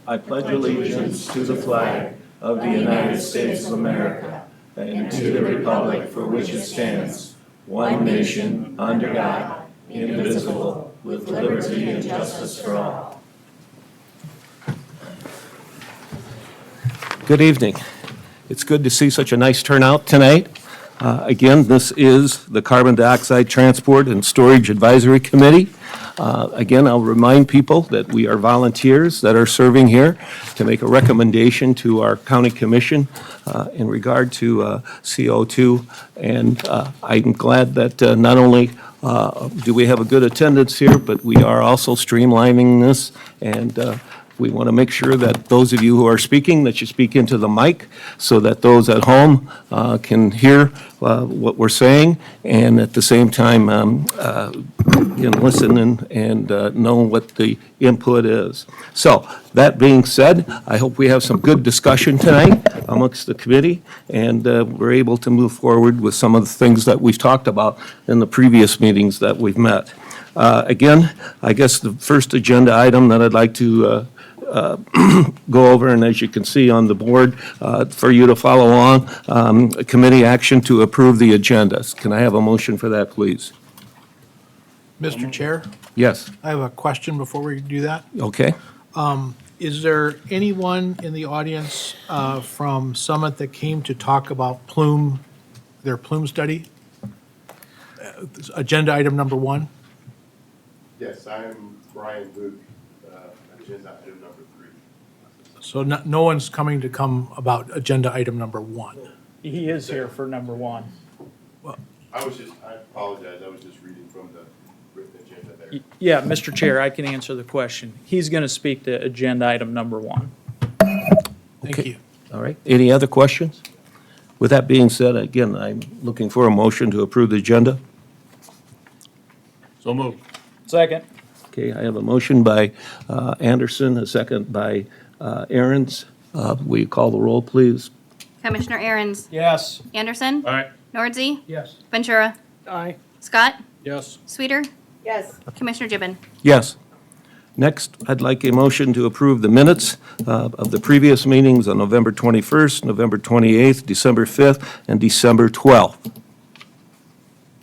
I pledge allegiance to the flag of the United States of America and to the republic for which it stands, one nation, under God, indivisible, with liberty and justice for all. Good evening. It's good to see such a nice turnout tonight. Again, this is the Carbon Dioxide Transport and Storage Advisory Committee. Again, I'll remind people that we are volunteers that are serving here to make a recommendation to our county commission in regard to CO2. And I'm glad that not only do we have a good attendance here, but we are also streamlining this, and we want to make sure that those of you who are speaking, that you speak into the mic so that those at home can hear what we're saying, and at the same time listen and know what the input is. So that being said, I hope we have some good discussion tonight amongst the committee, and we're able to move forward with some of the things that we've talked about in the previous meetings that we've met. Again, I guess the first agenda item that I'd like to go over, and as you can see on the board, for you to follow along, committee action to approve the agendas. Can I have a motion for that, please? Mr. Chair, Yes. I have a question before we do that. Okay. Is there anyone in the audience from Summit that came to talk about their plume study? Agenda item number 1? Yes, I'm Brian Luke, agenda item number 3. So no one's coming to come about agenda item number 1. He is here for number 1. I apologize, I was just reading from the written agenda there. Yeah, Mr. Chair, I can answer the question. He's going to speak to agenda item number 1. Thank Okay. you. All right. Any other questions? With that being said, again, I'm looking for a motion to approve the agenda. So moved. Second. Okay, I have a motion by Anderson, a second by Aaron's. Will you call the roll, please? Commissioner Aaron's. Yes. Anderson. Aye. Nordzy. Yes. Ventura. Aye. Scott. Yes. Sweeter. Yes. Commissioner Gibbon. Yes. Next, I'd like a motion to approve the minutes of the previous meetings on November 21st, November 28th, December 5th, and December 12th.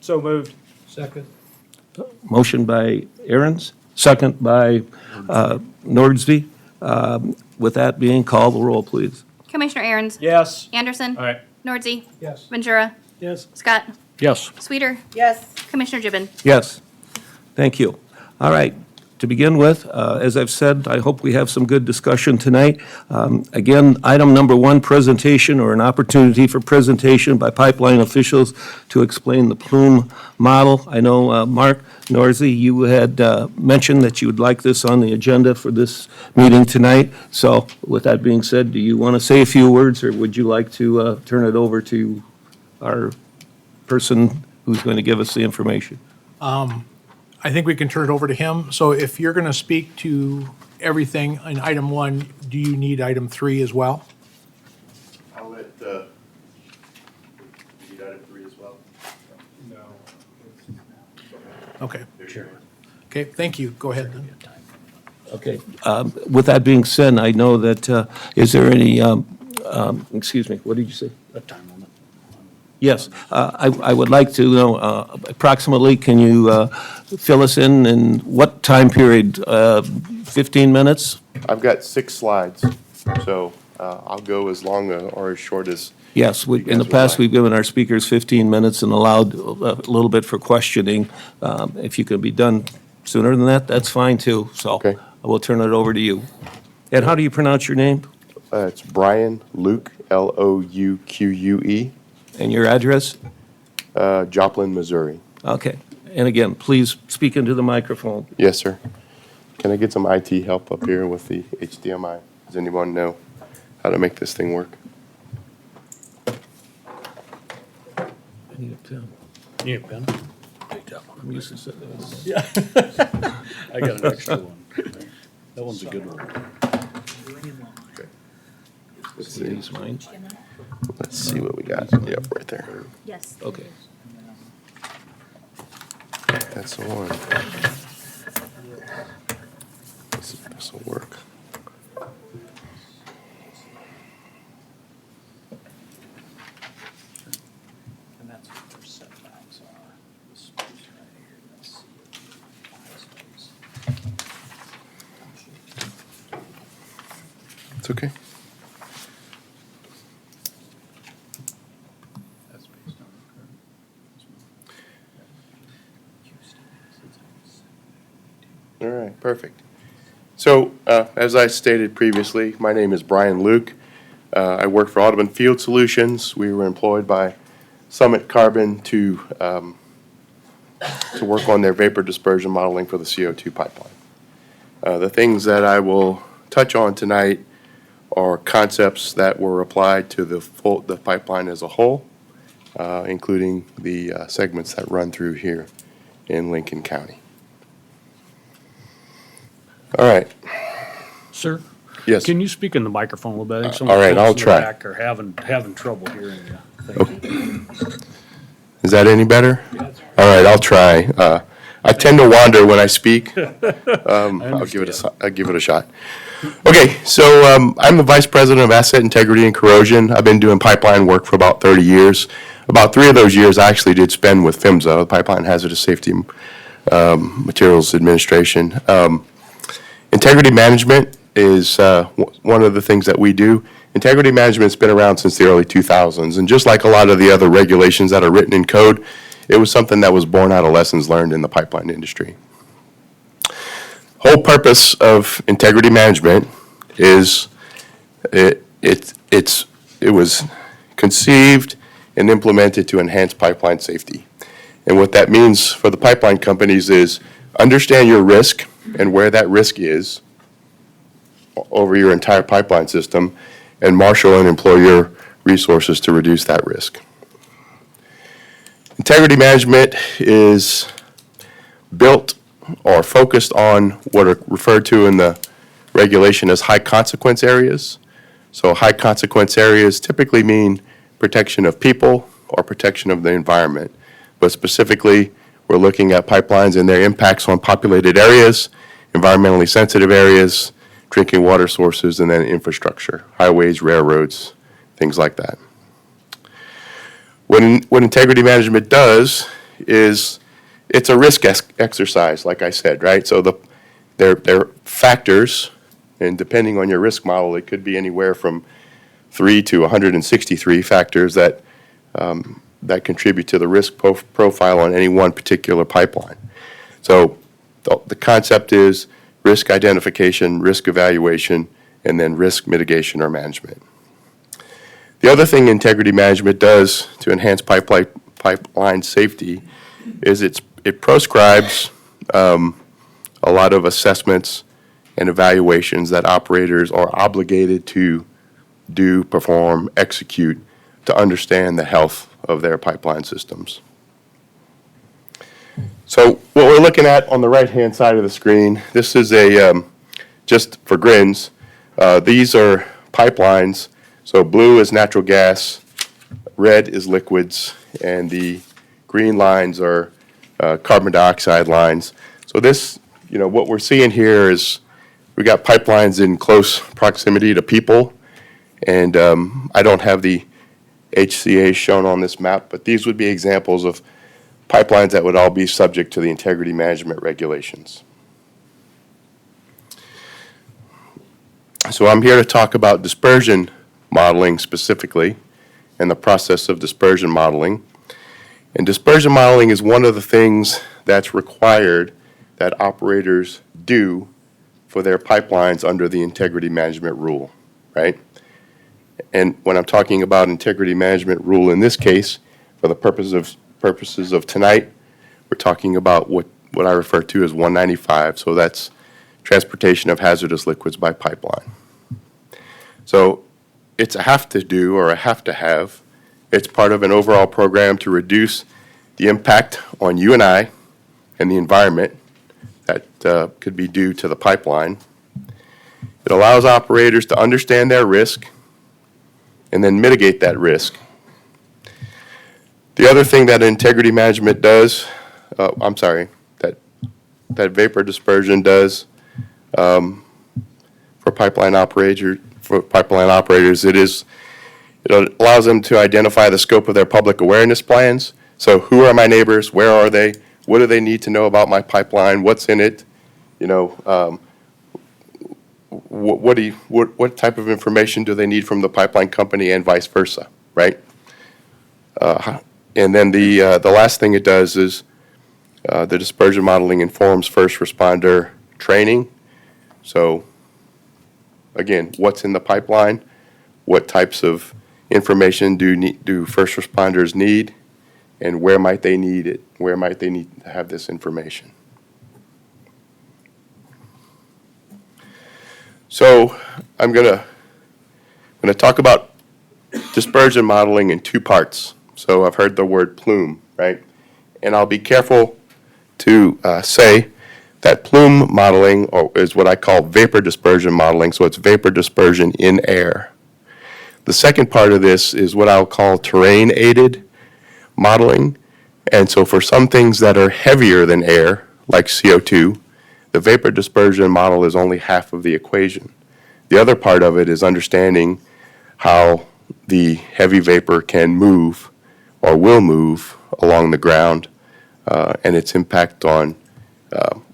So moved. Second. Motion by Aaron's, second by Nordsby. With that being called, the roll, please. Commissioner Aaron's. Yes. Anderson. Aye. Nordzy. Yes. Ventura. Yes. Scott. Yes. Sweeter. Yes. Commissioner Gibbon. Yes. Thank you. All right. To begin with, as I've said, I hope we have some good discussion tonight. Again, item number 1, presentation or an opportunity for presentation by pipeline officials to explain the plume model. I know, Mark Norsey, you had mentioned that you would like this on the agenda for this meeting tonight. So with that being said, do you want to say a few words, or would you like to turn it over to our person who's going to give us the information? I think we can turn it over to him. So if you're going to speak to everything in item 1, do you need item 3 as well? I'll let, you need item 3 as well? Okay. Sure. Okay, thank you. Go ahead then. Okay. With that being said, I know that, is there any, excuse me, what did you say? A time limit. Yes, I would like to know approximately, can you fill us in what time period? 15 minutes? I've got 6 slides, so I'll go as long or as short as. Yes, you in guys the would past, like. we've given our speakers 15 minutes and allowed a little bit for questioning. If you could be done sooner than that, that's fine too. So Okay. I will turn it over to you. And how do you pronounce your name It's Brian Luke, Louque. and your address? Joplin, Missouri. Okay. And again, please speak into the microphone. Yes, sir. Can I get some IT help up here with the HDMI? Does anyone know how to make this thing work? I need a pen. You need a pen? I'm used to sitting this. Yeah. I got an extra one. That one's a good one. Let's Use see. mine. Let's see what we got. Yep, right there. Yes. Okay. That's the one. This will work. It's okay. All right, perfect. So, as I stated previously, my name is Brian Luke. I work for Audubon Field Solutions. We were employed by Summit Carbon to work on their vapor dispersion modeling for the CO2 pipeline. The things that I will touch on tonight are concepts that were applied to the pipeline as a whole, including the segments that run through here in Lincoln County. All right. Sir? Yes. Can you speak in the microphone a little bit? I think some all of the right, folks I'll in the try. back are having trouble hearing you. Thank you. Is that any better? All right, I'll try. I tend to wander when I speak. I'll give it a shot. Okay, so I'm the Vice President of Asset Integrity and Corrosion. I've been doing pipeline work for about 30 years. About 3 of those years I actually did spend with PHMSA, the Pipeline Hazardous Safety Materials Administration. Integrity management is one of the things that we do. Integrity management's been around since the early 2000s, and just like a lot of the other regulations that are written in code, it was something that was born out of lessons learned in the pipeline industry. Whole purpose of integrity management is it was conceived and implemented to enhance pipeline safety. And what that means for the pipeline companies is understand your risk and where that risk is over your entire pipeline system, and marshal and employ your resources to reduce that risk. Integrity management is built or focused on what are referred to in the regulation as high consequence areas. So high consequence areas typically mean protection of people or protection of the environment. But specifically, we're looking at pipelines and their impacts on populated areas, environmentally sensitive areas, drinking water sources, and then infrastructure, highways, railroads, things like that. What integrity management does is it's a risk exercise, like I said, right? So there are factors, and depending on your risk model, it could be anywhere from 3 to 163 factors that contribute to the risk profile on any one particular pipeline. So the concept is risk identification, risk evaluation, and then risk mitigation or management. The other thing integrity management does to enhance pipeline safety is it proscribes a lot of assessments and evaluations that operators are obligated to do, perform, execute to understand the health of their pipeline systems. So what we're looking at on the right-hand side of the screen, this is just for grins, these are pipelines. So blue is natural gas, red is liquids, and the green lines are carbon dioxide lines. So this, what we're seeing here is we got pipelines in close proximity to people, and I don't have the HCA shown on this map, but these would be examples of pipelines that would all be subject to the integrity management regulations. So I'm here to talk about dispersion modeling specifically and the process of dispersion modeling. And dispersion modeling is one of the things that's required that operators do for their pipelines under the integrity management rule, right? And when I'm talking about integrity management rule in this case, for the purposes of tonight, we're talking about what I refer to as 195. So that's transportation of hazardous liquids by pipeline. So it's a have to do or a have to have. It's part of an overall program to reduce the impact on you and I and the environment that could be due to the pipeline. It allows operators to understand their risk and then mitigate that risk. The other thing that integrity management does, that vapor dispersion does for pipeline operators, it allows them to identify the scope of their public awareness plans. So who are my neighbors? Where are they? What do they need to know about my pipeline? What's in it? what type of information do they need from the pipeline company and vice versa, right? And then the last thing it does is the dispersion modeling informs first responder training. So again, what's in the pipeline? What types of information do first responders need? And where might they need it? Where might they need to have this information? So I'm gonna talk about dispersion modeling in two parts. So I've heard the word plume, right? And I'll be careful to say that plume modeling is what I call vapor dispersion modeling, so it's vapor dispersion in air. The second part of this is what I'll call terrain-aided modeling. And so for some things that are heavier than air, like CO2, the vapor dispersion model is only half of the equation. The other part of it is understanding how the heavy vapor can move or will move along the ground and its impact on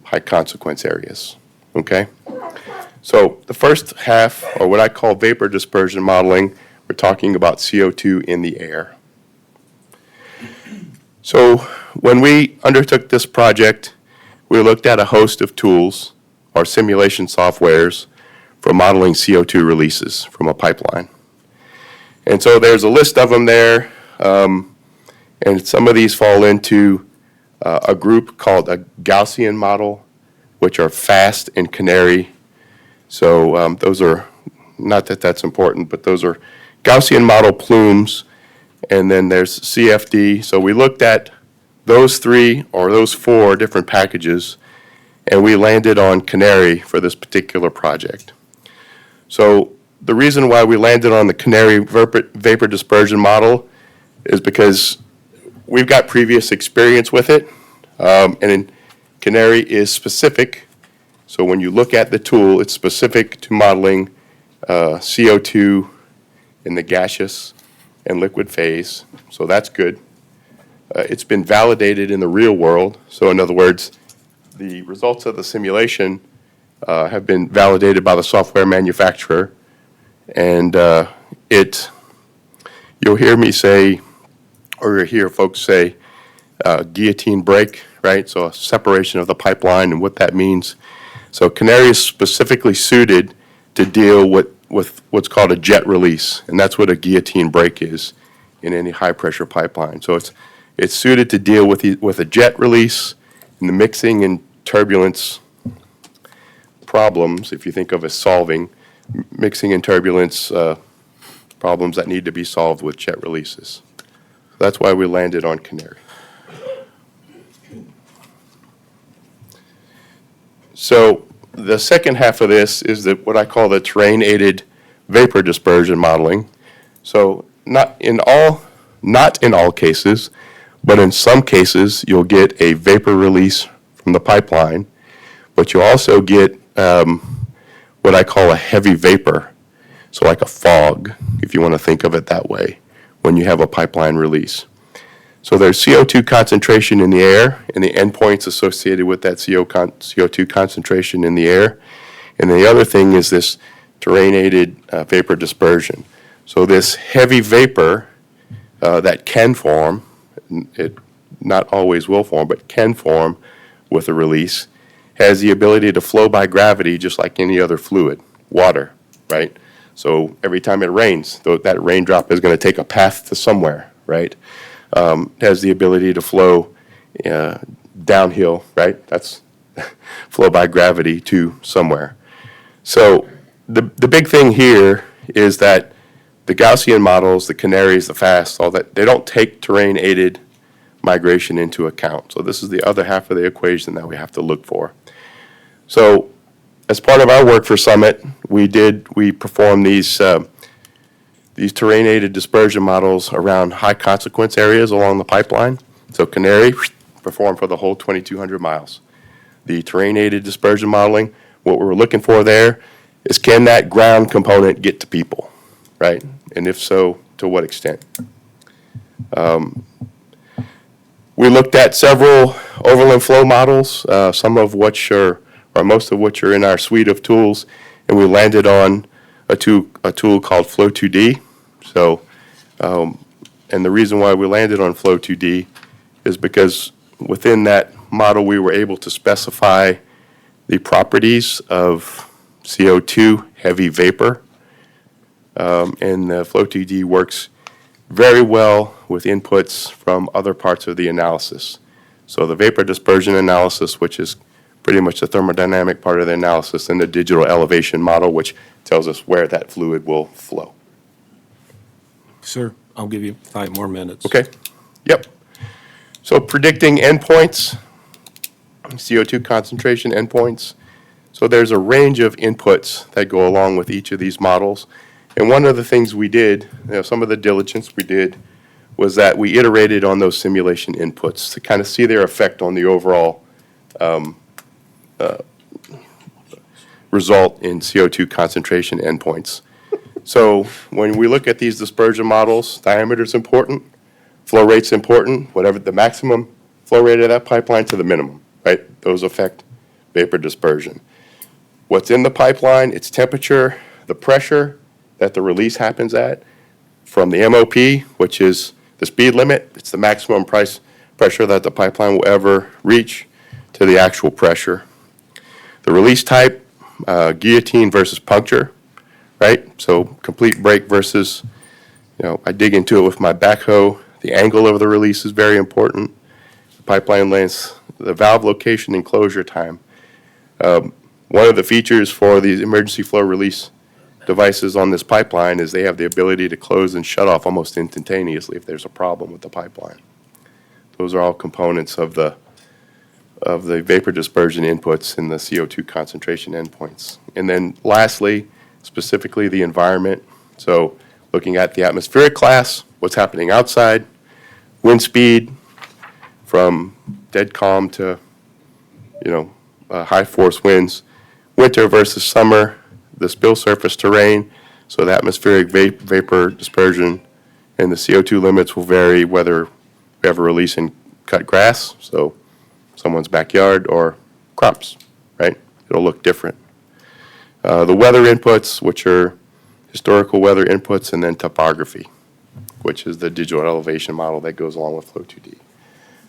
high consequence areas, okay? So the first half, or what I call vapor dispersion modeling, we're talking about CO2 in the air. So when we undertook this project, we looked at a host of tools or simulation softwares for modeling CO2 releases from a pipeline. And so there's a list of them there, and some of these fall into a group called a Gaussian model, which are FAST and Canary. So those are, not that that's important, but those are Gaussian model plumes, and then there's CFD. So we looked at those three or those four different packages, and we landed on Canary for this particular project. So the reason why we landed on the Canary vapor dispersion model is because we've got previous experience with it, and Canary is specific. So when you look at the tool, it's specific to modeling CO2 in the gaseous and liquid phase, so that's good. It's been validated in the real world, so in other words, the results of the simulation have been validated by the software manufacturer, and you'll hear me say, or you'll hear folks say, guillotine break, right? So a separation of the pipeline and what that means. So Canary is specifically suited to deal with what's called a jet release, and that's what a guillotine break is in any high-pressure pipeline. So it's suited to deal with a jet release and the mixing and turbulence problems, if you think of as solving, mixing and turbulence problems that need to be solved with jet releases. That's why we landed on Canary. So the second half of this is what I call the terrain-aided vapor dispersion modeling. So not in all cases, but in some cases, you'll get a vapor release from the pipeline, but you'll also get what I call a heavy vapor, so like a fog, if you want to think of it that way, when you have a pipeline release. So there's CO2 concentration in the air and the endpoints associated with that CO2 concentration in the air. And then the other thing is this terrain-aided vapor dispersion. So this heavy vapor that can form, it not always will form, but can form with a release, has the ability to flow by gravity just like any other fluid, water, right? So every time it rains, that raindrop is going to take a path to somewhere, right? Has the ability to flow downhill, right? That's flow by gravity to somewhere. So the big thing here is that the Gaussian models, the Canaries, the FAST, all that, they don't take terrain-aided migration into account. So this is the other half of the equation that we have to look for. So as part of our work for Summit, we performed these terrain-aided dispersion models around high consequence areas along the pipeline. So Canary performed for the whole 2,200 miles. The terrain-aided dispersion modeling, what we're looking for there is, can that ground component get to people, right? And if so, to what extent? We looked at several overland flow models, some of which are, or most of which are in our suite of tools, and we landed on a tool called Flow2D. So, and the reason why we landed on Flow2D is because within that model, we were able to specify the properties of CO2, heavy vapor, and the Flow2D works very well with inputs from other parts of the analysis. So the vapor dispersion analysis, which is pretty much the thermodynamic part of the analysis, and the digital elevation model, which tells us where that fluid will flow. Sir, I'll give you 5 more minutes. Okay? Yep. So predicting endpoints, CO2 concentration endpoints. So there's a range of inputs that go along with each of these models. And one of the things we did, some of the diligence we did, was that we iterated on those simulation inputs to kind of see their effect on the overall result in CO2 concentration endpoints. So when we look at these dispersion models, diameter is important, flow rate's important, whatever the maximum flow rate of that pipeline to the minimum, right? Those affect vapor dispersion. What's in the pipeline, its temperature, the pressure that the release happens at, from the MOP, which is the speed limit, it's the maximum pressure that the pipeline will ever reach, to the actual pressure. The release type, guillotine versus puncture, right? So complete break versus, I dig into it with my backhoe. The angle of the release is very important. The pipeline length, the valve location and closure time. One of the features for these emergency flow release devices on this pipeline is they have the ability to close and shut off almost instantaneously if there's a problem with the pipeline. Those are all components of the vapor dispersion inputs and the CO2 concentration endpoints. And then lastly, specifically the environment. So looking at the atmospheric class, what's happening outside, wind speed from dead calm to, high force winds, winter versus summer, the spill surface terrain, so the atmospheric vapor dispersion and the CO2 limits will vary whether we have a release in cut grass, so someone's backyard, or crops, right? It'll look different. The weather inputs, which are historical weather inputs, and then topography, which is the digital elevation model that goes along with Flow2D.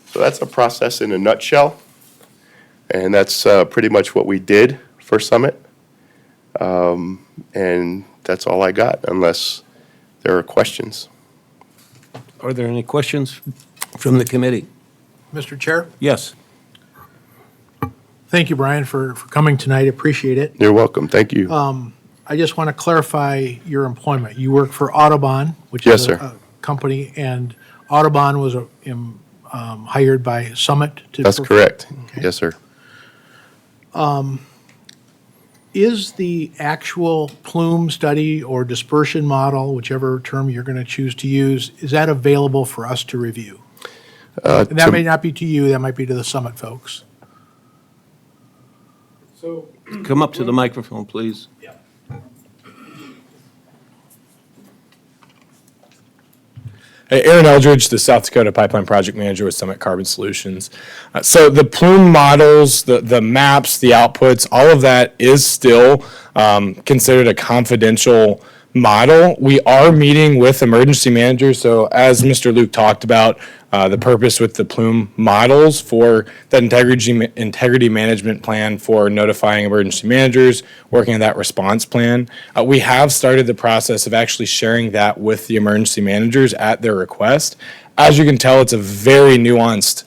So that's a process in a nutshell, and that's pretty much what we did for Summit. And that's all I got, unless there are questions. Are there any questions from the committee? Mr. Chair, Yes. thank you, Brian, for coming tonight. Appreciate it. You're welcome. Thank you. I just want to clarify your employment. You work for Audubon, which Yes, is sir. a company, and Audubon was hired by Summit to. That's correct. Yes, sir. Is the actual plume study or dispersion model, whichever term you're going to choose to use, is that available for us to review? And that may not be to you, that might be to the Summit folks. Come up to the microphone, please. Hey, Aaron Eldridge, the South Dakota Pipeline Project Manager with Summit Carbon Solutions. So the plume models, the maps, the outputs, all of that is still considered a confidential model. We are meeting with emergency managers. So as Mr. Luke talked about, the purpose with the plume models for that integrity management plan for notifying emergency managers, working on that response plan. We have started the process of actually sharing that with the emergency managers at their request. As you can tell, it's a very nuanced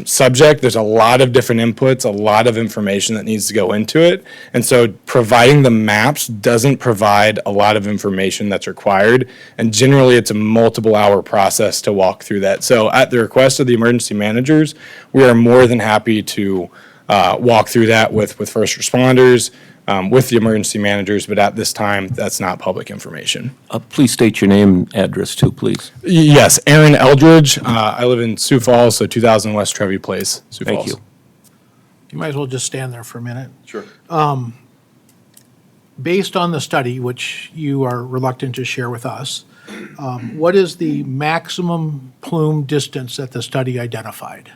subject. There's a lot of different inputs, a lot of information that needs to go into it. And so providing the maps doesn't provide a lot of information that's required. And generally, it's a multiple hour process to walk through that. So at the request of the emergency managers, we are more than happy to walk through that with first responders, with the emergency managers. But at this time, that's not public information. Please state your name and address too, please. Yes, Aaron Eldridge. I live in Sioux Falls, so 2000 West Trevi Place, Sioux Thank Falls. you. You might as well just stand there for a minute. Sure. Based on the study, which you are reluctant to share with us, what is the maximum plume distance that the study identified?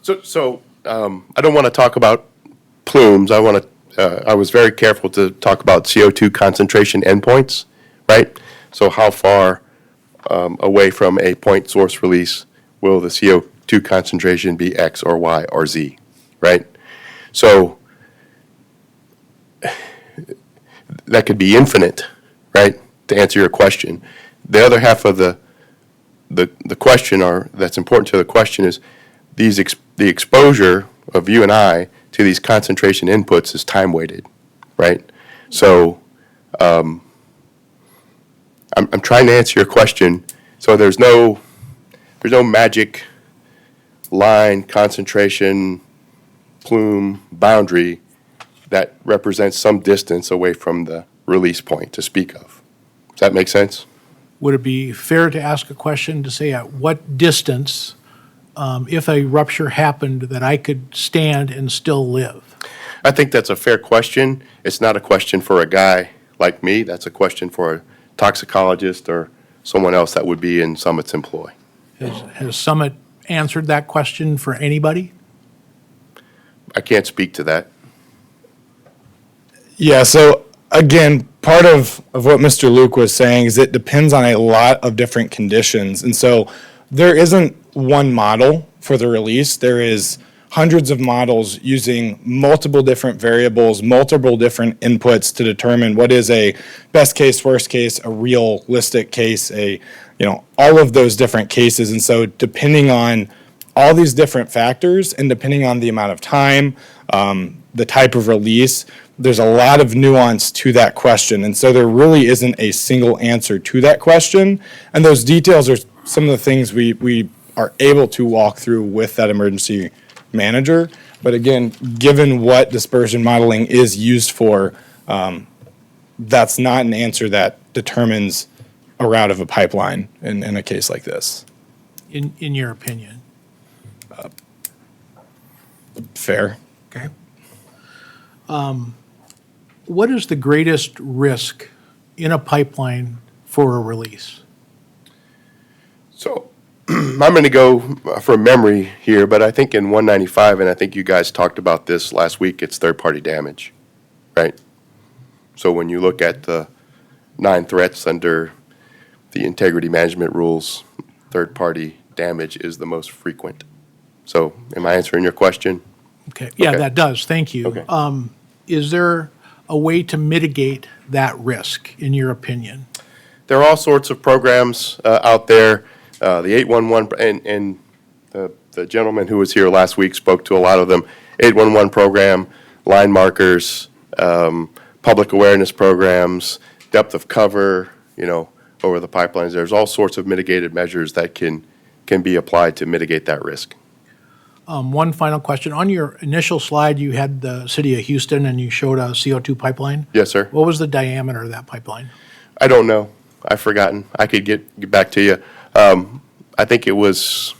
So I don't want to talk about plumes. I want to I was very careful to talk about CO2 concentration endpoints, right? So how far away from a point source release will the CO2 concentration be X or Y or Z, right? So that could be infinite, right, to answer your question. The other half of the question, or that's important to the question, is the exposure of you and I to these concentration inputs is time weighted, right? So I'm trying to answer your question. So there's no magic line, concentration, plume, boundary that represents some distance away from the release point to speak of. Does that make sense? Would it be fair to ask a question to say at what distance, if a rupture happened, that I could stand and still live? I think that's a fair question. It's not a question for a guy like me. That's a question for a toxicologist or someone else that would be in Summit's employ. Has Summit answered that question for anybody? I can't speak to that. Yeah, so again, part of what Mr. Luke was saying is it depends on a lot of different conditions. And so there isn't one model for the release. There is hundreds of models using multiple different variables, multiple different inputs to determine what is a best case, worst case, a realistic case, all of those different cases. And so depending on all these different factors and depending on the amount of time, the type of release, there's a lot of nuance to that question. And so there really isn't a single answer to that question. And those details are some of the things we are able to walk through with that emergency manager. But again, given what dispersion modeling is used for, that's not an answer that determines a route of a pipeline in a case like this. In your opinion? Fair. Okay. What is the greatest risk in a pipeline for a release? So I'm going to go from memory here, but I think in 195, and I think you guys talked about this last week, it's third-party damage, right? So when you look at the 9 threats under the integrity management rules, third-party damage is the most frequent. So am I answering your question? Okay, yeah, Okay. that does, thank you. Okay. Is there a way to mitigate that risk, in your opinion? There are all sorts of programs out there. The 811, and the gentleman who was here last week spoke to a lot of them. 811 program, line markers, public awareness programs, depth of cover, over the pipelines. There's all sorts of mitigated measures that can be applied to mitigate that risk. One final question. On your initial slide, you had the city of Houston and you showed a CO2 pipeline. Yes, sir. What was the diameter of that pipeline? I don't know. I've forgotten. I could get back to you. I think it was,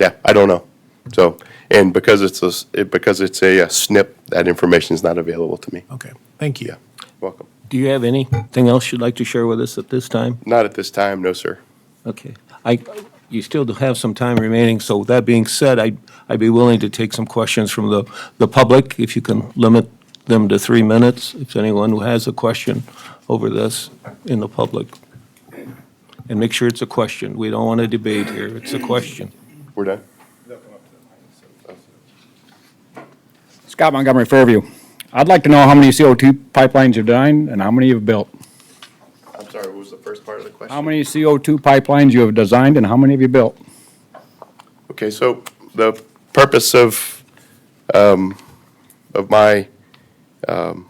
I don't know. So, and because it's a snip, that information is not available to me. Okay, thank you. Yeah. Welcome. Do you have anything else you'd like to share with us at this time? Not at this time, no, sir. Okay. You still do have some time remaining, so with that being said, I'd be willing to take some questions from the public, if you can limit them to 3 minutes, if anyone who has a question over this in the public. And make sure it's a question. We don't want to debate here. It's a question. We're done? Scott Montgomery, Fairview. I'd like to know how many CO2 pipelines you've designed and how many you've built. I'm sorry, what was the first part of the question? How many CO2 pipelines you have designed and how many have you built? Okay, so the purpose of my, I'm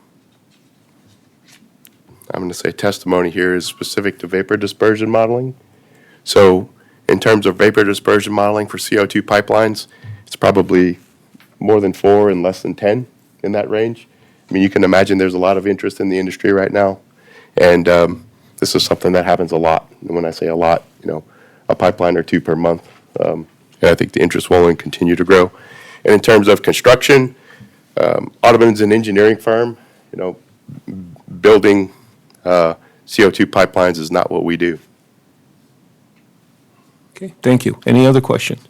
going to say testimony here is specific to vapor dispersion modeling. So in terms of vapor dispersion modeling for CO2 pipelines, it's probably more than 4 and less than 10 in that range. I mean, you can imagine there's a lot of interest in the industry right now. And this is something that happens a lot. And when I say a lot, a pipeline or 2 per month. And I think the interest will only continue to grow. And in terms of construction, Audubon's an engineering firm. Building CO2 pipelines is not what we do. Okay, thank you. Any other questions?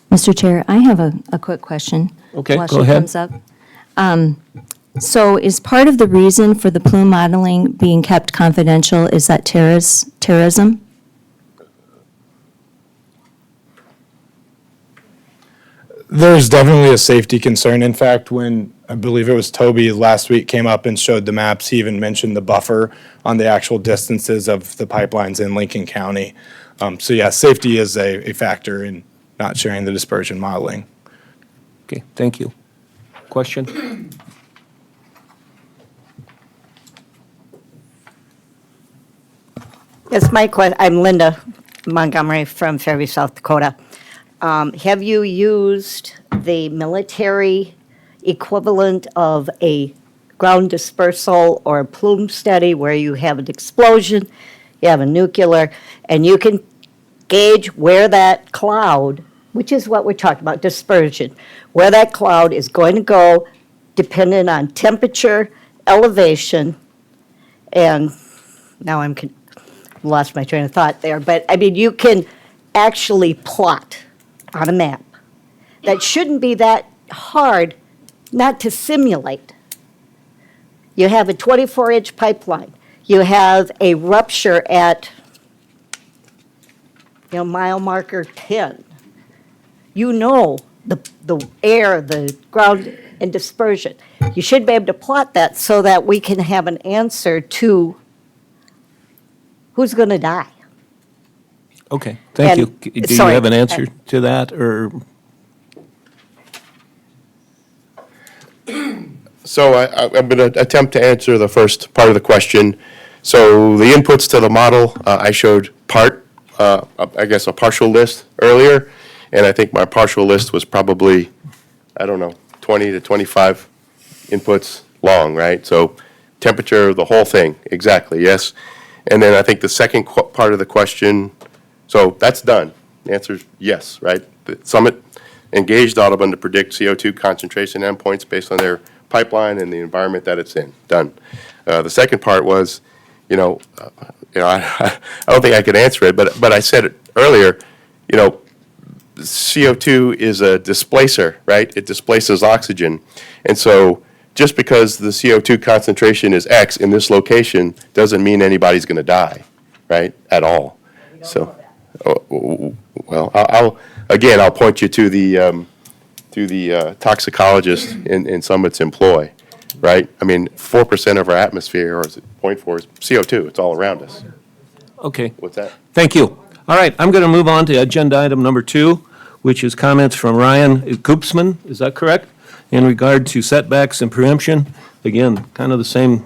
Mr. Chair, I have a quick question. Okay, while go she ahead. comes up. So is part of the reason for the plume modeling being kept confidential is that terrorism? There's definitely a safety concern. In fact, when I believe it was Toby last week came up and showed the maps, he even mentioned the buffer on the actual distances of the pipelines in Lincoln County. So yeah, safety is a factor in not sharing the dispersion modeling. Okay, thank you. Question? Yes, I'm Linda Montgomery from Fairview, South Dakota. Have you used the military equivalent of a ground dispersal or a plume study where you have an explosion, you have a nuclear, and you can gauge where that cloud, which is what we're talking about, dispersion, where that cloud is going to go dependent on temperature, elevation, and now lost my train of thought there, but I mean, you can actually plot on a map. That shouldn't be that hard not to simulate. You have a 24-inch pipeline. You have a rupture at, mile marker 10. You know the air, the ground, and dispersion. You should be able to plot that so that we can have an answer to who's going to die. Okay, thank you. And- Do you sorry. have an answer to that, or? So I'm going to attempt to answer the first part of the question. So the inputs to the model, I showed I guess a partial list earlier, and I think my partial list was probably, 20 to 25 inputs long, right? So temperature, the whole thing, exactly, yes. And then I think the second part of the question, so that's done. The answer is yes, right? The Summit engaged Audubon to predict CO2 concentration endpoints based on their pipeline and the environment that it's in. Done. The second part was, I don't think I could answer it, but I said it earlier, CO2 is a displacer, right? It displaces oxygen. And so just because the CO2 concentration is X in this location doesn't mean anybody's going to die, right, at all. So, well, I'll point you to the toxicologist in Summit's employ, right? I mean, 4% of our atmosphere, or is it 0.4, is CO2. It's all around us. Okay, What's that? thank you. All right, I'm going to move on to agenda item number 2, which is comments from Ryan Koopsman, is that correct? In regard to setbacks and preemption. Again, kind of the same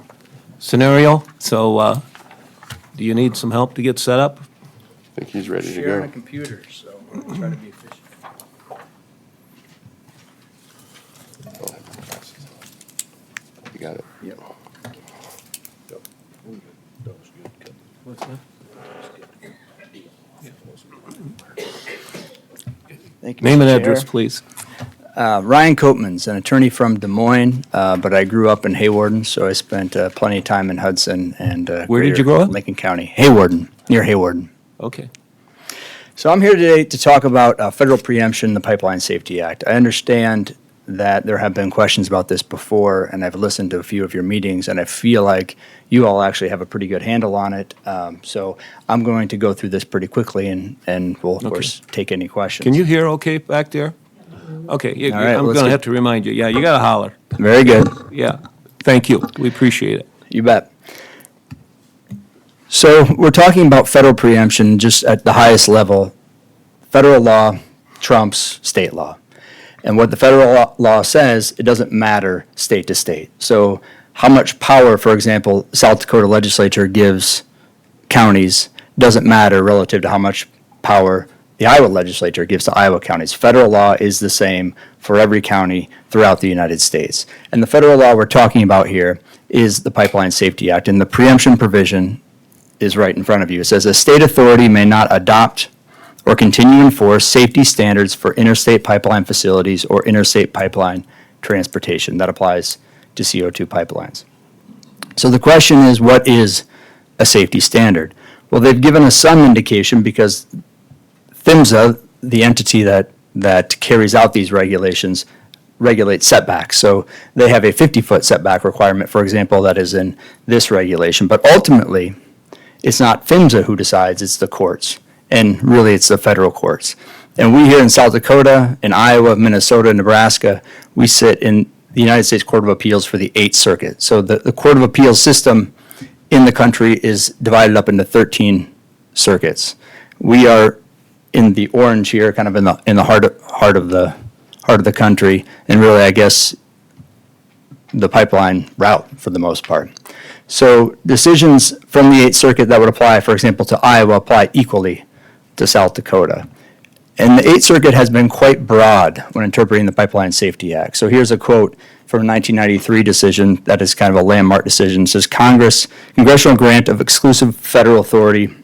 scenario. So do you need some help to get set up? I think he's ready to Sharing a go. computer, so try to be efficient. You got it. Thank you, Name and Mr. address, Chair. please. Ryan Copeman's an attorney from Des Moines, but I grew up in Hawarden, so I spent plenty of time in Hudson and Where did you greater grow up? Lincoln County. Hawarden, near Hawarden. Okay. So I'm here today to talk about federal preemption, the Pipeline Safety Act. I understand that there have been questions about this before, and I've listened to a few of your meetings, and I feel like you all actually have a pretty good handle on it. So I'm going to go through this pretty quickly, and we'll, of course, take any questions. Can you hear okay back there? Okay, All right, I'm let's going to get- have to remind you. Yeah, you got to holler. Very good. Yeah, thank you. We appreciate it. You bet. So we're talking about federal preemption just at the highest level. Federal law trumps state law. And what the federal law says, it doesn't matter state to state. So how much power, for example, South Dakota legislature gives counties doesn't matter relative to how much power the Iowa legislature gives to Iowa counties. Federal law is the same for every county throughout the United States. And the federal law we're talking about here is the Pipeline Safety Act, and the preemption provision is right in front of you. It says a state authority may not adopt or continue to enforce safety standards for interstate pipeline facilities or interstate pipeline transportation. That applies to CO2 pipelines. So the question is, what is a safety standard? Well, they've given us some indication because PHMSA, the entity that carries out these regulations, regulate setbacks. So they have a 50-foot setback requirement, for example, that is in this regulation. But ultimately, it's not PHMSA who decides, it's the courts. And really, it's the federal courts. And we here in South Dakota, in Iowa, Minnesota, Nebraska, we sit in the United States Court of Appeals for the Eighth Circuit. So the Court of Appeals system in the country is divided up into 13 circuits. We are in the orange here, kind of in the heart of the country, and really, I guess, the pipeline route for the most part. So decisions from the Eighth Circuit that would apply, for example, to Iowa apply equally to South Dakota. And the Eighth Circuit has been quite broad when interpreting the Pipeline Safety Act. So here's a quote from a 1993 decision that is kind of a landmark decision. It says, Congressional grant of exclusive federal authority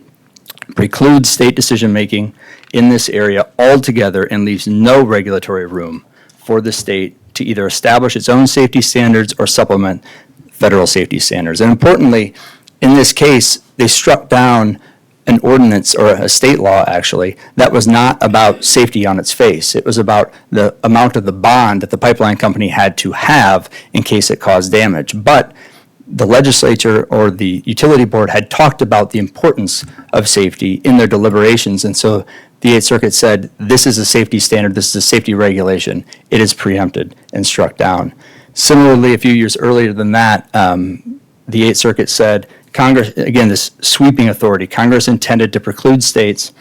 precludes state decision-making in this area altogether and leaves no regulatory room for the state to either establish its own safety standards or supplement federal safety standards. And importantly, in this case, they struck down an ordinance, or a state law actually, that was not about safety on its face. It was about the amount of the bond that the pipeline company had to have in case it caused damage. But the legislature or the utility board had talked about the importance of safety in their deliberations, and so the Eighth Circuit said, this is a safety standard, this is a safety regulation, it is preempted, and struck down. Similarly, a few years earlier than that, the Eighth Circuit said, Congress, again, this sweeping authority, Congress intended to preclude states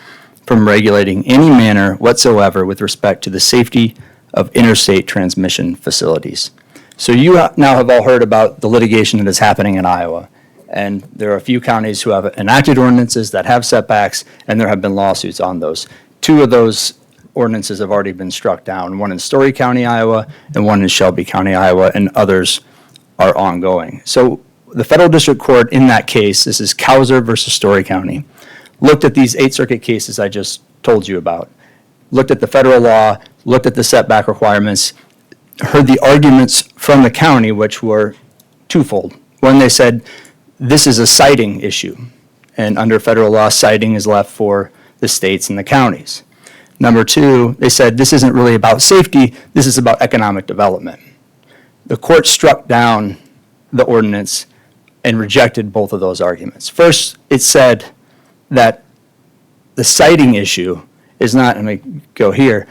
from regulating any manner whatsoever with respect to the safety of interstate transmission facilities. So you now have all heard about the litigation that is happening in Iowa. And there are a few counties who have enacted ordinances that have setbacks, and there have been lawsuits on those. 2 of those ordinances have already been struck down, one in Story County, Iowa, and one in Shelby County, Iowa, and others are ongoing. So the federal district court in that case, this is Cowser versus Story County, looked at these Eighth Circuit cases I just told you about, looked at the federal law, looked at the setback requirements, heard the arguments from the county, which were twofold. One, they said, this is a siting issue, and under federal law, siting is left for the states and the counties. Number 2, they said, this isn't really about safety, this is about economic development. The court struck down the ordinance and rejected both of those arguments. First, it said that the siting issue is not, let me go here,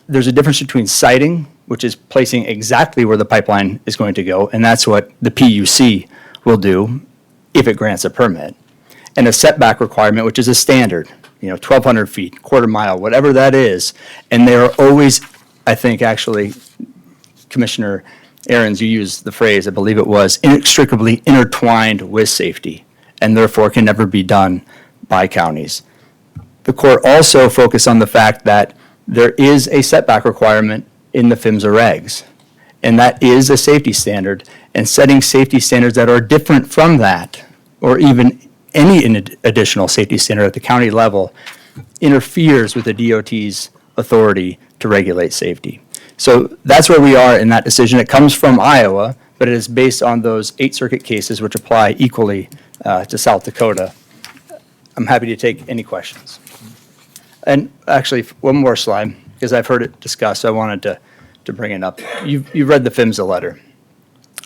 there's a difference between siting, which is placing exactly where the pipeline is going to go, and that's what the PUC will do if it grants a permit, and a setback requirement, which is a standard, 1,200 feet, quarter mile, whatever that is, and they are always, I think actually, Commissioner Ahrens, you used the phrase, I believe it was, inextricably intertwined with safety, and therefore can never be done by counties. The court also focused on the fact that there is a setback requirement in the PHMSA regs, and that is a safety standard, and setting safety standards that are different from that, or even any additional safety standard at the county level, interferes with the DOT's authority to regulate safety. So that's where we are in that decision. It comes from Iowa, but it is based on those Eighth Circuit cases which apply equally to South Dakota. I'm happy to take any questions. And actually, one more slide, because I've heard it discussed, so I wanted to bring it up. You've read the PHMSA letter.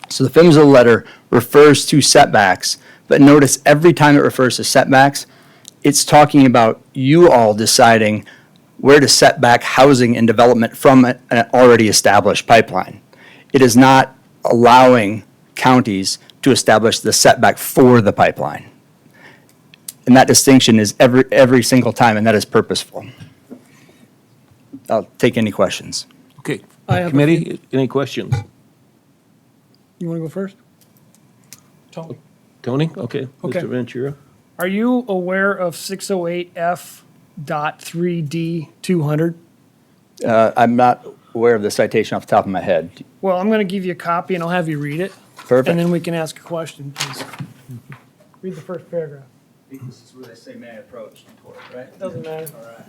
So the PHMSA letter refers to setbacks, but notice every time it refers to setbacks, it's talking about you all deciding where to set back housing and development from an already established pipeline. It is not allowing counties to establish the setback for the pipeline. And that distinction is every single time, and that is purposeful. I'll take any questions. Okay. I have a Committee, any questions? You want to go first? Tony. Tony? Okay. Okay. Mr. Ventura? Are you aware of 608F.3D200? I'm not aware of the citation off the top of my head. Well, I'm going to give you a copy and I'll have you read it. Perfect. And then we can ask a question, please. Read the first paragraph. This is where they say may I approach the court, right? Doesn't matter. All right.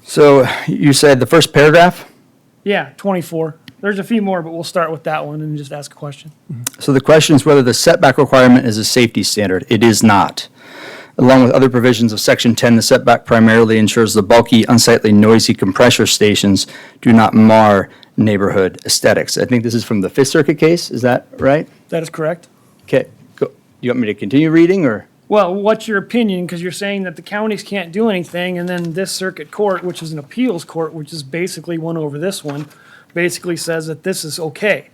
So you said the first paragraph? Yeah, 24. There's a few more, but we'll start with that one and just ask a question. So the question is whether the setback requirement is a safety standard. It is not. Along with other provisions of Section 10, the setback primarily ensures the bulky, unsightly, noisy compressor stations do not mar neighborhood aesthetics. I think this is from the Fifth Circuit case, is that right? That is correct. Okay, go. You want me to continue reading, or? Well, what's your opinion? Because you're saying that the counties can't do anything, and then this circuit court, which is an appeals court, which is basically one over this one, basically says that this is okay.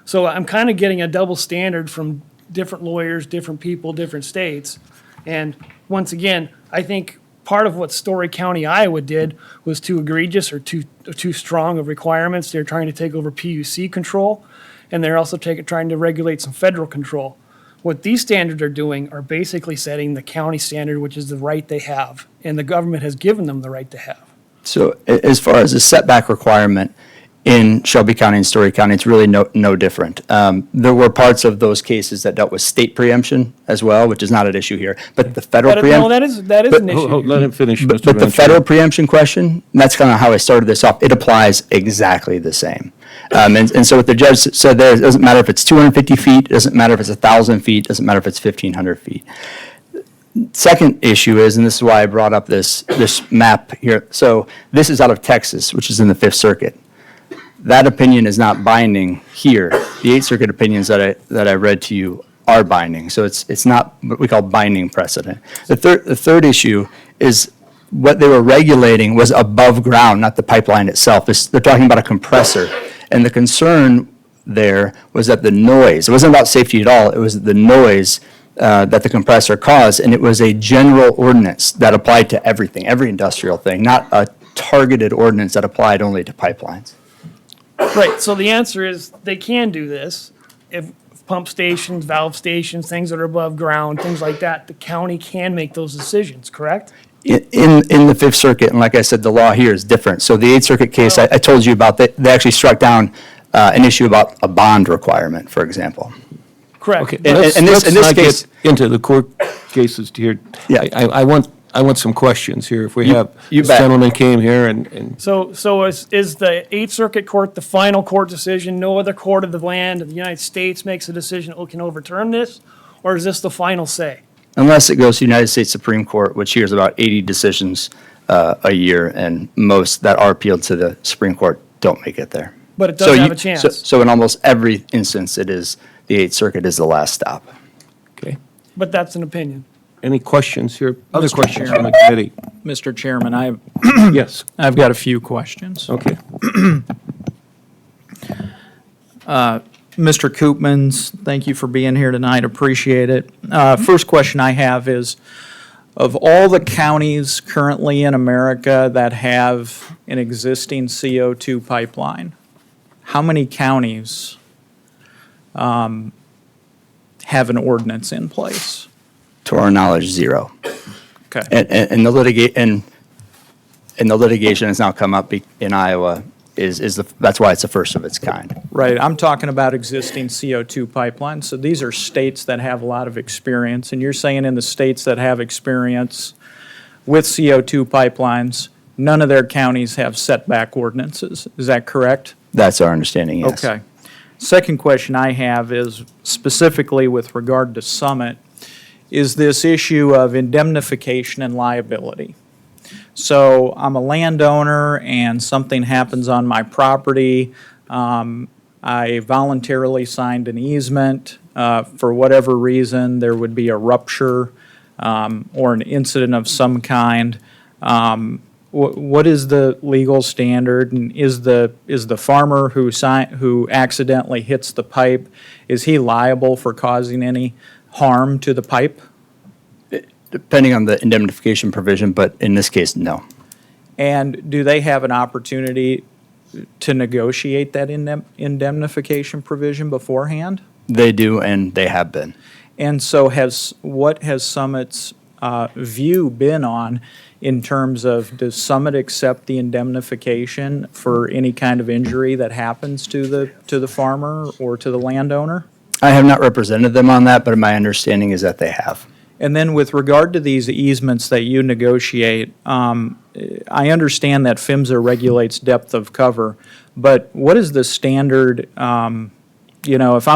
So I'm kind of getting a double standard from different lawyers, different people, different states. And once again, I think part of what Story County, Iowa did was too egregious or too strong of requirements. They're trying to take over PUC control, and they're also trying to regulate some federal control. What these standards are doing are basically setting the county standard, which is the right they have, and the government has given them the right to have. So as far as the setback requirement in Shelby County and Story County, it's really no different. There were parts of those cases that dealt with state preemption as well, which is not at issue here. But the federal No, preemption. that is an issue. Let him finish, Mr. But the Ventura. federal preemption question, and that's kind of how I started this off, it applies exactly the same. And so what the judge said there, it doesn't matter if it's 250 feet, it doesn't matter if it's 1,000 feet, it doesn't matter if it's 1,500 feet. Second issue is, and this is why I brought up this map here, so this is out of Texas, which is in the Fifth Circuit. That opinion is not binding here. The Eighth Circuit opinions that I read to you are binding, so it's not what we call binding precedent. The third issue is what they were regulating was above ground, not the pipeline itself. They're talking about a compressor, and the concern there was that the noise, it wasn't about safety at all, it was the noise that the compressor caused, and it was a general ordinance that applied to everything, every industrial thing, not a targeted ordinance that applied only to pipelines. Right, so the answer is they can do this. If pump stations, valve stations, things that are above ground, things like that, the county can make those decisions, correct? In the Fifth Circuit, and like I said, the law here is different. So the Eighth Circuit case I told you about, they actually struck down an issue about a bond requirement, for example. Correct. Okay, But- let's in this not case- get into the court cases here. Yeah. I want some questions here. If we have, you this bet. gentleman came here and So is the Eighth Circuit Court the final court decision? No other court of the land of the United States makes a decision that can overturn this? Or is this the final say? Unless it goes to the United States Supreme Court, which hears about 80 decisions a year, and most that are appealed to the Supreme Court don't make it there. But it does have a chance. So in almost every instance, it is, the Eighth Circuit is the last stop. okay. But that's an opinion. Any questions here? Other Mr. questions from the Chairman. committee? Mr. Chairman, Yes, I've got a few questions. okay. Mr. Koopmans, thank you for being here tonight, appreciate it. First question I have is, of all the counties currently in America that have an existing CO2 pipeline, how many counties have an ordinance in place? To our knowledge, zero. Okay. And the litigation has now come up in Iowa that's why it's the first of its kind. Right, I'm talking about existing CO2 pipelines. So these are states that have a lot of experience, and you're saying in the states that have experience with CO2 pipelines, none of their counties have setback ordinances. Is that correct? That's our understanding, yes. Okay. Second question I have is specifically with regard to Summit, is this issue of indemnification and liability. So I'm a landowner and something happens on my property. I voluntarily signed an easement. For whatever reason, there would be a rupture or an incident of some kind. What is the legal standard? And is the farmer who accidentally hits the pipe, is he liable for causing any harm to the pipe? Depending on the indemnification provision, but in this case, no. And do they have an opportunity to negotiate that indemnification provision beforehand? They do, and they have been. And so what has Summit's view been on in terms of, does Summit accept the indemnification for any kind of injury that happens to the farmer or to the landowner? I have not represented them on that, but my understanding is that they have. And then with regard to these easements that you negotiate, I understand that PHMSA regulates depth of cover, but what is the standard, if I'm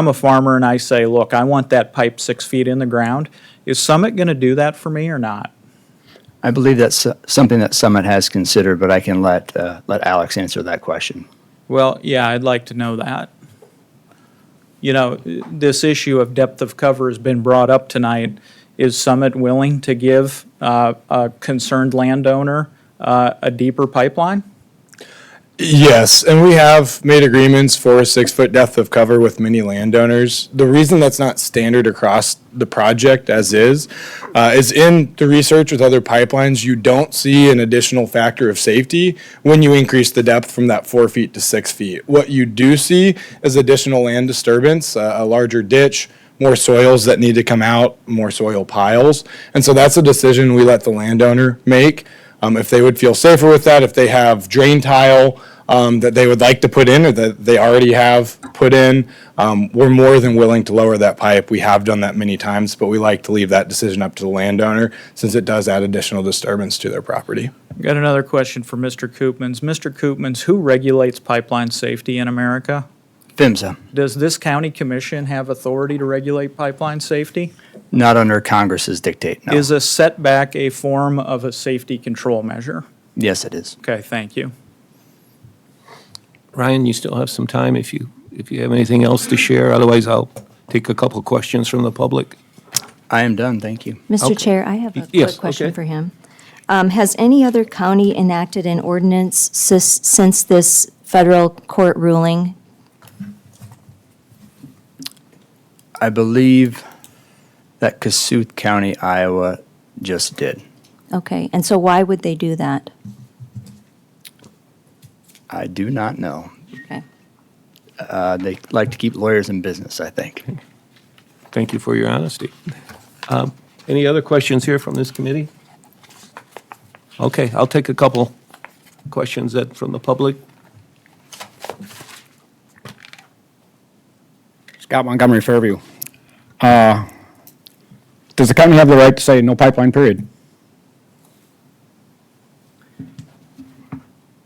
a farmer and I say, look, I want that pipe 6 feet in the ground, Is Summit going to do that for me or not? I believe that's something that Summit has considered, but I can let Alex answer that question. Well, yeah, I'd like to know that. You know, this issue of depth of cover has been brought up tonight. Is Summit willing to give a concerned landowner a deeper pipeline? Yes, and we have made agreements for a 6-foot depth of cover with many landowners. The reason that's not standard across the project as is in the research with other pipelines, you don't see an additional factor of safety when you increase the depth from that 4 feet to 6 feet. What you do see is additional land disturbance, a larger ditch, more soils that need to come out, more soil piles. And so that's a decision we let the landowner make. If they would feel safer with that, if they have drain tile that they would like to put in or that they already have put in, we're more than willing to lower that pipe. We have done that many times, but we like to leave that decision up to the landowner since it does add additional disturbance to their property. Got another question for Mr. Koopmans. Mr. Koopmans, who regulates pipeline safety in America? PHMSA, Does this county commission have authority to regulate pipeline safety? not under Congress's dictate, no. Is a setback a form of a safety control measure? Yes, it is. Okay, thank you. Ryan, you still have some time if you have anything else to share. Otherwise, I'll take a couple questions from the public. I am done, thank you. Mr. Okay. Chair, I have a Yes, quick question okay. for him. Has any other county enacted an ordinance since this federal court ruling? I believe that Cassuth County, Iowa just did. Okay, and so why would they do that? I do not know. Okay. They like to keep lawyers in business, I think. Thank you for your honesty. Any other questions here from this committee? Okay, I'll take a couple questions from the public. Scott Montgomery, Fairview. Does the county have the right to say no pipeline, period?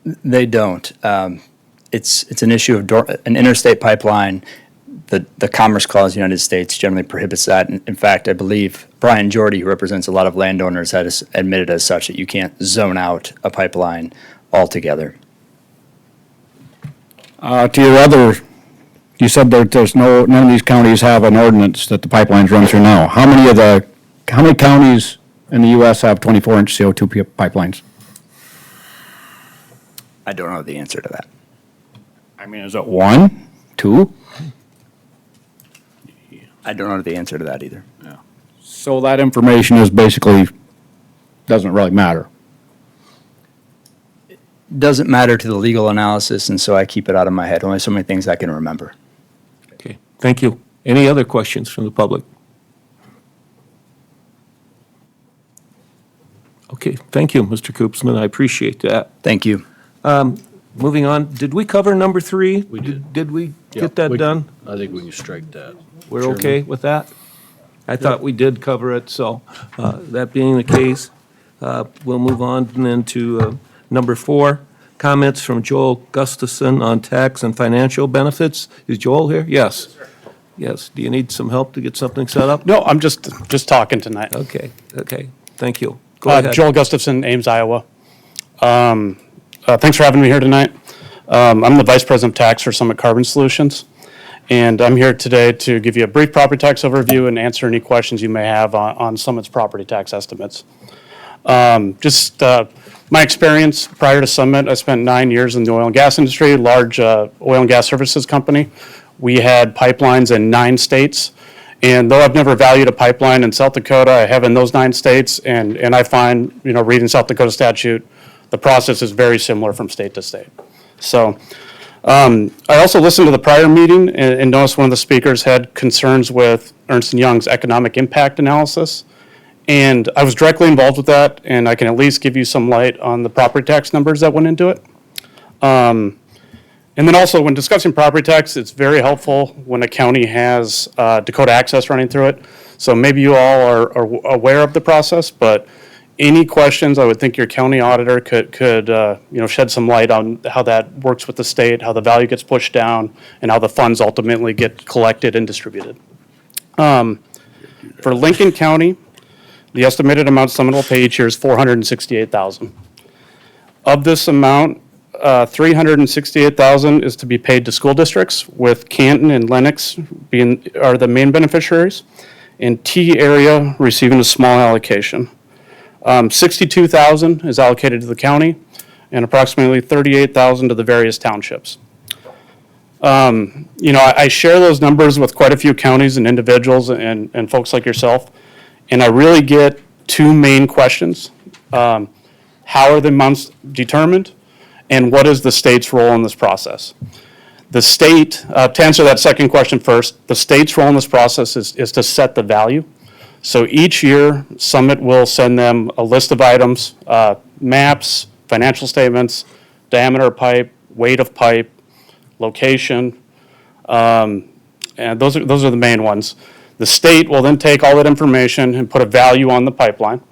They don't. It's an issue of an interstate pipeline. The Commerce Clause of the United States generally prohibits that. In fact, I believe Brian Jordy, who represents a lot of landowners, has admitted as such that you can't zone out a pipeline altogether. To your other, you said that none of these counties have an ordinance that the pipelines run through now. How many counties in the U.S. have 24-inch CO2 pipelines? I don't know the answer to that. I mean, is it 1, 2? I don't know the answer to that either. So that information is basically, doesn't really matter. Doesn't matter to the legal analysis, and so I keep it out of my head. Only so many things I can remember. Okay, thank you. Any other questions from the public? Okay, thank you, Mr. Koopsman. I appreciate that. Thank you. Moving on, did we cover number 3? We did. Did we get that done? I think we can strike that. We're okay with that? I thought we did cover it, so that being the case, we'll move on then to number 4, comments from Joel Gustafson on tax and financial benefits. Is Joel here? Yes. Yes. Do you need some help to get something set up? No, I'm just talking tonight. Okay, thank you. Go ahead. Joel Gustafson, Ames, Iowa. Thanks for having me here tonight. I'm the Vice President of Tax for Summit Carbon Solutions, and I'm here today to give you a brief property tax overview and answer any questions you may have on Summit's property tax estimates. My experience prior to Summit, I spent 9 years in the oil and gas industry, large oil and gas services company. We had pipelines in 9 states. And though I've never valued a pipeline in South Dakota, I have in those 9 states, and I find, reading South Dakota statute, the process is very similar from state to state. So I also listened to the prior meeting and noticed one of the speakers had concerns with Ernst & Young's economic impact analysis. And I was directly involved with that, and I can at least give you some light on the property tax numbers that went into it. And then also, when discussing property tax, it's very helpful when a county has Dakota Access running through it. So maybe you all are aware of the process, but any questions, I would think your county auditor could shed some light on how that works with the state, how the value gets pushed down, and how the funds ultimately get collected and distributed. For Lincoln County, The estimated amount Summit will pay each year is $468,000. Of this amount, $368,000 is to be paid to school districts, with Canton and Lennox are the main beneficiaries, and T area receiving a small allocation. $62,000 is allocated to the county, and approximately $38,000 to the various townships. I share those numbers with quite a few counties and individuals and folks like yourself, and I really get two main questions. How are the amounts determined, and what is the state's role in this process? The state, to answer that second question first, the state's role in this process is to set the value. So each year, Summit will send them a list of items, maps, financial statements, diameter of pipe, weight of pipe, location, and those are the main ones. The state will then take all that information and put a value on the pipeline.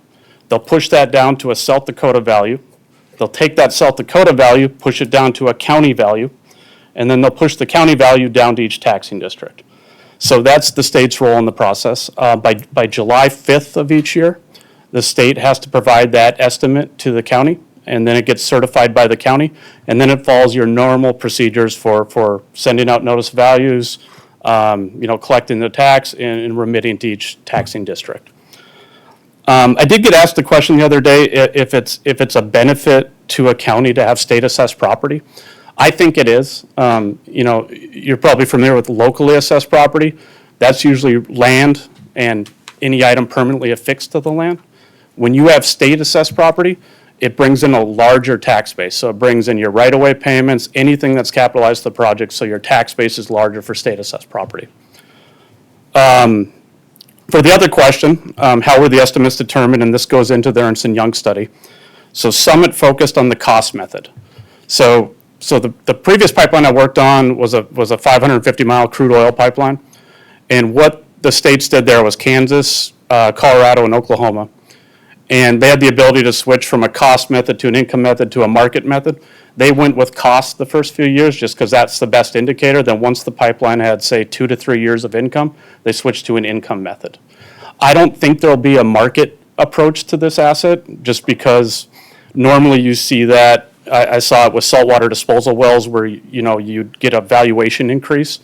They'll push that down to a South Dakota value. They'll take that South Dakota value, push it down to a county value, and then they'll push the county value down to each taxing district. So that's the state's role in the process. By July 5th of each year, the state has to provide that estimate to the county, and then it gets certified by the county, and then it follows your normal procedures for sending out notice values, collecting the tax and remitting to each taxing district. I did get asked the question the other day if it's a benefit to a county to have state assessed property. I think it is. You're probably familiar with locally assessed property. That's usually land and any item permanently affixed to the land. When you have state assessed property, it brings in a larger tax base. So it brings in your right-of-way payments, anything that's capitalized to the project, so your tax base is larger for state assessed property. For the other question, how were the estimates determined? And this goes into the Ernst & Young study. So Summit focused on the cost method. So the previous pipeline I worked on was a 550-mile crude oil pipeline. And what the states did there was Kansas, Colorado, and Oklahoma. And they had the ability to switch from a cost method to an income method to a market method. They went with cost the first few years just because that's the best indicator. Then once the pipeline had, say, 2 to 3 years of income, they switched to an income method. I don't think there'll be a market approach to this asset just because normally you see that. I saw it with saltwater disposal wells where, you'd get a valuation increase,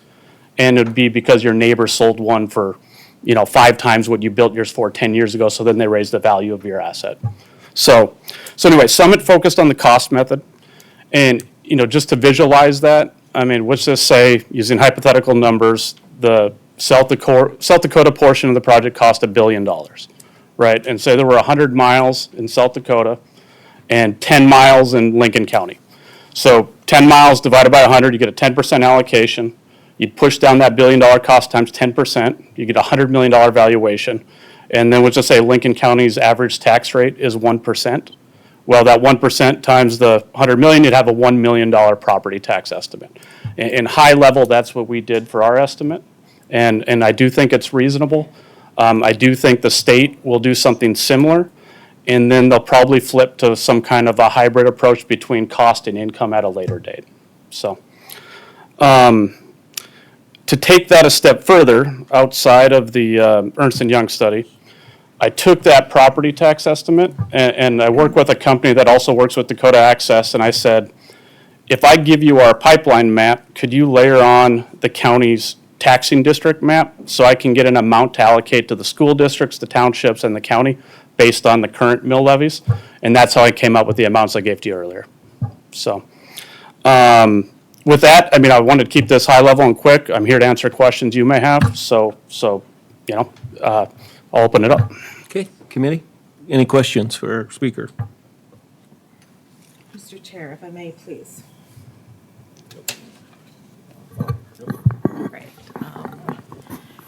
and it'd be because your neighbor sold one for 5 times what you built yours for 10 years ago, so then they raised the value of your asset. So anyway, Summit focused on the cost method. And, just to visualize that, let's just say, using hypothetical numbers, the South Dakota portion of the project cost $1 billion, right? And say there were 100 miles in South Dakota and 10 miles in Lincoln County. So 10 miles divided by 100, you get a 10% allocation. You'd push down that $1 billion cost times 10%, you get a $100 million valuation. And then let's just say Lincoln County's average tax rate is 1%. Well, that 1% times the 100 million, you'd have a $1 million property tax estimate. In high level, that's what we did for our estimate. And I do think it's reasonable. I do think the state will do something similar, and then they'll probably flip to some kind of a hybrid approach between cost and income at a later date. So, to take that a step further, outside of the Ernst & Young study, I took that property tax estimate, and I work with a company that also works with Dakota Access, and I said, if I give you our pipeline map, could you layer on the county's taxing district map so I can get an amount to allocate to the school districts, the townships, and the county based on the current mill levies? And that's how I came up with the amounts I gave to you earlier. So with that, I wanted to keep this high level and quick. I'm here to answer questions you may have, so I'll open it up. Okay, committee, any questions for our speaker? Mr. Chair, if I may, please. Great.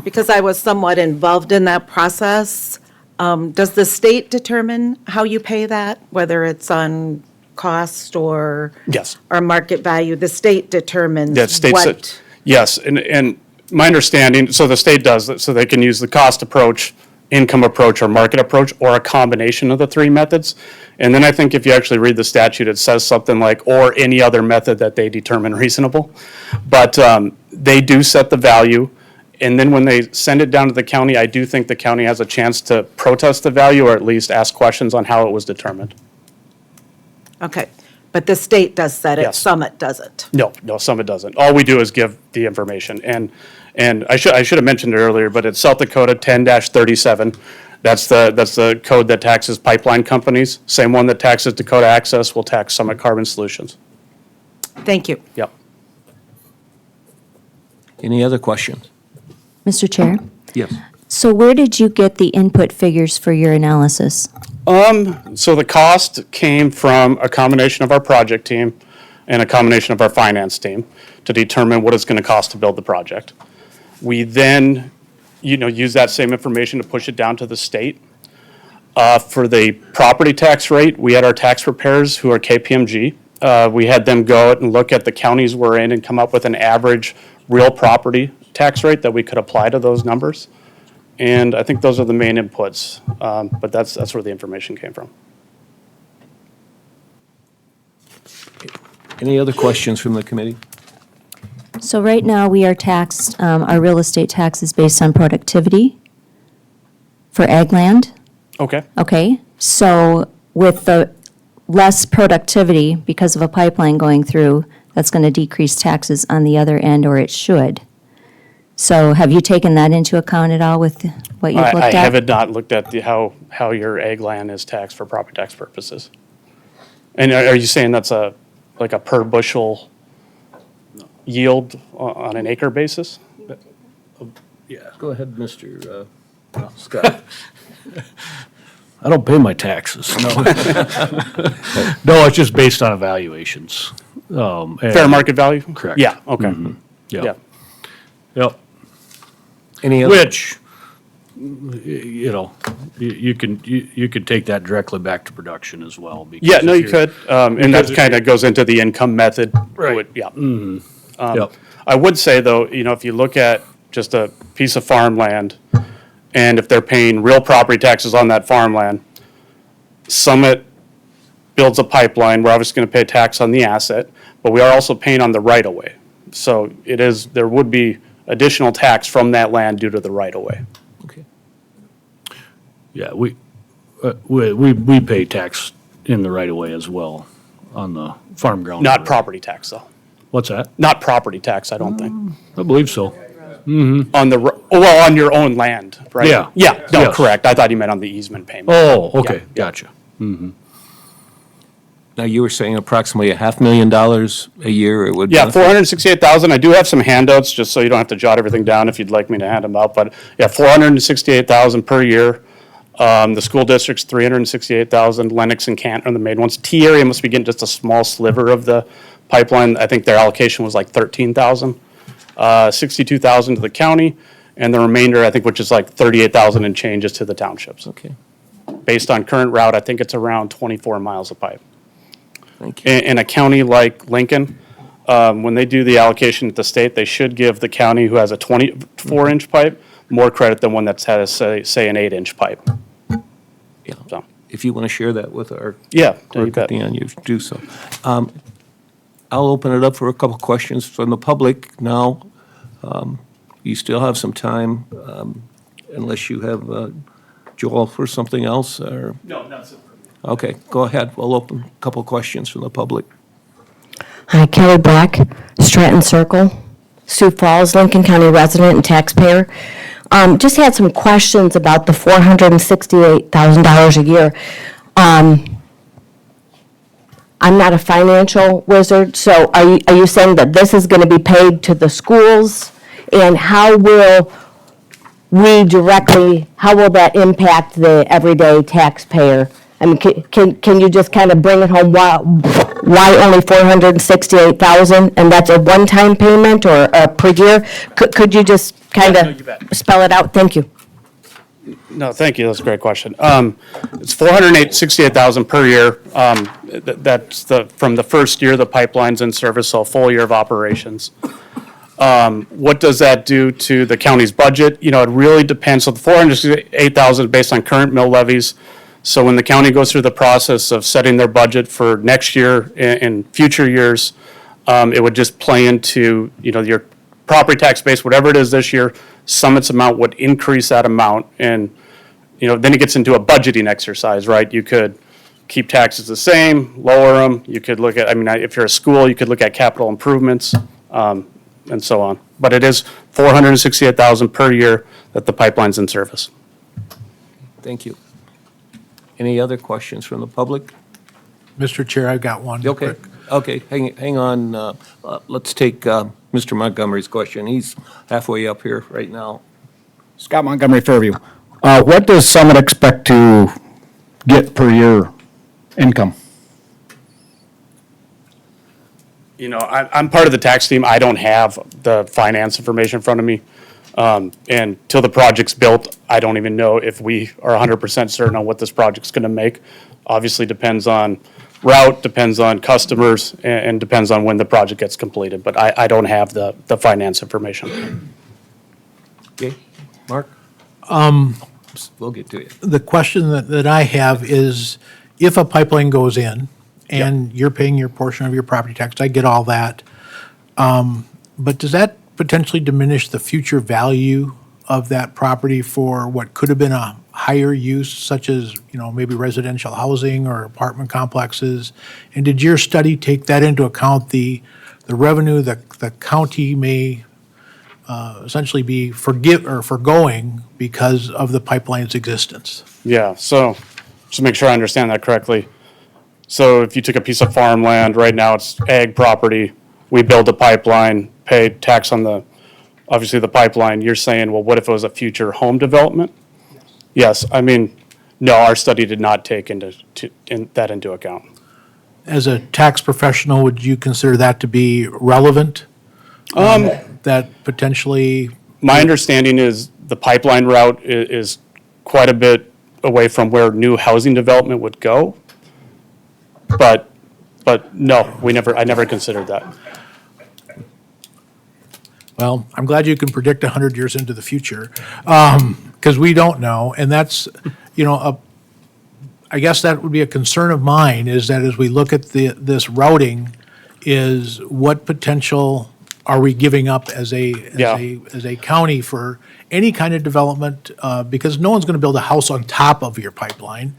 Because I was somewhat involved in that process, does the state determine how you pay that, whether it's on cost or? Yes. Or market value? The state determines Yeah, state what? Yes, and my understanding, so the state does it, so they can use the cost approach, income approach, or market approach, or a combination of the three methods. And then I think if you actually read the statute, it says something like, or any other method that they determine reasonable. But they do set the value, And then when they send it down to the county, I do think the county has a chance to protest the value or at least ask questions on how it was determined. Okay, but the state does set it, Yes. Summit doesn't. No, Summit doesn't. All we do is give the information. And I should have mentioned it earlier, but it's South Dakota 10-37. That's the code that taxes pipeline companies. Same one that taxes Dakota Access will tax Summit Carbon Solutions. Thank you. Yep. Any other questions? Mr. Chair? Yes. So where did you get the input figures for your analysis? So the cost came from a combination of our project team and a combination of our finance team to determine what it's going to cost to build the project. We then, use that same information to push it down to the state. For the property tax rate, we had our tax preparers who are KPMG. We had them go out and look at the counties we're in and come up with an average real property tax rate that we could apply to those numbers. And I think those are the main inputs, but that's where the information came from. Any other questions from the committee? So right now, we are taxed, our real estate tax is based on productivity for ag land, Okay. okay? So with the less productivity, because of a pipeline going through, that's going to decrease taxes on the other end, or it should. So have you taken that into account at all with what you've looked I at? haven't not looked at how your ag land is taxed for property tax purposes. And are you saying that's like a per bushel yield on an acre basis? Yeah. Go ahead, Mr. Scott. I don't pay my taxes, no. No, it's just based on evaluations. Fair market value? Correct. Yeah, okay. Yeah. Yep. Any other? Which, you can take that directly back to production as well. because Yeah, no, if you you're- could. And that kind of goes into the income method. Right. Yeah. Yep. I would say, though, if you look at just a piece of farmland, and if they're paying real property taxes on that farmland, Summit builds a pipeline, we're obviously going to pay tax on the asset, but we are also paying on the right-of-way. So there would be additional tax from that land due to the right-of-way. Okay. Yeah, we pay tax in the right of way as well on the farm ground. Not property tax, though. What's that? Not property tax, I don't think. I believe so. On your own land, right? Yeah. Yeah, no, Yes. correct. I thought you meant on the easement payment. Oh, okay, Yeah. gotcha. Now, you were saying approximately $500,000 a year it would. Yeah, benefit? 468,000. I do have some handouts, just so you don't have to jot everything down if you'd like me to hand them out. But yeah, 468,000 per year. The school district's 368,000. Lennox and Canton are the main ones. T area must be getting just a small sliver of the pipeline. I think their allocation was like 13,000. 62,000 to the county, and the remainder, I think, which is like 38,000 and changes to the townships. Okay, Based on current route, I think it's around 24 miles of pipe. thank you. In a county like Lincoln, when they do the allocation at the state, they should give the county who has a 24-inch pipe more credit than one that's had, say an 8-inch pipe. Yeah. So, If you want to share that with our yeah, you clerk at bet. the end, you do so. I'll open it up for a couple questions from the public now. You still have some time, unless you have, Joel, for something else, or? No, that's it. Okay, go ahead. We'll open a couple questions from the public. Hi, Kelly Black, Stratton Circle, Sioux Falls, Lincoln County resident and taxpayer. Just had some questions about the $468,000 a year. I'm not a financial wizard, so are you saying that this is going to be paid to the schools? And how will that impact the everyday taxpayer? I mean, can you just kind of bring it home, why only $468,000? And that's a one-time payment or per year? Could you just kind Yeah, no, you bet. of spell it out? Thank you. No, thank you. That's a great question. It's $468,000 per year. That's from the first year the pipeline's in service, so a full year of operations. What does that do to the county's budget? It really depends. So the $468,000 is based on current mill levies. So when the county goes through the process of setting their budget for next year and future years, it would just play into, your property tax base, whatever it is this year, Summit's amount would increase that amount. And, then it gets into a budgeting exercise, right? You could keep taxes the same, lower them. You could look at, if you're a school, you could look at capital improvements, and so on. But it is $468,000 per year that the pipeline's in service. Thank you. Any other questions from the public? Mr. Chair, I've got one. Okay, quick. okay, hang on. Let's take Mr. Montgomery's question. He's halfway up here right now. Scott Montgomery, Fairview. What does Summit expect to get per year income? I'm part of the tax team. I don't have the finance information in front of me. And till the project's built, I don't even know if we are 100% certain on what this project's going to make. Obviously depends on route, depends on customers, and depends on when the project gets completed. But I don't have the finance information. Okay, Mark? We'll get to you. The question that I have is, if a pipeline goes in and you're paying your portion of your property tax, I get all that. But does that potentially diminish the future value of that property for what could have been a higher use, such as, maybe residential housing or apartment complexes? And did your study take that into account, the revenue that the county may essentially be forgoing because of the pipeline's existence? Yeah, so just to make sure I understand that correctly. So if you took a piece of farmland, right now it's ag property, we build a pipeline, pay tax on obviously the pipeline, you're saying, well, what if it was a future home development? Yes, no, our study did not take that into account. As a tax professional, would you consider that to be relevant? That potentially, My understanding is the pipeline route is quite a bit away from where new housing development would go. But no, I never considered that. well, I'm glad you can predict 100 years into the future, because we don't know. And that's, I guess that would be a concern of mine, is that as we look at this routing, is what potential are we giving up as a county for any kind of development? Because no one's going to build a house on top of your pipeline.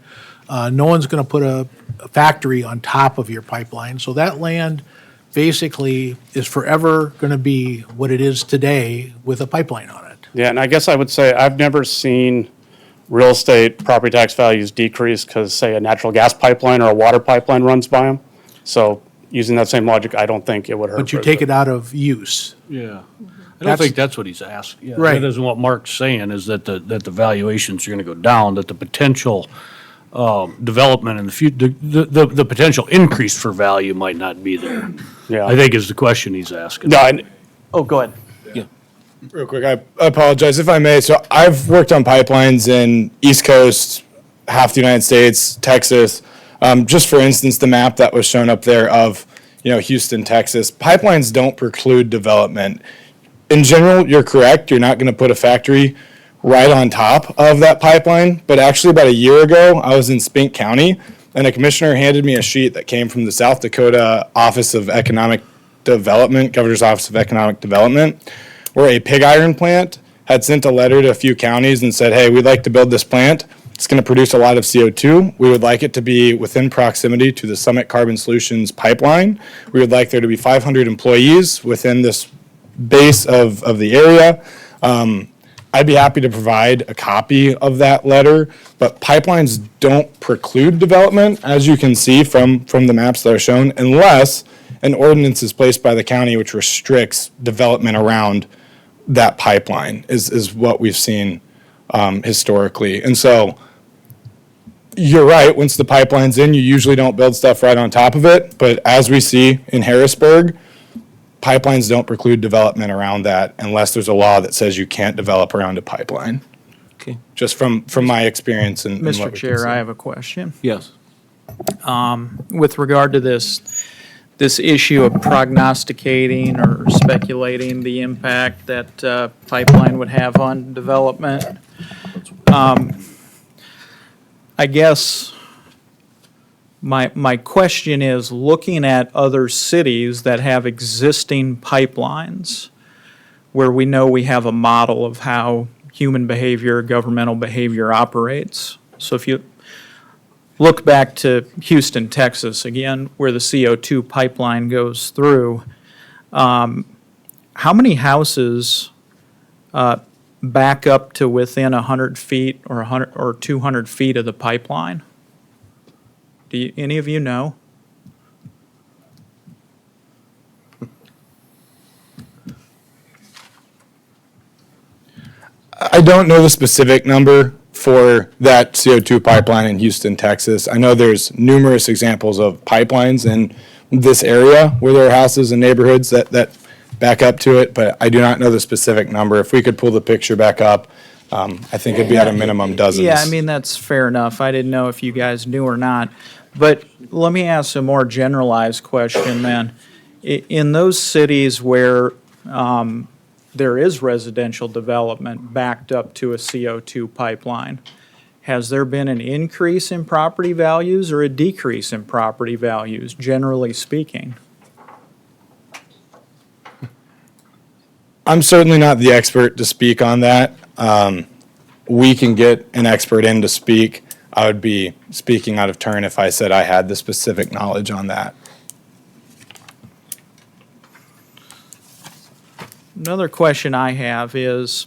No one's going to put a factory on top of your pipeline. So that land basically is forever going to be what it is today with a pipeline on it. Yeah, and I guess I would say I've never seen real estate property tax values decrease because, say, a natural gas pipeline or a water pipeline runs by them. So using that same logic, I don't think it would hurt. But you take it out of use. Yeah. I don't think that's what he's asking. Yeah, Right. That isn't what Mark's saying, is that the valuations are gonna go down, that the potential development in the potential increase for value might not be there. Yeah. I think is the question he's asking. No, go ahead. Real quick, I apologize if I may. So I've worked on pipelines in East Coast, half the United States, Texas. Just for instance, the map that was shown up there of, Houston, Texas, pipelines don't preclude development. In general, you're correct. You're not going to put a factory right on top of that pipeline. But actually, about a year ago, I was in Spink County, and a commissioner handed me a sheet that came from the South Dakota Office of Economic Development, Governor's Office of Economic Development, where a pig iron plant had sent a letter to a few counties and said, hey, we'd like to build this plant. It's going to produce a lot of CO2. We would like it to be within proximity to the Summit Carbon Solutions pipeline. We would like there to be 500 employees within this base of the area. I'd be happy to provide a copy of that letter, but pipelines don't preclude development, as you can see from the maps that are shown, unless an ordinance is placed by the county which restricts development around that pipeline, is what we've seen historically. And so you're right, once the pipeline's in, you usually don't build stuff right on top of it, but as we see in Harrisburg, pipelines don't preclude development around that unless there's a law that says you can't develop around a pipeline. Okay. Just from my experience and what Mr. we can Chair, see. I have a question. Yes. With regard to this issue of prognosticating or speculating the impact that pipeline would have on development, I guess my question is, looking at other cities that have existing pipelines, where we know we have a model of how human behavior, governmental behavior operates. So if you look back to Houston, Texas, again, where the CO2 pipeline goes through, how many houses back up to within 100 feet or 100 or 200 feet of the pipeline? Any of you know? I don't know the specific number for that CO2 pipeline in Houston, Texas. I know there's numerous examples of pipelines in this area where there are houses and neighborhoods that back up to it, but I do not know the specific number. If we could pull the picture back up, I think it'd be at a minimum dozens. Yeah, I mean, that's fair enough. I didn't know if you guys knew or not. But let me ask a more generalized question then. In those cities where there is residential development backed up to a CO2 pipeline, has there been an increase in property values or a decrease in property values, generally speaking? I'm certainly not the expert to speak on that. We can get an expert in to speak. I would be speaking out of turn if I said I had the specific knowledge on that. Another question I have is,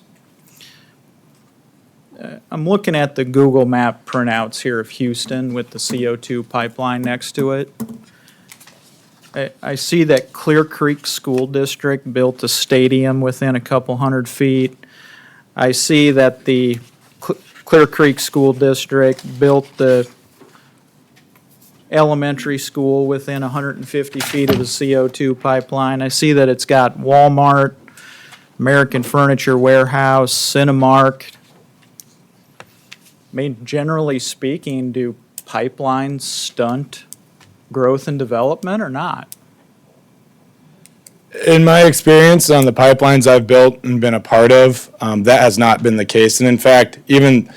I'm looking at the Google map printouts here of Houston with the CO2 pipeline next to it. I see that Clear Creek School District built a stadium within a couple hundred feet. I see that the Clear Creek School District built the elementary school within 150 feet of the CO2 pipeline. I see that it's got Walmart, American Furniture Warehouse, Cinemark. I mean, generally speaking, do pipelines stunt growth and development or not? In my experience on the pipelines I've built and been a part of, that has not been the case. And in fact, even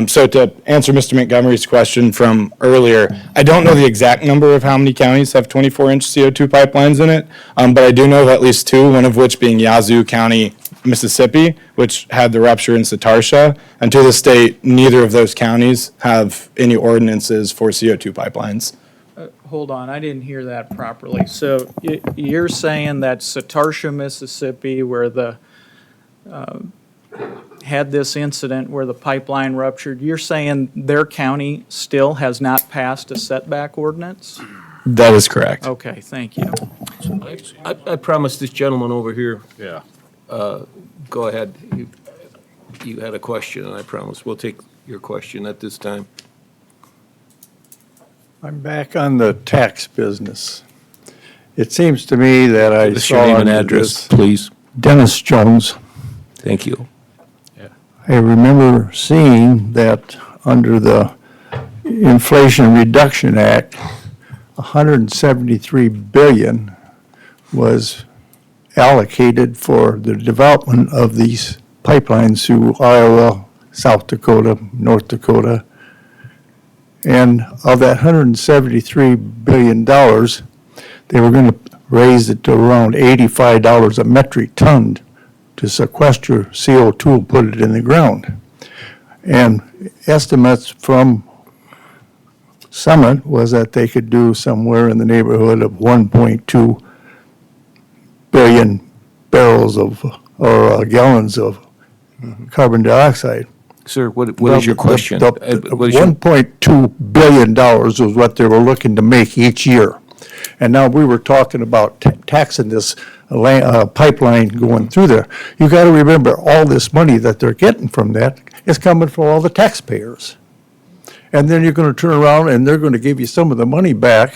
so to answer Mr. Montgomery's question from earlier, I don't know the exact number of how many counties have 24-inch CO2 pipelines in it, but I do know of at least two, one of which being Yazoo County, Mississippi, which had the rupture in Satartia. And to this date, neither of those counties have any ordinances for CO2 pipelines. Hold on, I didn't hear that properly. So you're saying that Satartia, Mississippi, where the had this incident where the pipeline ruptured, you're saying their county still has not passed a setback ordinance? That is correct. Okay, thank you. I promised this gentleman over here. Yeah. Go ahead. You had a question, and I promise we'll take your question at this time. I'm back on the tax business. It seems to me that I Just saw your name and under address, this please. Dennis Jones. Thank you. I remember seeing that under the Inflation Reduction Act, $173 billion was allocated for the development of these pipelines through Iowa, South Dakota, North Dakota. And of that $173 billion, they were going to raise it to around $85 a metric ton to sequester CO2 and put it in the ground. And estimates from Summit was that they could do somewhere in the neighborhood of 1.2 billion barrels of, or gallons of carbon dioxide. Sir, what is your question? What is your- $1.2 billion was what they were looking to make each year. And now we were talking about taxing this pipeline going through there. You got to remember, all this money that they're getting from that is coming from all the taxpayers. And then you're going to turn around and they're going to give you some of the money back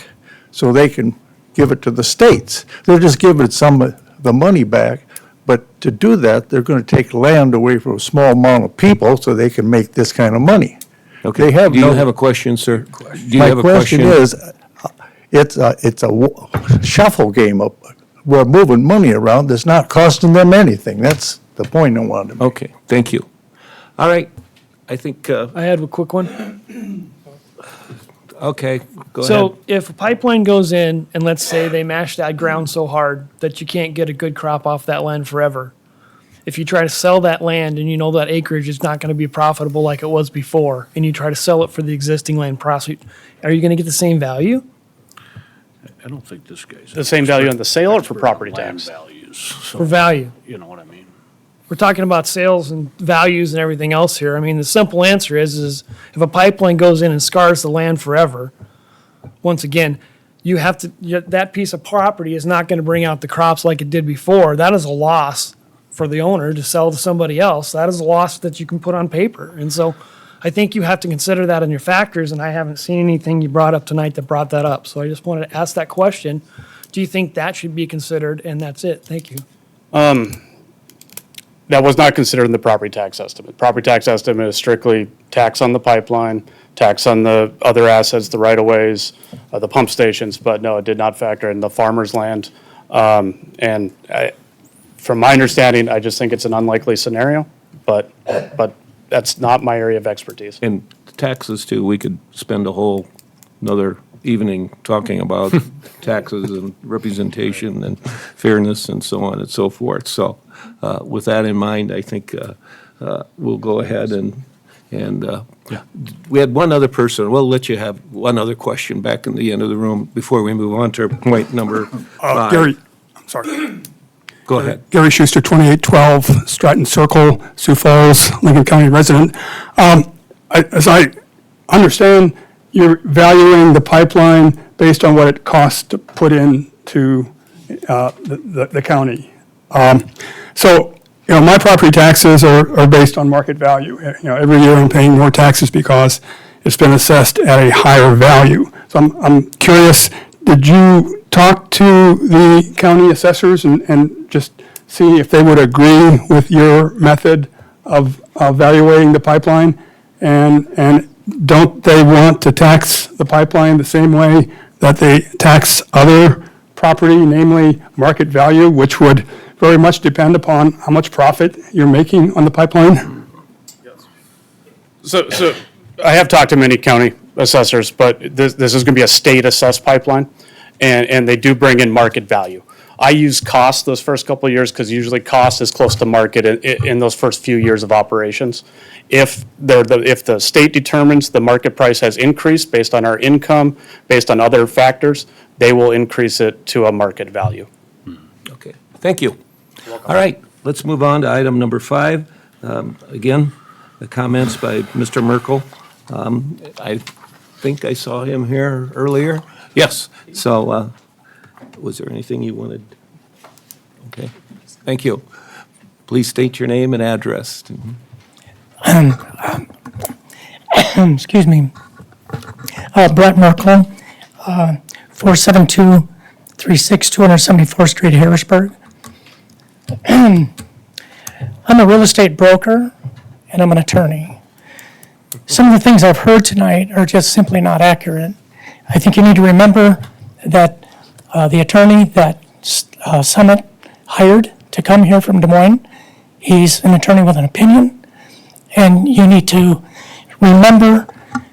so they can give it to the states. They're just giving some of the money back, but to do that, they're going to take land away from a small amount of people so they can make this kind of money. Okay. They have Do you no- have a question, sir? Do you My have a question is, it's a shuffle game. We're moving money around that's not costing them anything. That's the point I wanted to make. Okay, thank you. All right, I think, I had a quick one. okay, go ahead. So if a pipeline goes in and let's say they mash that ground so hard that you can't get a good crop off that land forever, if you try to sell that land and you know that acreage is not going to be profitable like it was before, and you try to sell it for the existing land prospect, are you going to get the same value? I don't think this guy's. The same value on the sale or for expert on property land tax? Values. So, For value. you know what I mean? We're talking about sales and values and everything else here. I mean, the simple answer is if a pipeline goes in and scars the land forever, once again, you have to, that piece of property is not going to bring out the crops like it did before. That is a loss for the owner to sell to somebody else. That is a loss that you can put on paper. And so I think you have to consider that in your factors, and I haven't seen anything you brought up tonight that brought that up. So I just wanted to ask that question. Do you think that should be considered? And that's it. Thank you. That was not considered in the property tax estimate. Property tax estimate is strictly tax on the pipeline, tax on the other assets, the right-of-ways, the pump stations, but no, it did not factor in the farmer's land. And from my understanding, I just think it's an unlikely scenario, but that's not my area of expertise. And taxes too, we could spend a whole another evening talking about taxes and representation and fairness and so on and so forth. So with that in mind, I think we'll go ahead and we had one other person. We'll let you have one other question back in the end of the room before we move on to point number 5. Gary, I'm sorry. Go ahead. Gary Schuster, 2812 Stratton Circle, Sioux Falls, Lincoln County resident. As I understand, you're valuing the pipeline based on what it costs to put into the county. So, my property taxes are based on market value. Every year I'm paying more taxes because it's been assessed at a higher value. So I'm curious, did you talk to the county assessors and just see if they would agree with your method of evaluating the pipeline? And don't they want to tax the pipeline the same way that they tax other property, namely market value, which would very much depend upon how much profit you're making on the pipeline? So I have talked to many county assessors, but this is going to be a state assessed pipeline, and they do bring in market value. I use cost those first couple of years because usually cost is close to market in those first few years of operations. If the state determines the market price has increased based on our income, based on other factors, they will increase it to a market value. Okay, thank you. All right, let's move on to item number 5. Again, the comments by Mr. Merkel. I think I saw him here earlier. Yes, so was there anything you wanted? Okay, thank you. Please state your name and address. Excuse me. Brett Merkel, 47236 274th Street, Harrisburg. I'm a real estate broker and I'm an attorney. Some of the things I've heard tonight are just simply not accurate. I think you need to remember that the attorney that Summit hired to come here from Des Moines, he's an attorney with an opinion, and you need to remember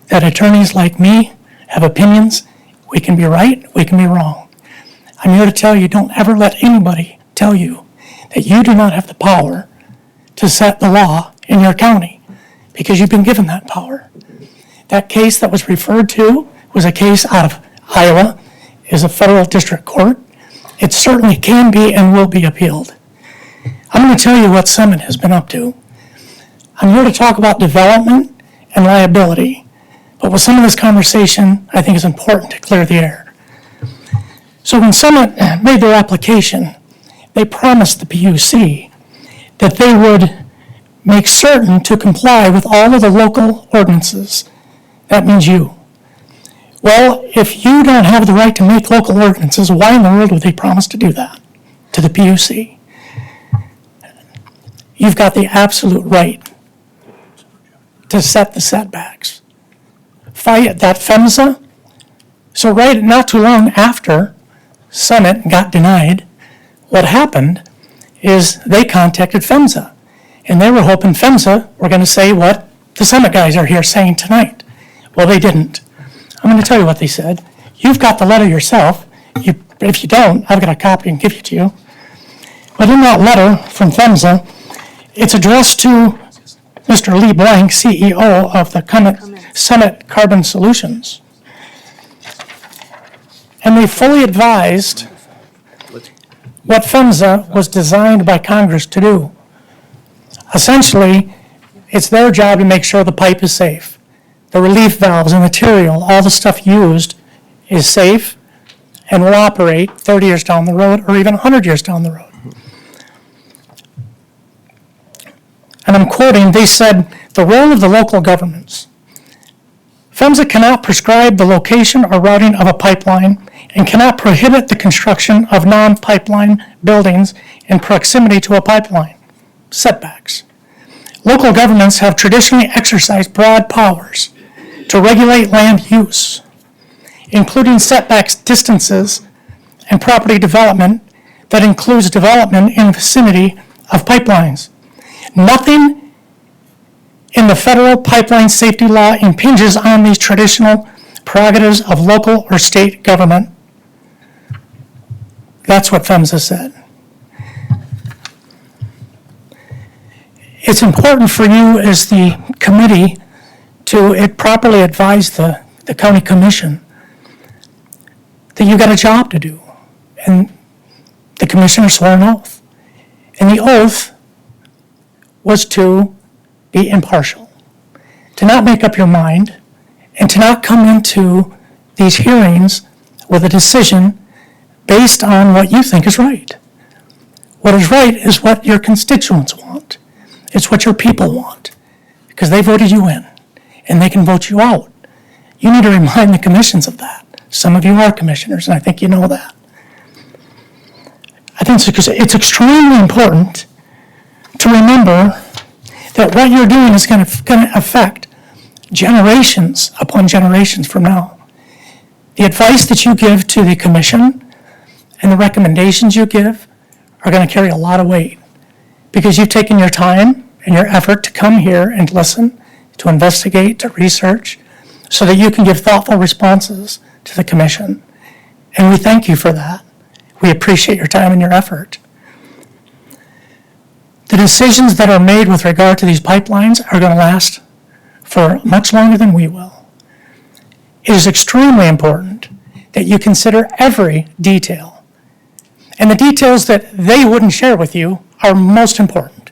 that attorneys like me have opinions. We can be right, we can be wrong. I'm here to tell you, don't ever let anybody tell you that you do not have the power to set the law in your county, because you've been given that power. That case that was referred to was a case out of Iowa, is a federal district court. It certainly can be and will be appealed. I'm going to tell you what Summit has been up to. I'm here to talk about development and liability, but with some of this conversation, I think it's important to clear the air. So when Summit made their application, they promised the PUC that they would make certain to comply with all of the local ordinances. That means you. Well, if you don't have the right to make local ordinances, why in the world would they promise to do that to the PUC? You've got the absolute right to set the setbacks. Fight that PHMSA. So not too long after Summit got denied, what happened is they contacted PHMSA, and they were hoping PHMSA were going to say what the Summit guys are here saying tonight. Well, they didn't. I'm going to tell you what they said. You've got the letter yourself. If you don't, I've got a copy and give it to you. But in that letter from PHMSA, It's addressed to Mr. Lee Blank, CEO of the Summit Carbon Solutions. And they fully advised what PHMSA was designed by Congress to do. Essentially, it's their job to make sure the pipe is safe. The relief valves and material, all the stuff used is safe and will operate 30 years down the road or even 100 years down the road. And I'm quoting, they said, the role of the local governments. PHMSA cannot prescribe the location or routing of a pipeline and cannot prohibit the construction of non-pipeline buildings in proximity to a pipeline. Setbacks. Local governments have traditionally exercised broad powers to regulate land use, including setbacks, distances, and property development that includes development in the vicinity of pipelines. Nothing in the federal pipeline safety law impinges on these traditional prerogatives of local or state government. That's what PHMSA said. It's important for you as the committee to properly advise the county commission that you got a job to do. And the commissioner swore an oath. And the oath was to be impartial, to not make up your mind, and to not come into these hearings with a decision based on what you think is right. What is right is what your constituents want. It's what your people want, because they voted you in, and they can vote you out. You need to remind the commissions of that. Some of you are commissioners, and I think you know that. I think it's extremely important to remember that what you're doing is going to affect generations upon generations from now. The advice that you give to the commission and the recommendations you give are going to carry a lot of weight because you've taken your time and your effort to come here and listen, to investigate, to research, so that you can give thoughtful responses to the commission. And we thank you for that. We appreciate your time and your effort. The decisions that are made with regard to these pipelines are going to last for much longer than we will. It is extremely important that you consider every detail. And the details that they wouldn't share with you are most important.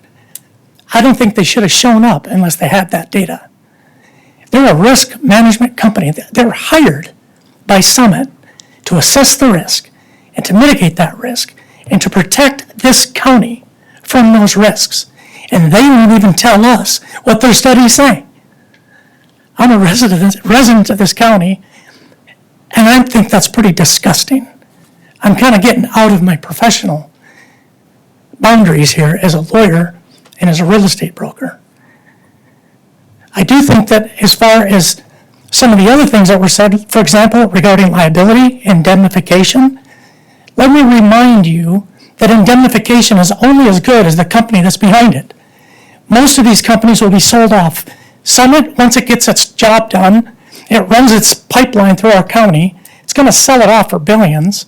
I don't think they should have shown up unless they had that data. They're a risk management company. They're hired by Summit to assess the risk and to mitigate that risk and to protect this county from those risks. And they won't even tell us what their studies say. I'm a resident of this county, and I think that's pretty disgusting. I'm kind of getting out of my professional boundaries here as a lawyer and as a real estate broker. I do think that as far as some of the other things that were said, for example, regarding liability, indemnification, let me remind you that indemnification is only as good as the company that's behind it. Most of these companies will be sold off. Summit, once it gets its job done, it runs its pipeline through our county, it's going to sell it off for billions,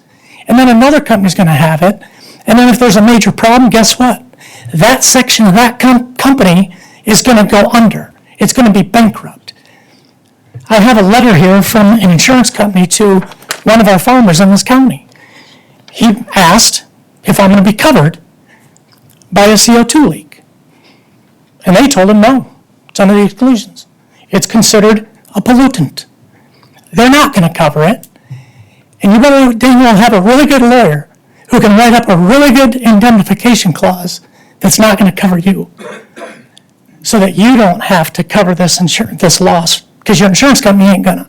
and then another company's going to have it, and then if there's a major problem, guess what? That section of that company is going to go under. It's going to be bankrupt. I have a letter here from an insurance company to one of our farmers in this county. He asked if I'm going to be covered by a CO2 leak. And they told him no. It's under the exclusions. It's considered a pollutant. They're not going to cover it. And you better, Daniel, have a really good lawyer who can write up a really good indemnification clause that's not going to cover you, so that you don't have to cover this loss, because your insurance company ain't gonna.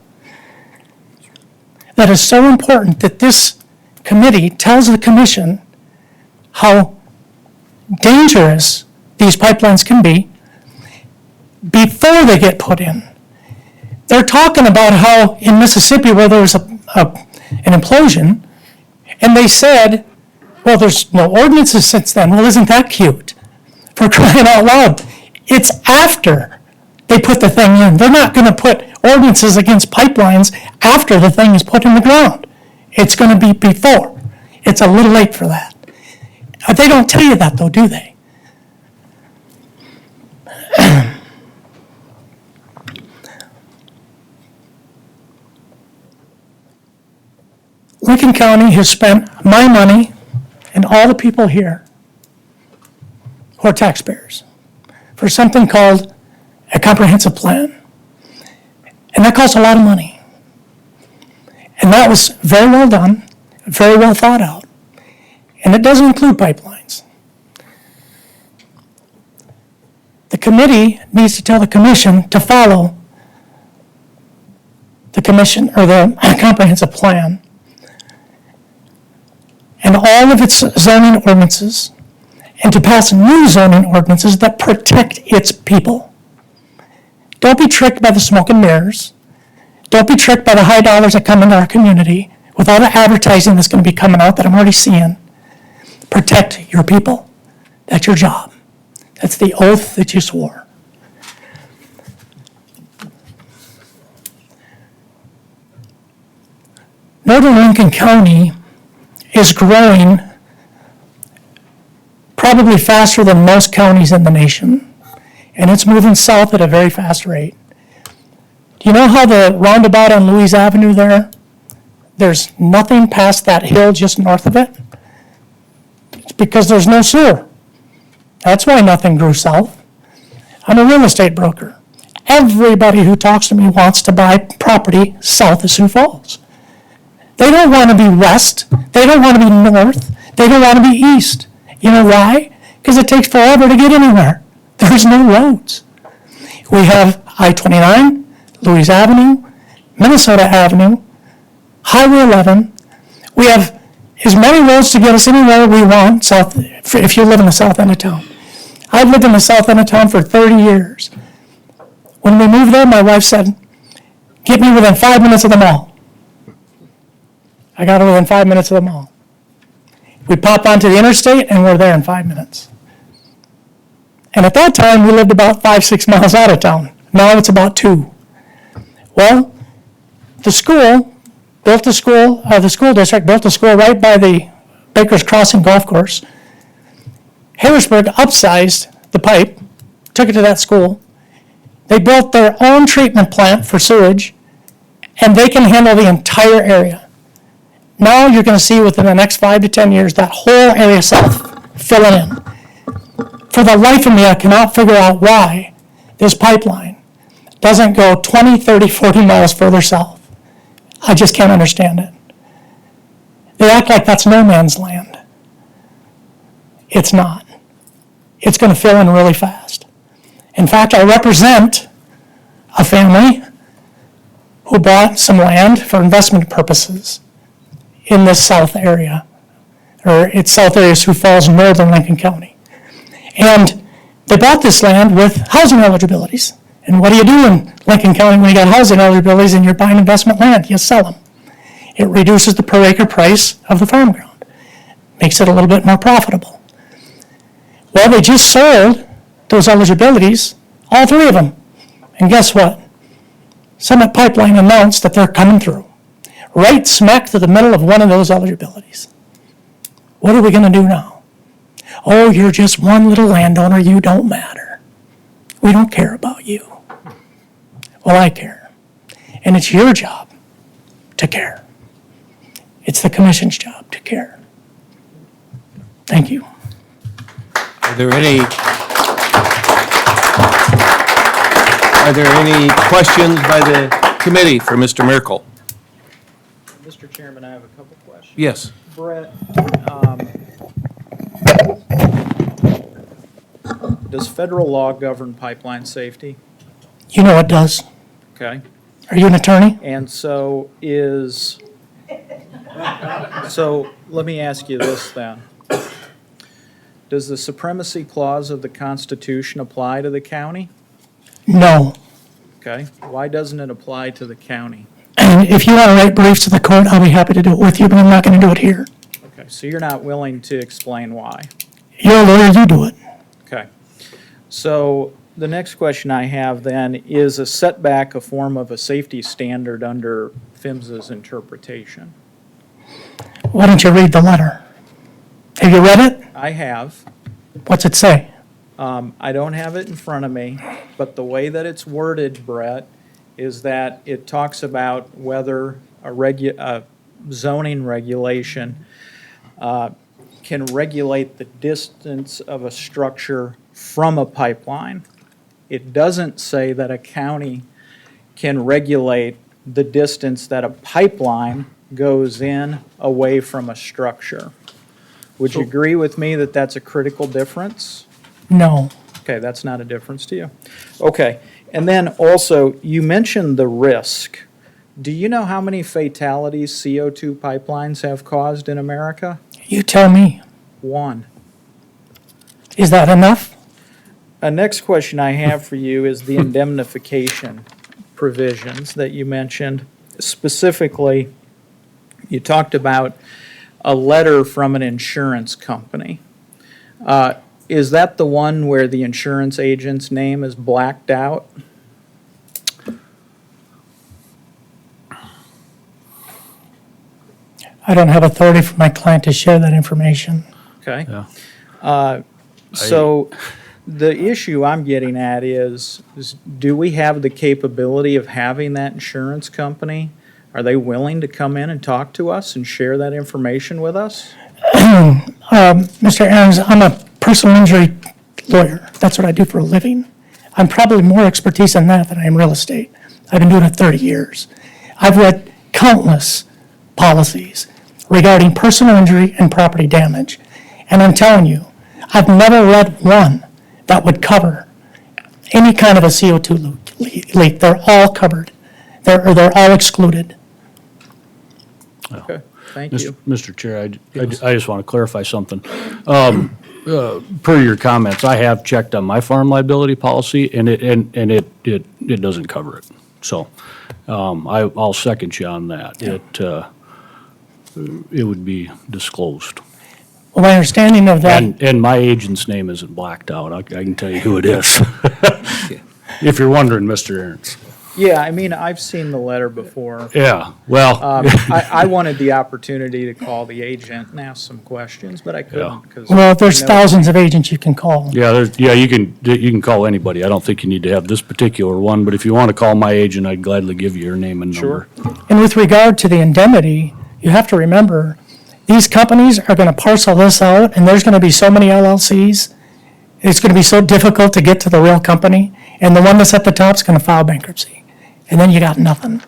That is so important that this committee tells the commission how dangerous these pipelines can be before they get put in. They're talking about how in Mississippi, where there was an implosion, and they said, well, there's no ordinances since then. Well, isn't that cute? For crying out loud. It's after they put the thing in. They're not going to put ordinances against pipelines after the thing is put in the ground. It's going to be before. It's a little late for that. They don't tell you that, though, do they? Lincoln County has spent my money and all the people here who are taxpayers for something called a comprehensive plan. And that costs a lot of money. And that was very well done, very well thought out. And it doesn't include pipelines. The committee needs to tell the commission to follow the commission or the comprehensive plan and all of its zoning ordinances, and to pass new zoning ordinances that protect its people. Don't be tricked by the smoke and mirrors. Don't be tricked by the high dollars that come into our community with all the advertising that's going to be coming out that I'm already seeing. Protect your people. That's your job. That's the oath that you swore. Northern Lincoln County is growing probably faster than most counties in the nation, and it's moving south at a very fast rate. Do you know how the roundabout on Louise Avenue there's nothing past that hill just north of it? It's because there's no sewer. That's why nothing grew south. I'm a real estate broker. Everybody who talks to me wants to buy property south of Sioux Falls. They don't want to be west. They don't want to be north. They don't want to be east. You know why? Because it takes forever to get anywhere. There's no roads. We have I-29, Louise Avenue, Minnesota Avenue, Highway 11. We have as many roads to get us anywhere we want south, if you live in the south end of town. I've lived in the south end of town for 30 years. When we moved there, my wife said, get me within 5 minutes of the mall. I got her within 5 minutes of the mall. We pop onto the interstate and we're there in 5 minutes. And at that time, we lived about 5-6 miles out of town. Now it's about 2. Well, the school district built a school right by the Baker's Crossing Golf Course. Harrisburg upsized the pipe, took it to that school. They built their own treatment plant for sewage, and they can handle the entire area. Now you're going to see within the next 5 to 10 years that whole area south filling in. For the life of me, I cannot figure out why this pipeline doesn't go 20, 30, 40 miles further south. I just can't understand it. They act like that's no man's land. It's not. It's going to fill in really fast. In fact, I represent a family who bought some land for investment purposes in this south area, or it's south area Sioux Falls, northern Lincoln County. And they bought this land with housing eligibilities. And what do you do in Lincoln County when you got housing eligibilities and you're buying investment land? You sell them. It reduces the per acre price of the farm ground. Makes it a little bit more profitable. Well, they just sold those eligibilities, all 3 of them. And guess what? Summit Pipeline announced that they're coming through. Right smack to the middle of one of those eligibilities. What are we going to do now? Oh, you're just one little landowner, you don't matter. We don't care about you. Well, I care. And it's your job to care. It's the commission's job to care. Thank you. Are there any questions by the committee for Mr. Merkel? Mr. Chairman, I have a couple questions. Yes. Brett, does federal law govern pipeline safety? You know it does. Okay. Are you an attorney? And so let me ask you this then. Does the supremacy clause of the Constitution apply to the county? No. Okay. Why doesn't it apply to the county? And if you want to write briefs to the court, I'll be happy to do it with you, but I'm not going to do it here. Okay, so you're not willing to explain why? You're a lawyer, you do it. Okay. So the next question I have then, is a setback a form of a safety standard under PHMSA's interpretation? Why don't you read the letter? Have you read it? I have. What's it say? I don't have it in front of me, but the way that it's worded, Brett, is that it talks about whether zoning regulation can regulate the distance of a structure from a pipeline. It doesn't say that a county can regulate the distance that a pipeline goes in away from a structure. Would you agree with me that that's a critical difference? No. Okay, that's not a difference to you. Okay, and then also, you mentioned the risk. Do you know how many fatalities CO2 pipelines have caused in America? You tell me. 1. Is that enough? Next question I have for you is the indemnification provisions that you mentioned. Specifically, you talked about a letter from an insurance company. Is that the one where the insurance agent's name is blacked out? I don't have authority for my client to share that information. Okay. Yeah. So the issue I'm getting at is do we have the capability of having that insurance company? Are they willing to come in and talk to us and share that information with us? Mr. Aaron's, I'm a personal injury lawyer. That's what I do for a living. I'm probably more expertise in that than I am real estate. I've been doing it 30 years. I've read countless policies regarding personal injury and property damage. And I'm telling you, I've never read one that would cover any kind of a CO2 leak. They're all covered. They're all excluded. Okay, thank you. Mr. Chair, I just want to clarify something. Per your comments, I have checked on my farm liability policy, and it doesn't cover it. So I'll second you on that. It would be disclosed. Well, my understanding of that, And my agent's name isn't blacked out. I can tell you who it is. If you're wondering, Mr. Aaron's. Yeah, I mean, I've seen the letter before. Yeah, well. I wanted the opportunity to call the agent and ask some questions, but I couldn't because. well, there's thousands of agents you can call. Yeah, you can call anybody. I don't think you need to have this particular one, but if you want to call my agent, I'd gladly give you your name and number. Sure. And with regard to the indemnity, you have to remember, these companies are going to parcel this out, and there's going to be so many LLCs. It's going to be so difficult to get to the real company, and the one that's at the top is going to file bankruptcy. And then you got nothing.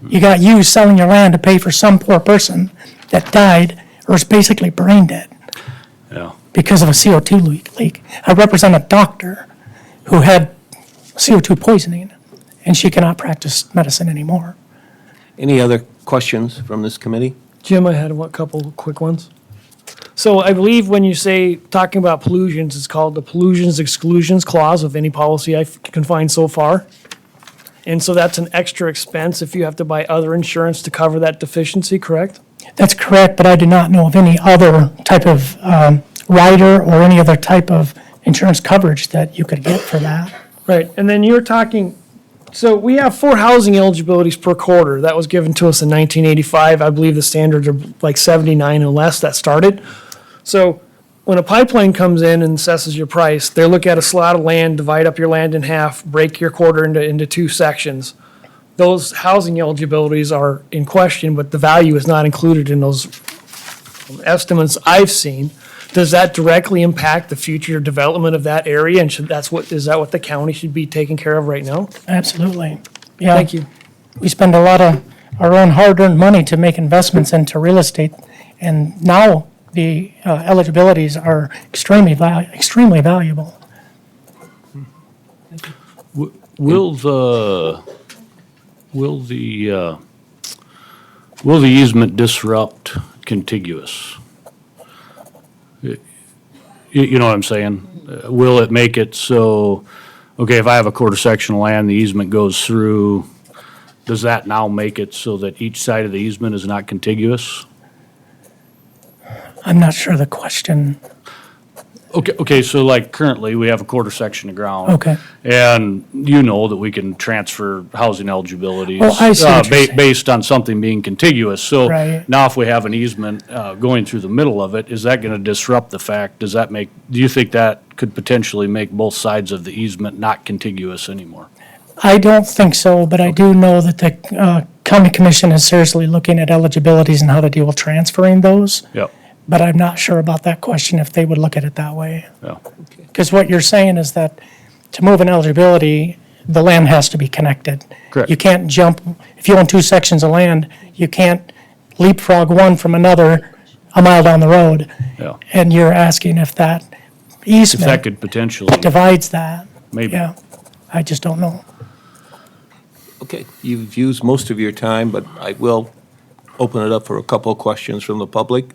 You got you selling your land to pay for some poor person that died or is basically brain dead. Yeah. Because of a CO2 leak. I represent a doctor who had CO2 poisoning, and she cannot practice medicine anymore. Any other questions from this committee? Jim, I had a couple quick ones. So I believe when you say, talking about pollutions, it's called the Pollutions Exclusions Clause of any policy I can find so far. And so that's an extra expense if you have to buy other insurance to cover that deficiency, correct? That's correct, but I do not know of any other type of rider or any other type of insurance coverage that you could get for that. Right, and then you're talking, so we have 4 housing eligibilities per quarter. That was given to us in 1985. I believe the standards are like 79 and less that started. So when a pipeline comes in and assesses your price, they look at a slot of land, divide up your land in half, break your quarter into 2 sections. Those housing eligibilities are in question, but the value is not included in those estimates I've seen. Does that directly impact the future development of that area? And is that what the county should be taking care of right now? Absolutely. Yeah. Thank you. We spend a lot of our own hard-earned money to make investments into real estate, and now the eligibilities are extremely valuable. Will the easement disrupt contiguous? You know what I'm saying? Will it make it so, okay, if I have a quarter section of land, the easement goes through, does that now make it so that each side of the easement is not contiguous? I'm not sure the question. Okay, so like currently, we have a quarter section of ground. Okay. And you know that we can transfer housing eligibilities. Oh, I see what you're saying. Based on something being contiguous. So Right. now if we have an easement going through the middle of it, is that going to disrupt the fact? Do you think that could potentially make both sides of the easement not contiguous anymore? I don't think so, but I do know that the county commission is seriously looking at eligibilities and how to deal with transferring those. Yep, But I'm not sure about that question, if they would look at it that way. yeah. Because what you're saying is that to move an eligibility, the land has to be connected. Correct. You can't jump, if you own two sections of land, you can't leapfrog one from another a mile down the road. Yeah. And you're asking if that If that easement could potentially, divides that. maybe. Yeah, I just don't know. Okay, you've used most of your time, but I will open it up for a couple of questions from the public.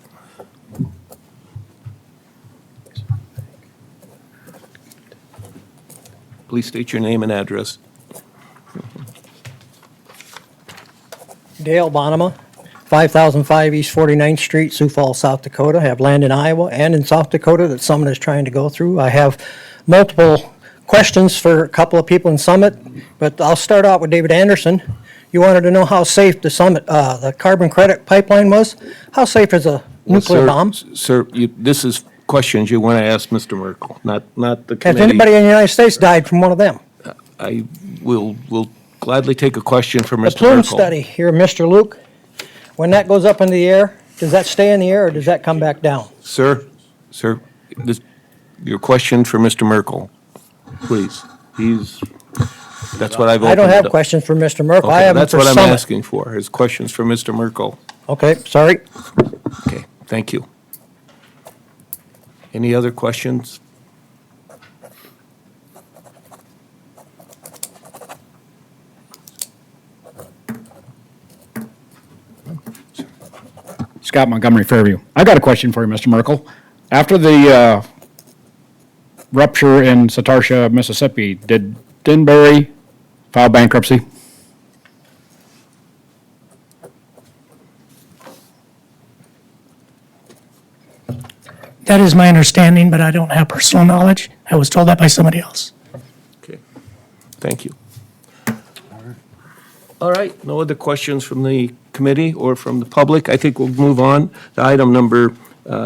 Please state your name and address. Dale Bonema, 5005 East 49th Street, Sioux Falls, South Dakota. I have land in Iowa and in South Dakota that Summit is trying to go through. I have multiple questions for a couple of people in Summit, but I'll start out with David Anderson. You wanted to know how safe the Summit, the carbon credit pipeline was? How safe is a nuclear Sir- bomb? Sir, this is questions you want to ask Mr. Merkel, not the Has committee. anybody in the United States died from one of them? I will gladly take a question from The Mr. plume Merkel. study here, Mr. Luke, when that goes up into the air, does that stay in the air or does that come back down? Sir, your question for Mr. Merkel, please. That's what I've opened I don't it have up. questions for Mr. Merkel. I Okay, have them that's for what I'm Summit. asking for, is questions for Mr. Merkel. Okay, sorry. Okay, thank you. Any other questions? Scott Montgomery, Fairview. I got a question for you, Mr. Merkel. After the rupture in Satarsha, Mississippi, did Denbury file bankruptcy? That is my understanding, but I don't have personal knowledge. I was told that by somebody else. Okay, thank you. All right, no other questions from the committee or from the public. I think we'll move on to item number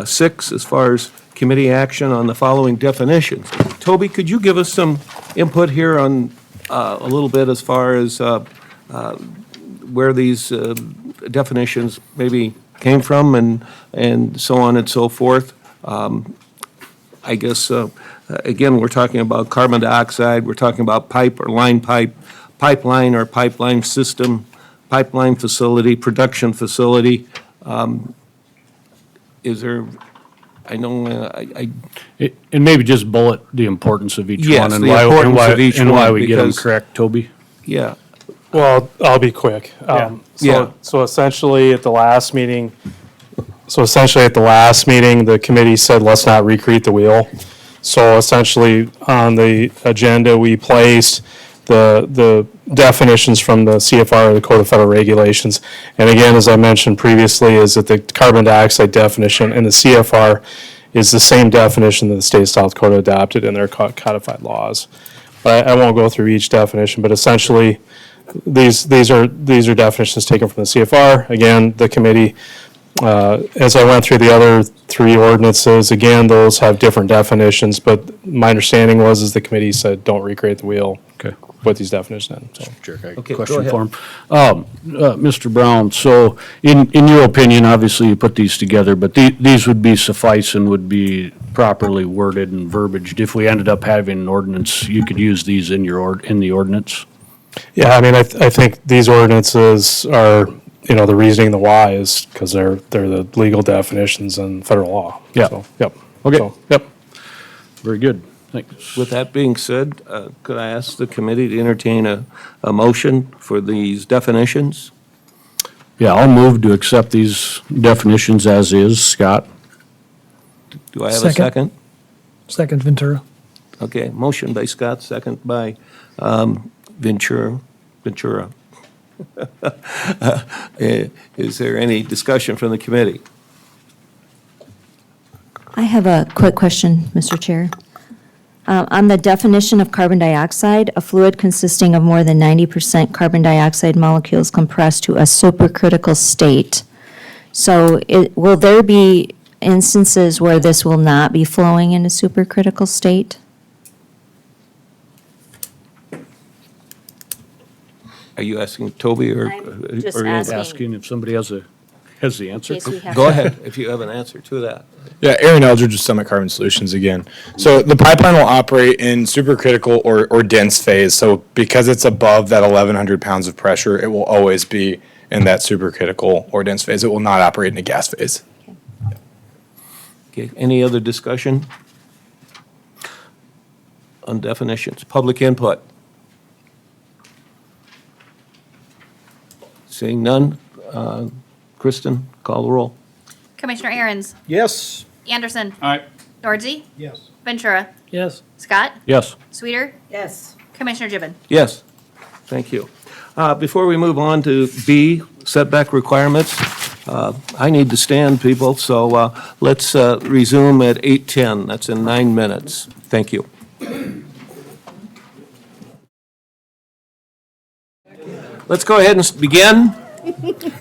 6, as far as committee action on the following definitions. Toby, could you give us some input here on a little bit as far as where these definitions maybe came from and so on and so forth? I guess, again, we're talking about carbon dioxide, we're talking about pipe or line pipe, pipeline or pipeline system, pipeline facility, production facility. Is there, I know, And maybe just bullet the importance of each Yes, one and the why, importance of each and why one, we get them because- correct, Toby? yeah, Well, I'll be quick. Yeah. So essentially, at the last meeting, the committee said, let's not recreate the wheel. So essentially, on the agenda, we placed the definitions from the CFR, the Code of Federal Regulations. And again, as I mentioned previously, is that the carbon dioxide definition in the CFR is the same definition that the state of South Dakota adopted in their codified laws. But I won't go through each definition, but essentially, these are definitions taken from the CFR. Again, the committee, as I went through the other 3 ordinances, again, those have different definitions, but my understanding is the committee said, don't recreate the wheel. Okay. Put these definitions in, so. okay, go Question ahead. for him. Mr. Brown, so in your opinion, obviously you put these together, but these would be suffice and would be properly worded and verbiaged. If we ended up having an ordinance, you could use these in in the ordinance? Yeah, I mean, I think these ordinances are, the reasoning, the why is because they're the legal definitions in federal law. Yeah. So, yep. Okay. So, yep. Very good. Thanks. With that being said, could I ask the committee to entertain a motion for these definitions? Yeah, I'll move to accept these definitions as is. Scott? Do I have a second? Second, Ventura. Okay, motion by Scott, second by Ventura. Is there any discussion from the committee? I have a quick question, Mr. Chair. On the definition of carbon dioxide, a fluid consisting of more than 90% carbon dioxide molecules compressed to a supercritical state. So will there be instances where this will not be flowing in a supercritical state? Are you asking Toby or? I'm just or you- asking. Asking if somebody has the answer. In case we have Go to- ahead, if you have an answer to that. Yeah, Aaron Eldridge with Summit Carbon Solutions again. So the pipeline will operate in supercritical or dense phase. So because it's above that 1,100 pounds of pressure, it will always be in that supercritical or dense phase. It will not operate in a gas phase. Okay, any other discussion on definitions? Public input? Seeing none, Kristen, call the roll. Commissioner Aaron's, Yes. Anderson, Aye. Nordsey, Yes. Ventura, Yes. Scott, Yes. Sweeter, Yes. Commissioner Gibbon. Yes, thank you. Before we move on to B, setback requirements, I need to stand, people, so let's resume at 8:10. That's in 9 minutes. Thank you. Let's go ahead and begin.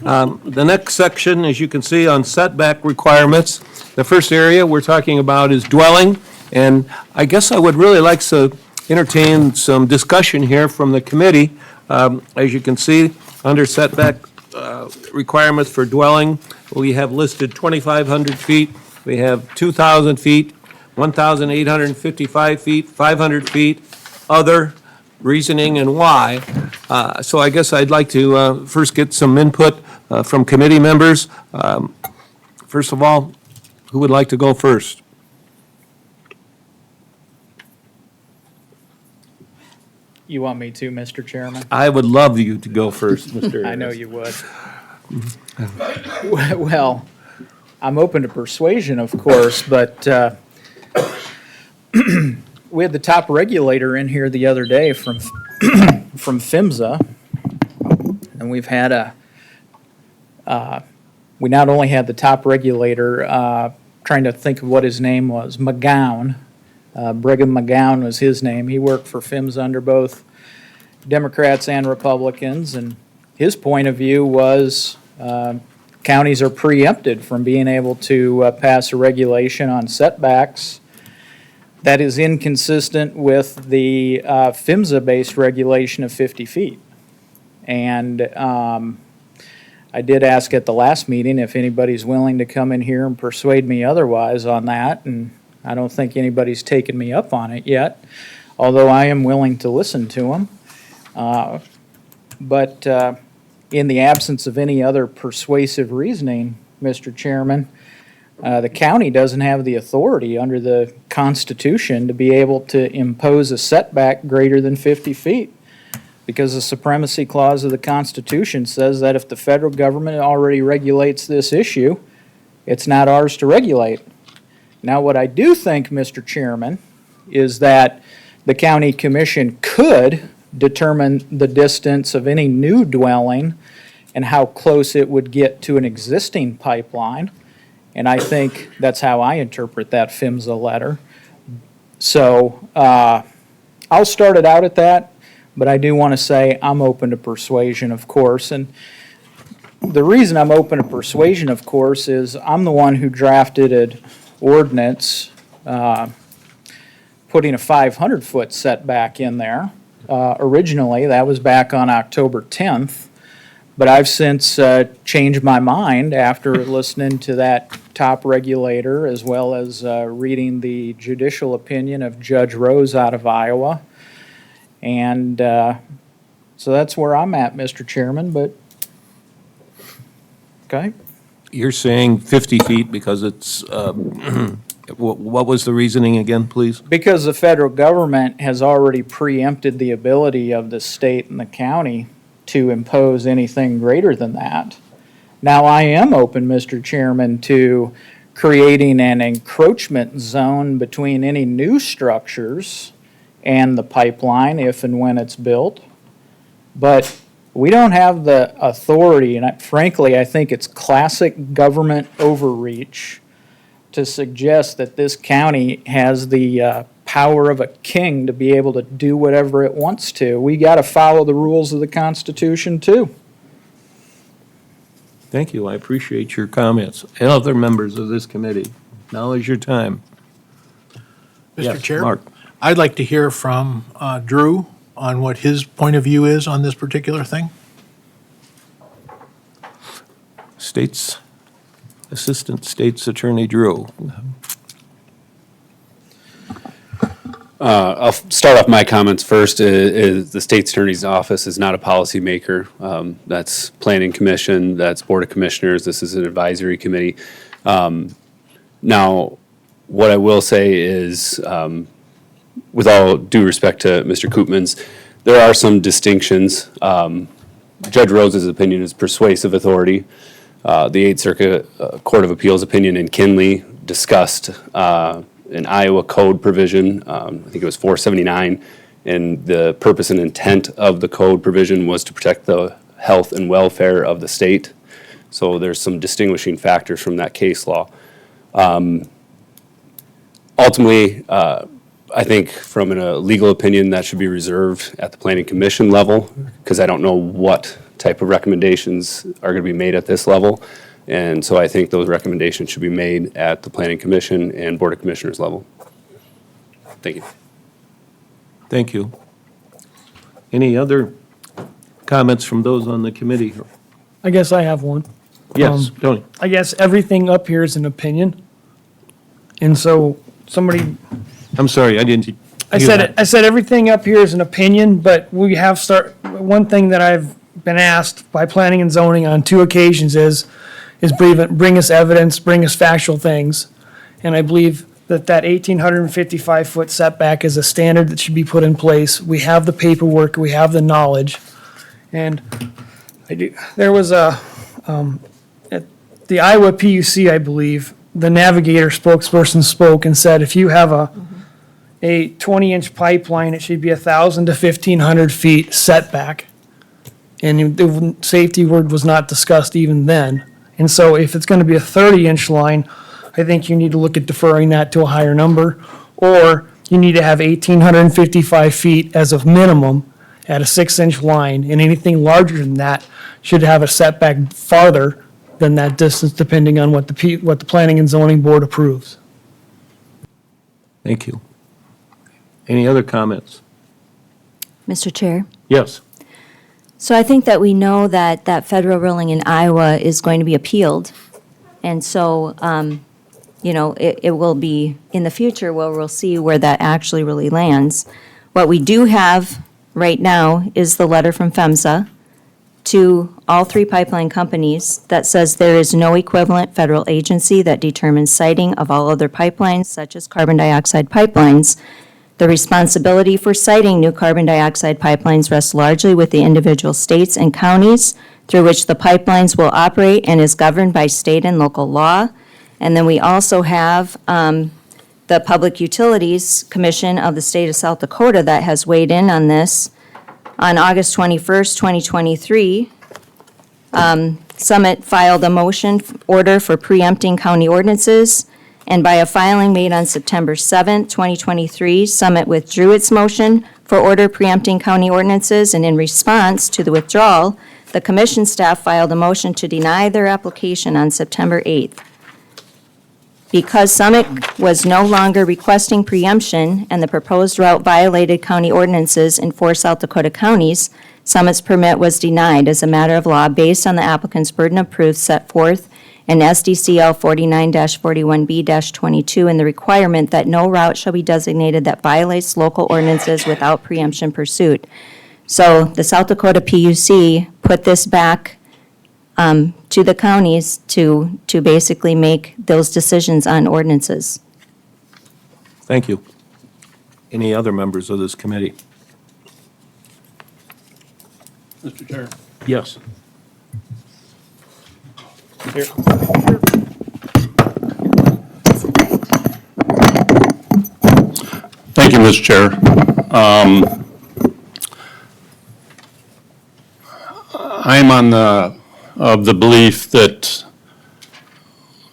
The next section, as you can see, on setback requirements. The first area we're talking about is dwelling, and I guess I would really like to entertain some discussion here from the committee. As you can see, under setback requirements for dwelling, we have listed 2,500 feet, we have 2,000 feet, 1,855 feet, 500 feet, other, reasoning and why. So I guess I'd like to first get some input from committee members. First of all, who would like to go first? You want me to, Mr. Chairman? I would love you to go first, Mr. I know you would. Well, I'm open to persuasion, of course, but we had the top regulator in here the other day from from PHMSA, and we've had we not only had the top regulator, trying to think of what his name was, McGowan. Brigham McGowan was his name. He worked for PHMSA under both Democrats and Republicans, and his point of view was counties are preempted from being able to pass a regulation on setbacks that is inconsistent with the PHMSA-based regulation of 50 feet. And I did ask at the last meeting if anybody's willing to come in here and persuade me otherwise on that, and I don't think anybody's taken me up on it yet, although I am willing to listen to them. But in the absence of any other persuasive reasoning, Mr. Chairman, the county doesn't have the authority under the Constitution to be able to impose a setback greater than 50 feet. Because the supremacy clause of the Constitution says that if the federal government already regulates this issue, it's not ours to regulate. Now, what I do think, Mr. Chairman, is that the county commission could determine the distance of any new dwelling and how close it would get to an existing pipeline. And I think that's how I interpret that PHMSA letter. So I'll start it out at that, but I do want to say I'm open to persuasion, of course. And the reason I'm open to persuasion, of course, is I'm the one who drafted an ordinance putting a 500-foot setback in there. Originally, that was back on October 10th. But I've since changed my mind after listening to that top regulator as well as reading the judicial opinion of Judge Rose out of Iowa. And so that's where I'm at, Mr. Chairman, but, okay? You're saying 50 feet because it's, what was the reasoning again, please? Because the federal government has already preempted the ability of the state and the county to impose anything greater than that. Now, I am open, Mr. Chairman, to creating an encroachment zone between any new structures and the pipeline if and when it's built. But we don't have the authority, and frankly, I think it's classic government overreach to suggest that this county has the power of a king to be able to do whatever it wants to. We got to follow the rules of the Constitution, too. Thank you, I appreciate your comments. And other members of this committee, now is your time. Mr. Yes, Chair? Mark. I'd like to hear from Drew on what his point of view is on this particular thing? Assistant State's Attorney Drew. I'll start off my comments first. Is the state's attorney's office is not a policymaker. That's Planning Commission, that's Board of Commissioners. This is an advisory committee. Now, what I will say is, with all due respect to Mr. Koopmans, there are some distinctions. Judge Rose's opinion is persuasive authority. The Eighth Circuit Court of Appeals opinion in Kinley discussed an Iowa code provision, I think it was 479, and the purpose and intent of the code provision was to protect the health and welfare of the state. So there's some distinguishing factors from that case law. Ultimately, I think from a legal opinion that should be reserved at the Planning Commission level, because I don't know what type of recommendations are going to be made at this level. And so I think those recommendations should be made at the Planning Commission and Board of Commissioners level. Thank you. Thank you. Any other comments from those on the committee? I guess I have one. Yes, Tony. I guess everything up here is an opinion. And so somebody, I'm sorry, I didn't. I said everything up here is an opinion, but we have one thing that I've been asked by planning and zoning on 2 occasions is bring us evidence, bring us factual things. And I believe that 1,855-foot setback is a standard that should be put in place. We have the paperwork, we have the knowledge. And there was at the Iowa PUC, I believe, the Navigator spokesperson spoke and said, if you have a 20-inch pipeline, it should be 1,000 to 1,500 feet setback. And the safety word was not discussed even then. And so if it's going to be a 30-inch line, I think you need to look at deferring that to a higher number, or you need to have 1,855 feet as a minimum at a 6-inch line, and anything larger than that should have a setback farther than that distance, depending on what the Planning and Zoning Board approves. Thank you. Any other comments? Mr. Chair? Yes. So I think that we know that that federal ruling in Iowa is going to be appealed. And so, it will be in the future where we'll see where that actually really lands. What we do have right now is the letter from PHMSA to all 3 pipeline companies that says there is no equivalent federal agency that determines siting of all other pipelines, such as carbon dioxide pipelines. The responsibility for siting new carbon dioxide pipelines rests largely with the individual states and counties through which the pipelines will operate and is governed by state and local law. And then we also have the Public Utilities Commission of the state of South Dakota that has weighed in on this. On August 21st, 2023, Summit filed a motion order for preempting county ordinances. And by a filing made on September 7th, 2023, Summit withdrew its motion for order preempting county ordinances, and in response to the withdrawal, the commission staff filed a motion to deny their application on September 8th. Because Summit was no longer requesting preemption and the proposed route violated county ordinances in 4 South Dakota counties, Summit's permit was denied as a matter of law based on the applicant's burden of proof set forth in SDCL 49-41B-22 and the requirement that no route shall be designated that violates local ordinances without preemption pursuit. So the South Dakota PUC put this back to the counties to basically make those decisions on ordinances. Thank you. Any other members of this committee? Mr. Chair. Yes. Here. Thank you, Mr. Chair. I'm of the belief that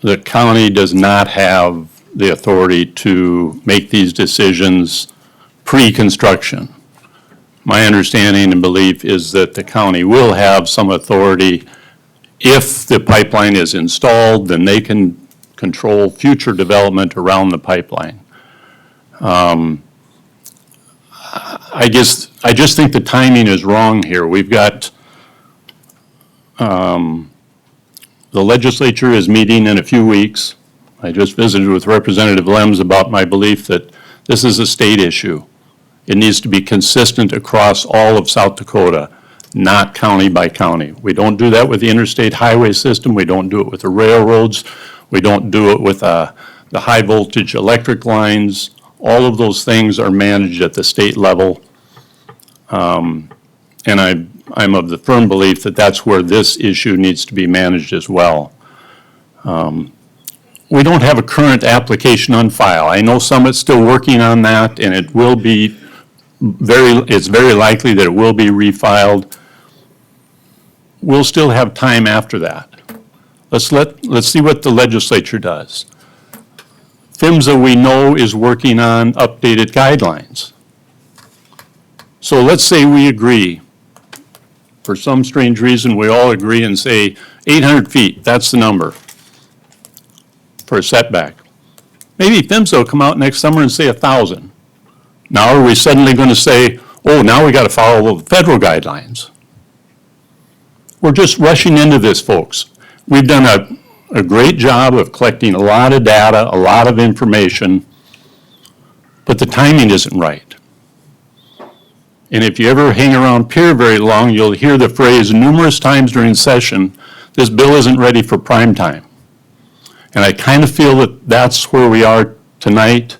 the county does not have the authority to make these decisions pre-construction. My understanding and belief is that the county will have some authority. If the pipeline is installed, then they can control future development around the pipeline. I just think the timing is wrong here. We've got, the legislature is meeting in a few weeks. I just visited with Representative Lems about my belief that this is a state issue. It needs to be consistent across all of South Dakota, not county by county. We don't do that with the interstate highway system. We don't do it with the railroads. We don't do it with the high voltage electric lines. All of those things are managed at the state level. And I'm of the firm belief that that's where this issue needs to be managed as well. We don't have a current application on file. I know Summit's still working on that, and it will be it's very likely that it will be refiled. We'll still have time after that. Let's see what the legislature does. PHMSA, we know, is working on updated guidelines. So let's say we agree. For some strange reason, we all agree and say 800 feet, that's the number for a setback. Maybe PHMSA will come out next summer and say 1,000. Now are we suddenly going to say, oh, now we got to follow the federal guidelines? We're just rushing into this, folks. We've done a great job of collecting a lot of data, a lot of information, but the timing isn't right. And if you ever hang around Pier very long, you'll hear the phrase numerous times during session, this bill isn't ready for prime time. And I kind of feel that that's where we are tonight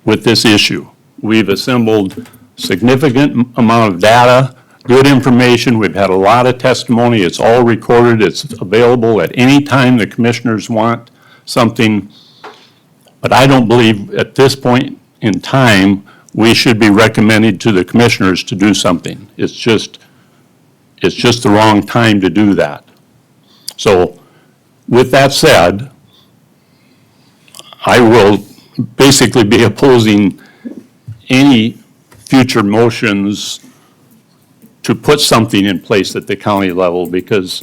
with this issue. We've assembled significant amount of data, good information. We've had a lot of testimony. It's all recorded. It's available at any time the commissioners want something. But I don't believe at this point in time we should be recommending to the commissioners to do something. It's just the wrong time to do that. So with that said, I will basically be opposing any future motions to put something in place at the county level, because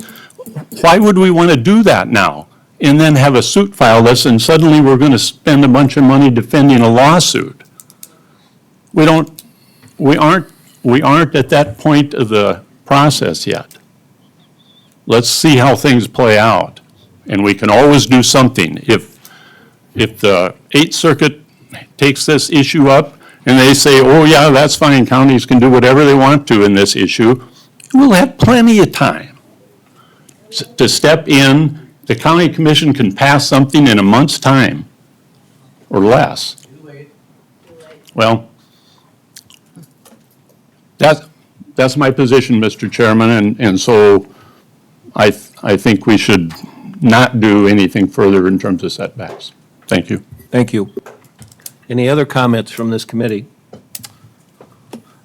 why would we want to do that now and then have a suit filed us and suddenly we're going to spend a bunch of money defending a lawsuit? We aren't at that point of the process yet. Let's see how things play out, and we can always do something. If the 8th Circuit takes this issue up and they say, oh yeah, that's fine, counties can do whatever they want to in this issue, we'll have plenty of time to step in. The county commission can pass something in a month's time or less. Well, that's my position, Mr. Chairman, and so I think we should not do anything further in terms of setbacks. Thank you. Thank you. Any other comments from this committee?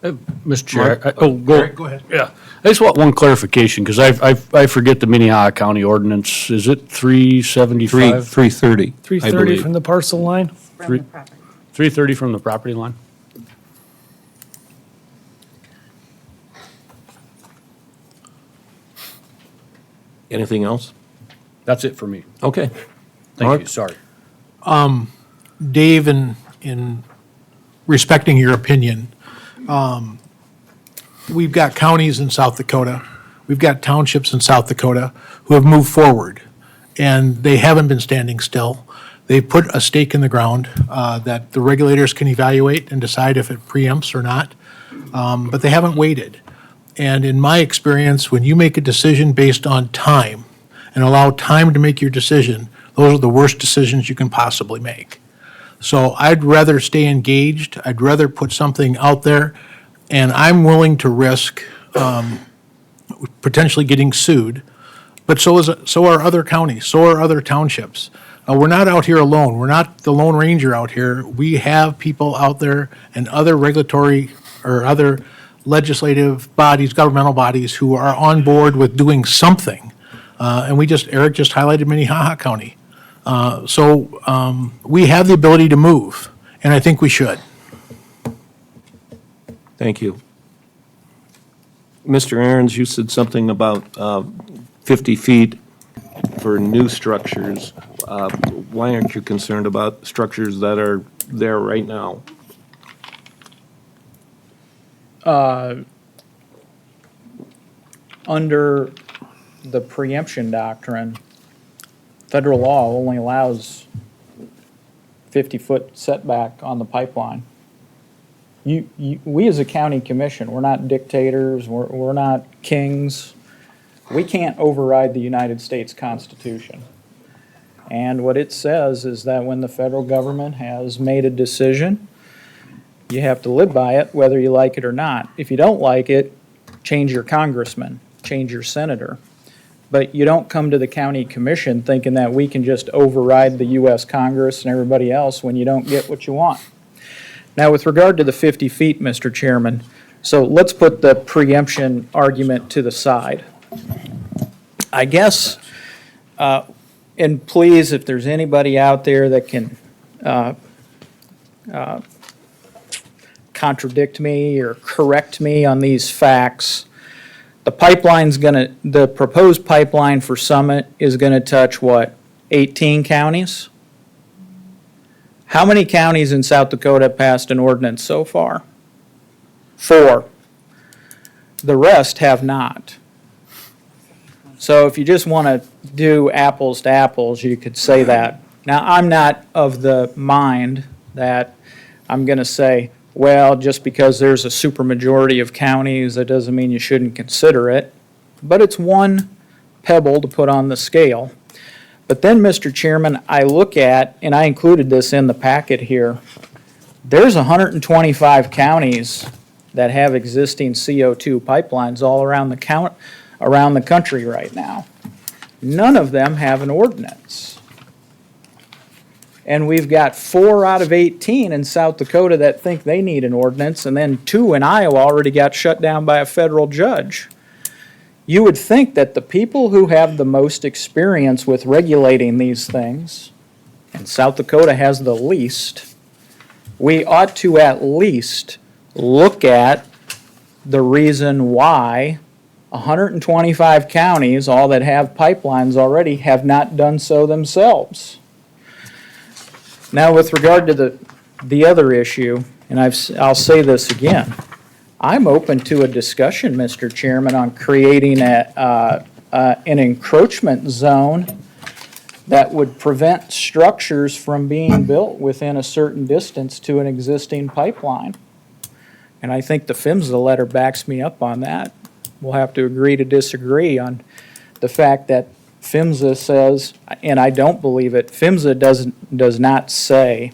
Mr. Chair, Go ahead. Yeah, I just want one clarification, because I forget the Minnehaha County ordinance. Is it 375? 330. 330 from the parcel line? 330 from the property line? Anything else? That's it for me. Okay. Thank Mark? you, sorry. Dave, in respecting your opinion, we've got counties in South Dakota, we've got townships in South Dakota who have moved forward, and they haven't been standing still. They put a stake in the ground that the regulators can evaluate and decide if it preempts or not, but they haven't waited. And in my experience, when you make a decision based on time and allow time to make your decision, those are the worst decisions you can possibly make. So I'd rather stay engaged, I'd rather put something out there, and I'm willing to risk potentially getting sued, but so are other counties, so are other townships. We're not out here alone, we're not the Lone Ranger out here. We have people out there and other regulatory or other legislative bodies, governmental bodies who are on board with doing something. And Eric just highlighted Minnehaha County. So we have the ability to move, and I think we should. Thank you. Mr. Ahrens, you said something about 50 feet for new structures. Why aren't you concerned about structures that are there right now? under the preemption doctrine, federal law only allows 50-foot setback on the pipeline. We as a county commission, we're not dictators, we're not kings. We can't override the United States Constitution. And what it says is that when the federal government has made a decision, you have to live by it, whether you like it or not. If you don't like it, change your congressman, change your senator. But you don't come to the county commission thinking that we can just override the U.S. Congress and everybody else when you don't get what you want. Now, with regard to the 50 feet, Mr. Chairman, so let's put the preemption argument to the side. I guess, and please, if there's anybody out there that can contradict me or correct me on these facts, the proposed pipeline for Summit is gonna touch what, 18 counties? How many counties in South Dakota passed an ordinance so far? 4. The rest have not. So if you just want to do apples to apples, you could say that. Now, I'm not of the mind that I'm going to say, well, just because there's a supermajority of counties, that doesn't mean you shouldn't consider it. But it's one pebble to put on the scale. But then, Mr. Chairman, I look at, and I included this in the packet here, there's 125 counties that have existing CO2 pipelines all around the country right now. None of them have an ordinance. And we've got 4 out of 18 in South Dakota that think they need an ordinance, and then 2 in Iowa already got shut down by a federal judge. You would think that the people who have the most experience with regulating these things, and South Dakota has the least, we ought to at least look at the reason why 125 counties, all that have pipelines already, have not done so themselves. Now, with regard to the other issue, and I'll say this again, I'm open to a discussion, Mr. Chairman, on creating an encroachment zone that would prevent structures from being built within a certain distance to an existing pipeline. And I think the PHMSA letter backs me up on that. We'll have to agree to disagree on the fact that PHMSA says, and I don't believe it, PHMSA does not say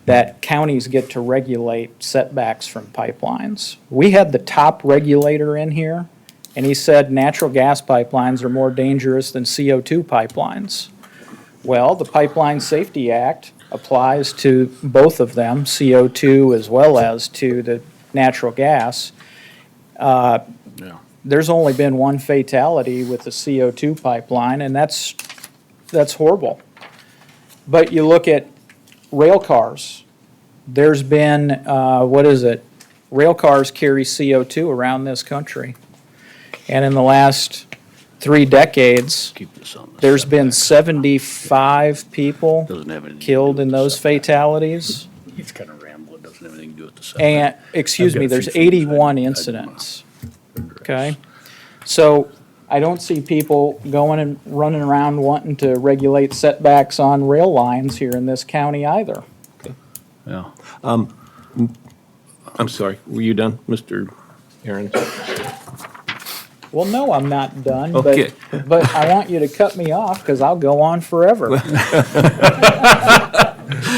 that counties get to regulate setbacks from pipelines. We had the top regulator in here, and he said natural gas pipelines are more dangerous than CO2 pipelines. Well, the Pipeline Safety Act applies to both of them, CO2 as well as to the natural gas. There's only been one fatality with the CO2 pipeline, and that's horrible. But you look at rail cars. There's been, rail cars carry CO2 around this country. And in the last 3 decades, there's been 75 people killed in those fatalities. It's kind of rambling, doesn't have anything to do with the subject. And, excuse me, there's 81 incidents. Okay? So I don't see people going and running around wanting to regulate setbacks on rail lines here in this county either. Yeah. I'm sorry, were you done, Mr. Aaron? Well, no, I'm not done, Okay. but I want you to cut me off because I'll go on forever.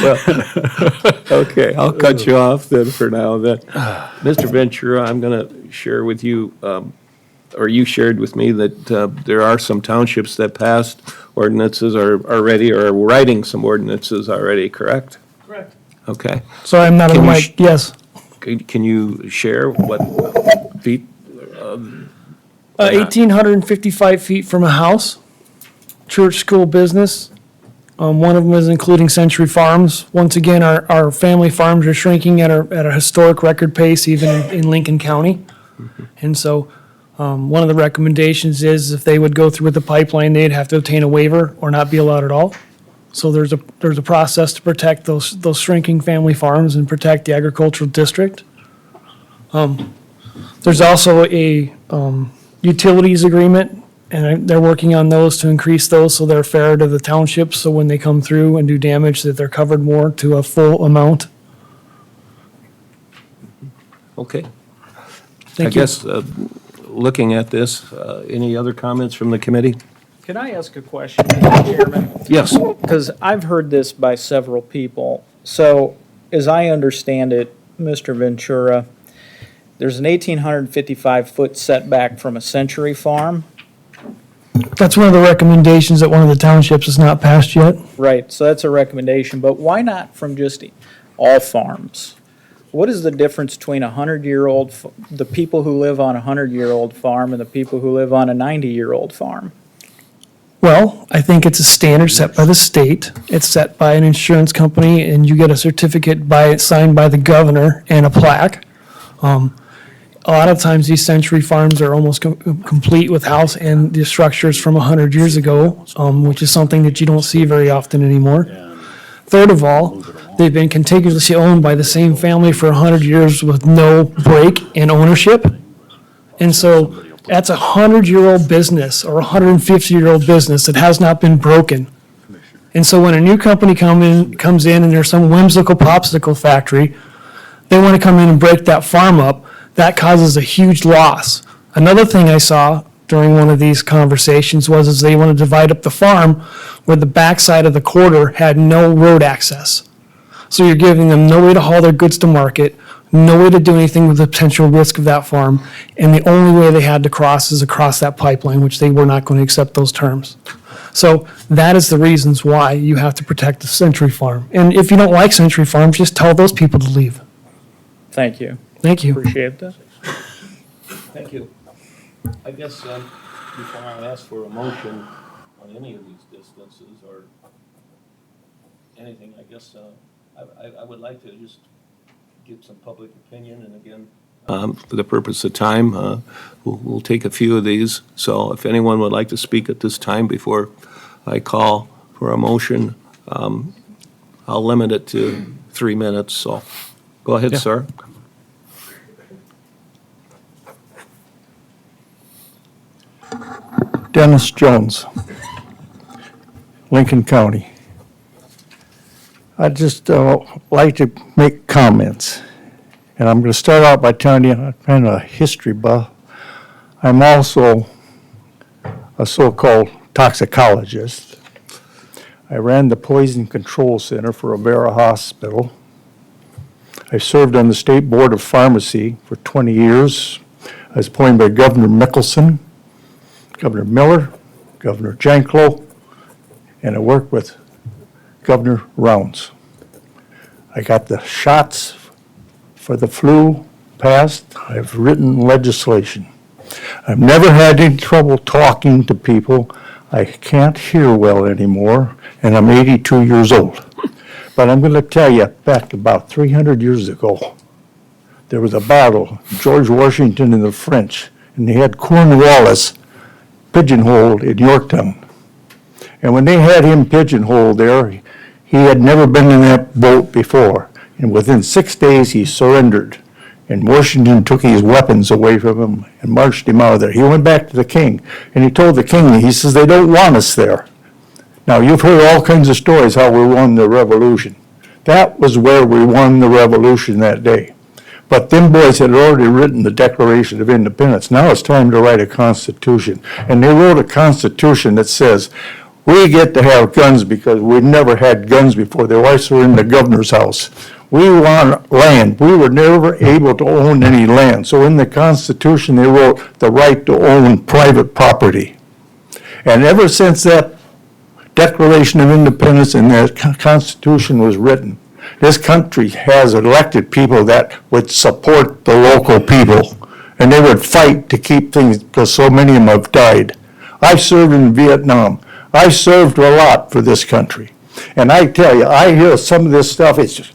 Well, okay, I'll cut you off then for now then. Mr. Ventura, I'm going to share with you, or you shared with me that there are some townships that passed ordinances already, or are writing some ordinances already, correct? Correct. Okay. So I'm not on the Can you mic, yes. Can you share what feet? 1,855 feet from a house, church, school, business. One of them is including Century Farms. Once again, our family farms are shrinking at a historic record pace, even in Lincoln County. And so one of the recommendations is if they would go through with the pipeline, they'd have to obtain a waiver or not be allowed at all. So there's a process to protect those shrinking family farms and protect the agricultural district. There's also a utilities agreement, and they're working on those to increase those so they're fair to the townships, so when they come through and do damage, that they're covered more to a full amount. Okay. I Thank you. guess, looking at this, any other comments from the committee? Can I ask a question, Mr. Chairman? Yes. Because I've heard this by several people. So, as I understand it, Mr. Ventura, there's an 1,855-foot setback from a Century Farm. That's one of the recommendations that one of the townships has not passed yet. Right, so that's a recommendation, but why not from just all farms? What is the difference between the people who live on a 100-year-old farm and the people who live on a 90-year-old farm? Well, I think it's a standard set by the state. It's set by an insurance company, and you get a certificate signed by the governor and a plaque. A lot of times, these century farms are almost complete with house and the structures from 100 years ago, which is something that you don't see very often anymore. Third of all, they've been contiguously owned by the same family for 100 years with no break in ownership. And so that's a 100-year-old business or a 150-year-old business that has not been broken. And so when a new company comes in and there's some whimsical popsicle factory, they want to come in and break that farm up. That causes a huge loss. Another thing I saw during one of these conversations was they want to divide up the farm where the backside of the quarter had no road access. So you're giving them no way to haul their goods to market, no way to do anything with the potential risk of that farm, and the only way they had to cross is across that pipeline, which they were not going to accept those terms. So that is the reasons why you have to protect the Century Farm. And if you don't like Century Farms, just tell those people to leave. Thank you. Thank you. Appreciate that. Thank you. I guess, before I ask for a motion on any of these distances or anything, I guess, I would like to just give some public opinion, and again, for the purpose of time, we'll take a few of these. So if anyone would like to speak at this time before I call for a motion, I'll limit it to 3 minutes, so go ahead, sir. Dennis Jones, Lincoln County. I'd just like to make comments. And I'm going to start out by telling you I'm kind of a history buff. I'm also a so-called toxicologist. I ran the Poison Control Center for Avera Hospital. I served on the State Board of Pharmacy for 20 years. I was appointed by Governor Mickelson, Governor Miller, Governor Janklow, and I worked with Governor Rounds. I got the shots for the flu passed. I've written legislation. I've never had any trouble talking to people. I can't hear well anymore, and I'm 82 years old. But I'm going to tell you, back about 300 years ago, there was a battle, George Washington and the French, and they had Cornwallis pigeonholed in Yorktown. And when they had him pigeonholed there, he had never been in that boat before. And within 6 days, he surrendered. And Washington took his weapons away from him and marched him out of there. He went back to the king, and he told the king, he says, they don't want us there. Now, you've heard all kinds of stories how we won the revolution. That was where we won the revolution that day. But them boys had already written the Declaration of Independence. Now it's time to write a constitution. And they wrote a constitution that says, we get to have guns because we never had guns before. Their wives were in the governor's house. We want land. We were never able to own any land. So in the Constitution, they wrote the right to own private property. And ever since that Declaration of Independence and that Constitution was written, this country has elected people that would support the local people, and they would fight to keep things, because so many of them have died. I served in Vietnam. I served a lot for this country. And I tell you, I hear some of this stuff, it's just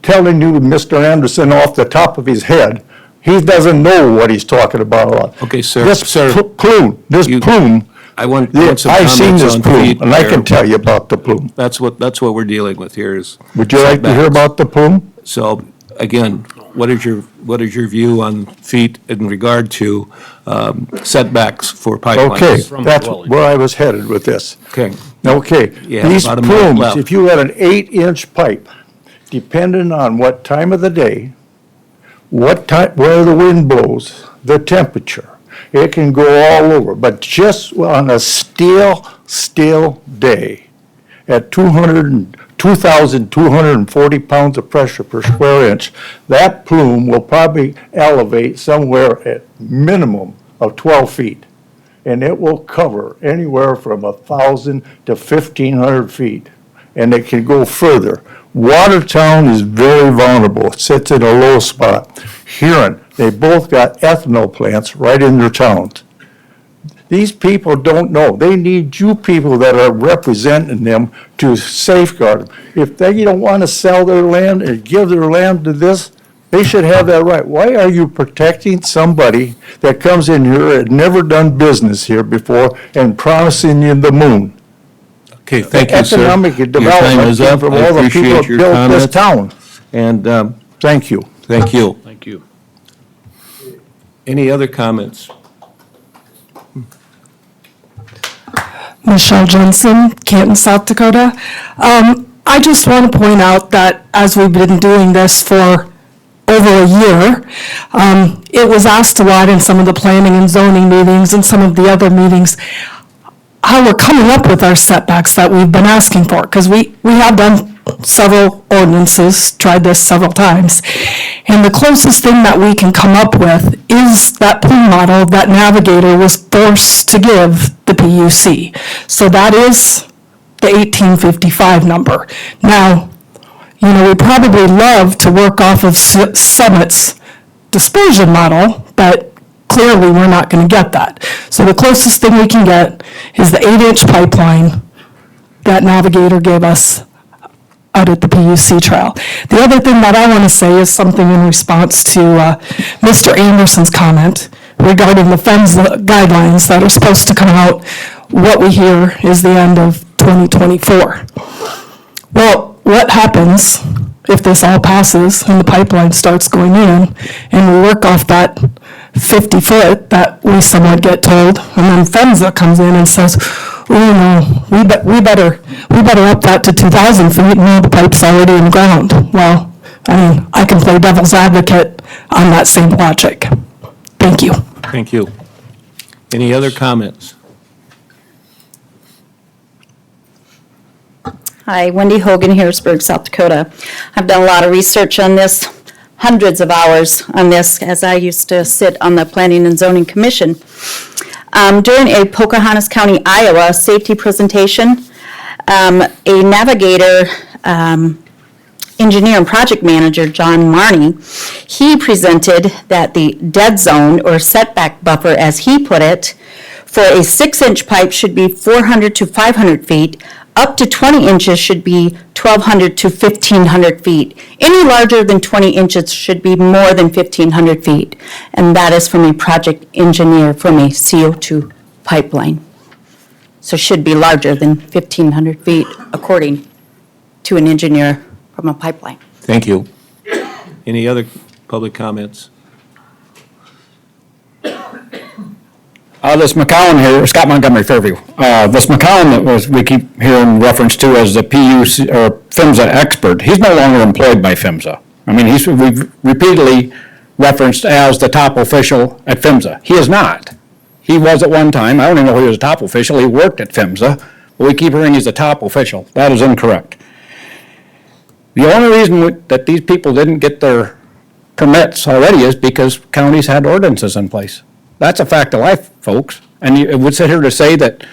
telling you Mr. Anderson off the top of his head. He doesn't know what he's talking about. Okay, sir. This plume, I want some I've seen comments this on plume, feed and I there. can tell you about the plume. That's what we're dealing with here is. Would you like to hear setbacks. about the plume? So, again, what is your view on feet in regard to setbacks for pipelines? Okay, that's where I was headed with this. Okay. Okay, Yeah, these about a minute plumes, left. if you had an 8-inch pipe, depending on what time of the day, what time, where the wind blows, the temperature, it can go all over. But just on a still day, at 2,240 pounds of pressure per square inch, that plume will probably elevate somewhere at minimum of 12 feet. And it will cover anywhere from 1,000 to 1,500 feet, and it can go further. Watertown is very vulnerable. It sits in a low spot. Huron, they both got ethanol plants right in their towns. These people don't know. They need you people that are representing them to safeguard them. If they don't want to sell their land and give their land to this, they should have that right. Why are you protecting somebody that comes in here and never done business here before and promising you the moon? Okay, thank you, sir. Economic Your time development is came up. from I all the people appreciate that your built this comments. town. And Thank you. thank you. Thank you. Any other comments? Michelle Jensen, Canton, South Dakota. I just want to point out that as we've been doing this for over a year, it was asked a lot in some of the planning and zoning meetings and some of the other meetings, how we're coming up with our setbacks that we've been asking for, because we have done several ordinances, tried this several times. And the closest thing that we can come up with is that plume model that Navigator was forced to give the PUC. So that is the 1855 number. Now, we probably love to work off of Summit's dispersion model, but clearly we're not going to get that. So the closest thing we can get is the 8-inch pipeline that Navigator gave us out at the PUC trial. The other thing that I want to say is something in response to Mr. Anderson's comment regarding the PHMSA guidelines that are supposed to come out. What we hear is the end of 2024. Well, what happens if this all passes and the pipeline starts going in and we work off that 50 foot that we somewhat get told, and then PHMSA comes in and says, oh no, we better up that to 2,000 feet, and now the pipe's already in the ground. Well, I can play devil's advocate on that same logic. Thank you. Thank you. Any other comments? Hi, Wendy Hogan, Harrisburg, South Dakota. I've done a lot of research on this, hundreds of hours on this, as I used to sit on the Planning and Zoning Commission. During a Pocahontas County, Iowa safety presentation, a Navigator engineer and project manager, John Marney, he presented that the dead zone or setback buffer, as he put it, for a 6-inch pipe should be 400 to 500 feet, up to 20 inches should be 1,200 to 1,500 feet. Any larger than 20 inches should be more than 1,500 feet. And that is from a project engineer from a CO2 pipeline. So should be larger than 1,500 feet, according to an engineer from a pipeline. Thank you. Any other public comments? This McCollum here, Scott Montgomery, Fairview. This McCollum that we keep hearing reference to as the PUC or PHMSA expert, he's no longer employed by PHMSA. We've repeatedly referenced as the top official at PHMSA. He is not. He was at one time. I don't even know if he was a top official. He worked at PHMSA, but we keep hearing he's the top official. That is incorrect. The only reason that these people didn't get their permits already is because counties had ordinances in place. That's a fact of life, folks. And you would sit here to say that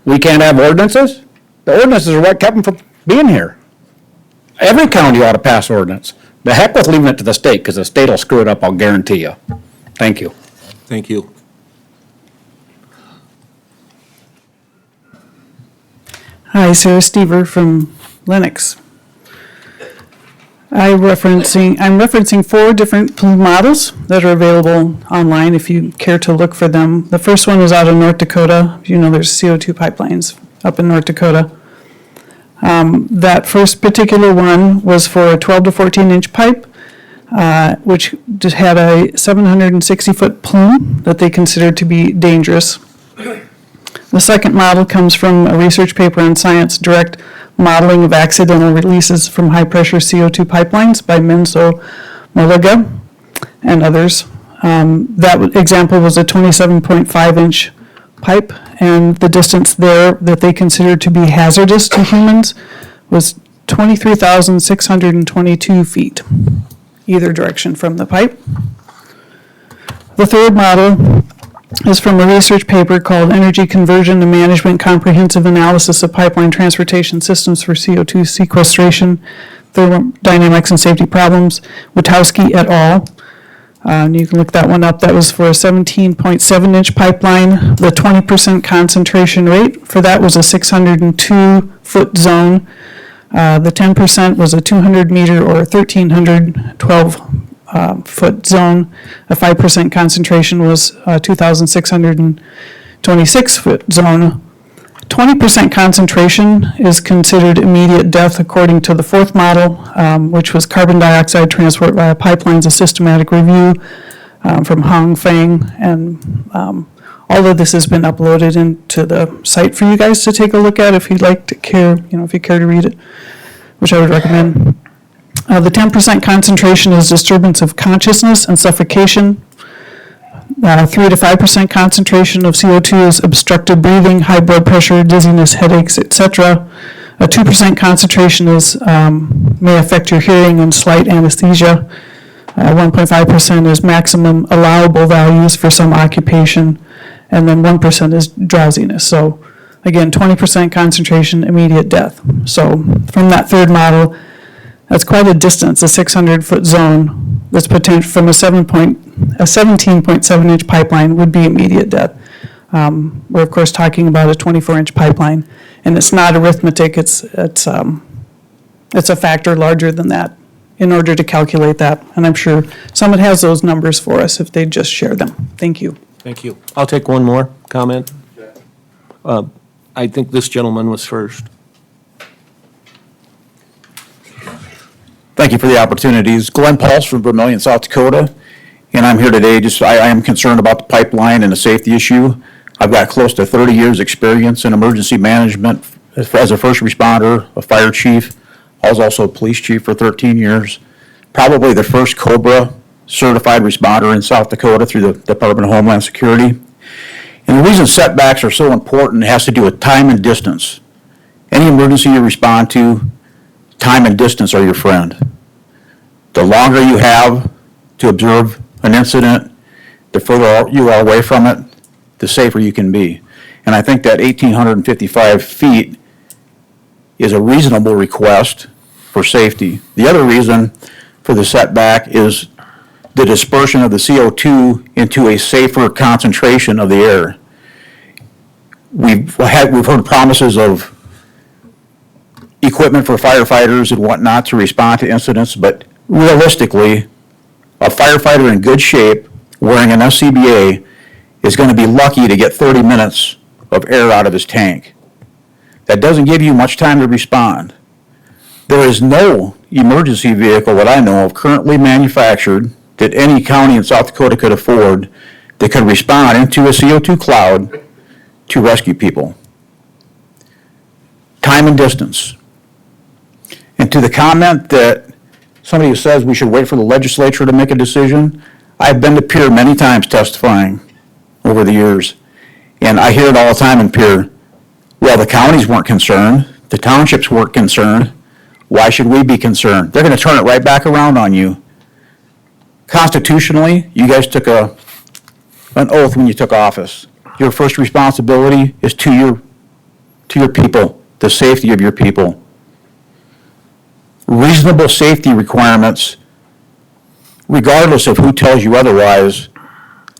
we can't have ordinances? The ordinances are what kept them from being here. Every county ought to pass ordinance. The heck with leaving it to the state, because the state will screw it up, I'll guarantee you. Thank you. Thank you. Hi, Sarah Stever from Lennox. I'm referencing 4 different plume models that are available online if you care to look for them. The first one is out of North Dakota. You know there's CO2 pipelines up in North Dakota. That first particular one was for a 12 to 14 inch pipe. which just had a 760-foot plume that they considered to be dangerous. The second model comes from a research paper on Science Direct Modeling of Accidental Releases from High-Pressure CO2 Pipelines by Menzo Moliga and others. That example was a 27.5-inch pipe, and the distance there that they considered to be hazardous to humans was 23,622 feet, either direction from the pipe. The third model is from a research paper called Energy Conversion and Management Comprehensive Analysis of Pipeline Transportation Systems for CO2 Sequestration, Thermodynamics and Safety Problems, Witowski et al. You can look that one up. That was for a 17.7-inch pipeline. The 20% concentration rate for that was a 602-foot zone. The 10% was a 200-meter or 1,312-foot zone. A 5% concentration was a 2,626-foot zone. 20% concentration is considered immediate death according to the fourth model, which was carbon dioxide transport via pipelines, a systematic review from Hong Feng. And all of this has been uploaded into the site for you guys to take a look at if you'd like to care, if you care to read it, which I would recommend. The 10% concentration is disturbance of consciousness and suffocation. 3 to 5% concentration of CO2 is obstructed breathing, high blood pressure, dizziness, headaches, etc. A 2% concentration is may affect your hearing and slight anesthesia. 1.5% is maximum allowable values for some occupation, and then 1% is drowsiness. So again, 20% concentration, immediate death. So from that third model, that's quite a distance, a 600-foot zone that's potential from a 17.7-inch pipeline would be immediate death. We're of course talking about a 24-inch pipeline, and it's not arithmetic. It's a factor larger than that in order to calculate that. And I'm sure someone has those numbers for us if they just share them. Thank you. Thank you. I'll take one more comment. I think this gentleman was first. Thank you for the opportunities. Glenn Pauls from Vermillion, South Dakota. And I'm here today I am concerned about the pipeline and the safety issue. I've got close to 30 years experience in emergency management as a first responder, a fire chief. I was also a police chief for 13 years. Probably the first COBRA certified responder in South Dakota through the Department of Homeland Security. And the reason setbacks are so important has to do with time and distance. Any emergency you respond to, time and distance are your friend. The longer you have to observe an incident, the further you are away from it, the safer you can be. And I think that 1,855 feet is a reasonable request for safety. The other reason for the setback is the dispersion of the CO2 into a safer concentration of the air. We've heard promises of equipment for firefighters and whatnot to respond to incidents, but realistically, a firefighter in good shape wearing an SCBA is going to be lucky to get 30 minutes of air out of his tank. That doesn't give you much time to respond. There is no emergency vehicle that I know of currently manufactured that any county in South Dakota could afford that could respond into a CO2 cloud to rescue people. Time and distance. And to the comment that somebody who says we should wait for the legislature to make a decision, I've been to Pierre many times testifying over the years, and I hear it all the time in Pierre. Well, the counties weren't concerned, the townships weren't concerned, why should we be concerned? They're going to turn it right back around on you. Constitutionally, you guys took an oath when you took office. Your first responsibility is to your people, the safety of your people. Reasonable safety requirements, regardless of who tells you otherwise,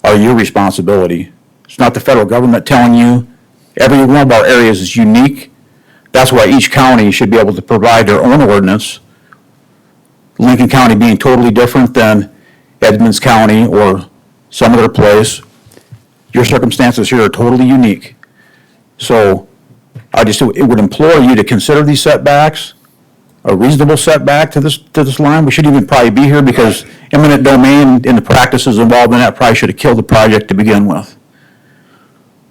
are your responsibility. It's not the federal government telling you. Every one of our areas is unique. That's why each county should be able to provide their own ordinance. Lincoln County being totally different than Edmonds County or some other place. Your circumstances here are totally unique. So it would implore you to consider these setbacks a reasonable setback to this line. We shouldn't even probably be here because eminent domain and the practices involved in that probably should have killed the project to begin with.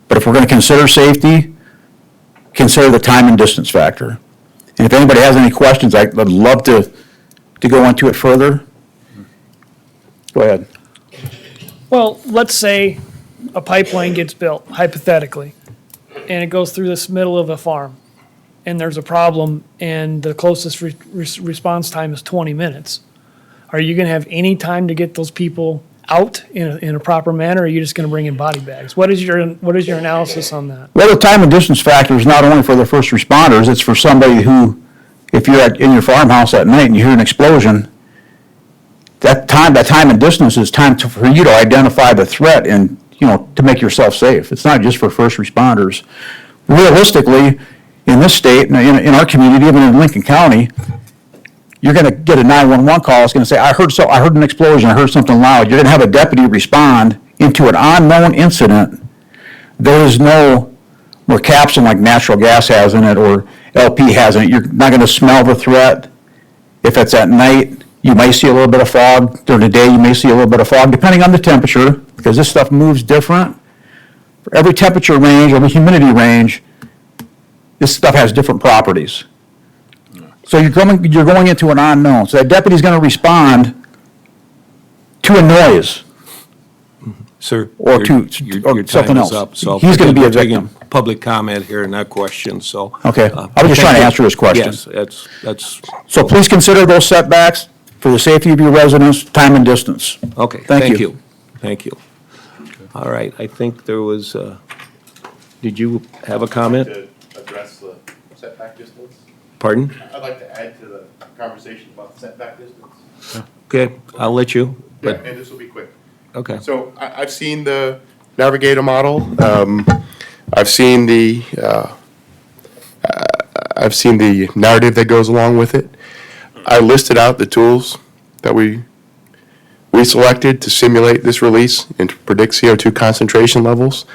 But if we're going to consider safety, consider the time and distance factor. And if anybody has any questions, I'd love to go into it further. Go ahead. Well, let's say a pipeline gets built, hypothetically, and it goes through this middle of a farm, and there's a problem, and the closest response time is 20 minutes. Are you going to have any time to get those people out in a proper manner, or are you just going to bring in body bags? What is your analysis on that? Well, the time and distance factor is not only for the first responders, it's for somebody who, if you're in your farmhouse at night and you hear an explosion, that time and distance is time for you to identify the threat and, to make yourself safe. It's not just for first responders. Realistically, in this state, in our community, even in Lincoln County, you're going to get a 911 call. It's going to say, I heard an explosion, I heard something loud. You're going to have a deputy respond into an unknown incident. There is no more capsule like natural gas has in it or LP has in it. You're not going to smell the threat. If it's at night, you may see a little bit of fog. During the day, you may see a little bit of fog, depending on the temperature, because this stuff moves different. For every temperature range, every humidity range, this stuff has different properties. So you're going into an unknown. So that deputy's going to respond to a noise. Sir, Or your something time else. is up, so He's going to be a we're taking victim. public comment here, not questions, so. Okay. I was just trying to answer his question. Yes, that's, So please consider those setbacks for the safety of your residents, time and distance. okay, Thank thank you. you. Thank you. All right, I think there was, did you have a comment? To address the setback distance. Pardon? I'd like to add to the conversation about the setback distance. Okay, I'll let you, Yeah, but, and this will be quick. okay. So I've seen the Navigator model. I've seen the narrative that goes along with it. I listed out the tools that we selected to simulate this release and to predict CO2 concentration levels.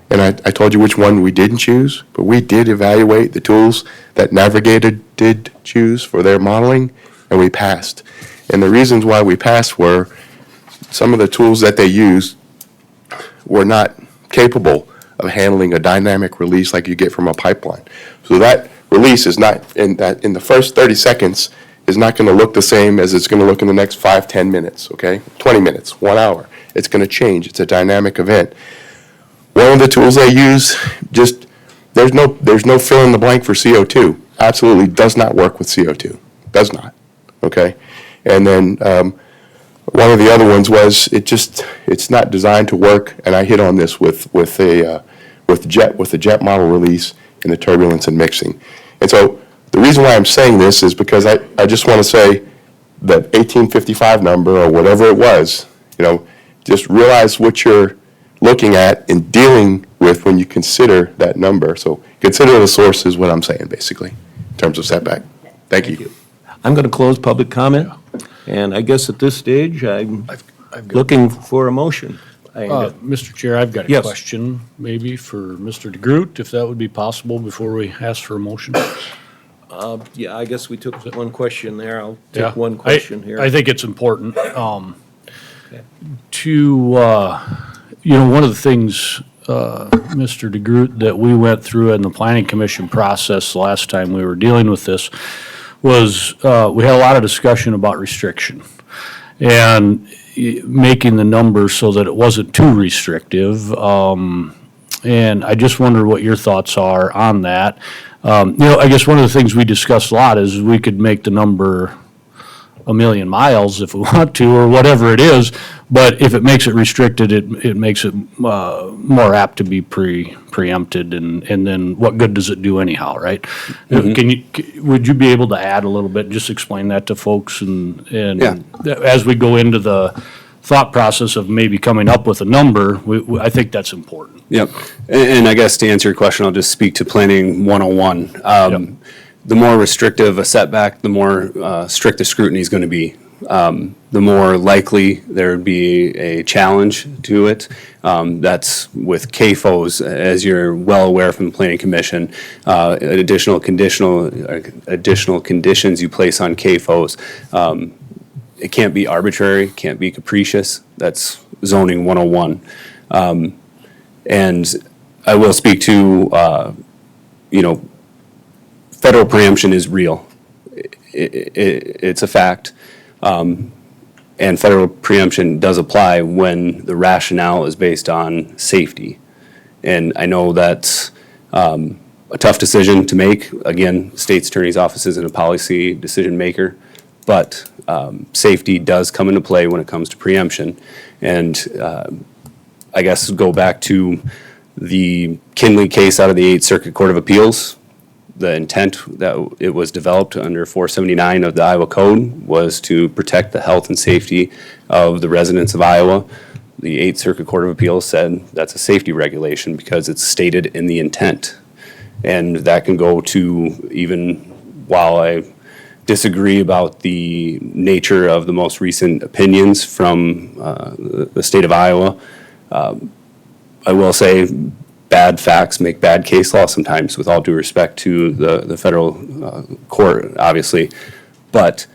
And I told you which one we didn't choose, but we did evaluate the tools that Navigator did choose for their modeling, and we passed. And the reasons why we passed were some of the tools that they used were not capable of handling a dynamic release like you get from a pipeline. So that release is not, in the first 30 seconds, is not going to look the same as it's going to look in the next 5, 10 minutes, okay? 20 minutes, 1 hour. It's going to change. It's a dynamic event. One of the tools they use, just, there's no fill in the blank for CO2. Absolutely does not work with CO2. Does not, okay? And then one of the other ones was, it's not designed to work, and I hit on this with the jet model release and the turbulence and mixing. And so the reason why I'm saying this is because I just want to say that 1855 number or whatever it was, just realize what you're looking at and dealing with when you consider that number. So consider the source is what I'm saying, basically, in terms of setback. Thank you. I'm going to close public comment, and I guess at this stage, I'm looking for a motion. Mr. Chair, I've got a Yes. question maybe for Mr. DeGroot, if that would be possible before we ask for a motion. Yeah, I guess we took one question there. I'll Yeah. take one question here. I think it's important one of the things, Mr. DeGroot, that we went through in the Planning Commission process the last time we were dealing with this was we had a lot of discussion about restriction and making the numbers so that it wasn't too restrictive. And I just wonder what your thoughts are on that. I guess one of the things we discussed a lot is we could make the number 1,000,000 miles if we want to, or whatever it is, but if it makes it restricted, it makes it more apt to be preempted, and then what good does it do anyhow, right? Would you be able to add a little bit, just explain that to folks, and as we go into the thought process of maybe coming up with a number, I think that's important. Yep. And I guess to answer your question, I'll just speak to planning 101. The more restrictive a setback, the more strict the scrutiny is going to be. the more likely there would be a challenge to it. That's with CAFOs, as you're well aware from the Planning Commission, additional conditions you place on CAFOs. It can't be arbitrary, can't be capricious. That's zoning 101. And I will speak to, federal preemption is real. It's a fact. And federal preemption does apply when the rationale is based on safety. And I know that's a tough decision to make. Again, state's attorney's office isn't a policy decision maker, but safety does come into play when it comes to preemption. And I guess go back to the Kinley case out of the Eighth Circuit Court of Appeals. The intent that it was developed under 479 of the Iowa Code was to protect the health and safety of the residents of Iowa. The Eighth Circuit Court of Appeals said that's a safety regulation because it's stated in the intent. And that can go to, even while I disagree about the nature of the most recent opinions from the state of Iowa, I will say bad facts make bad case law sometimes, with all due respect to the federal court, obviously. But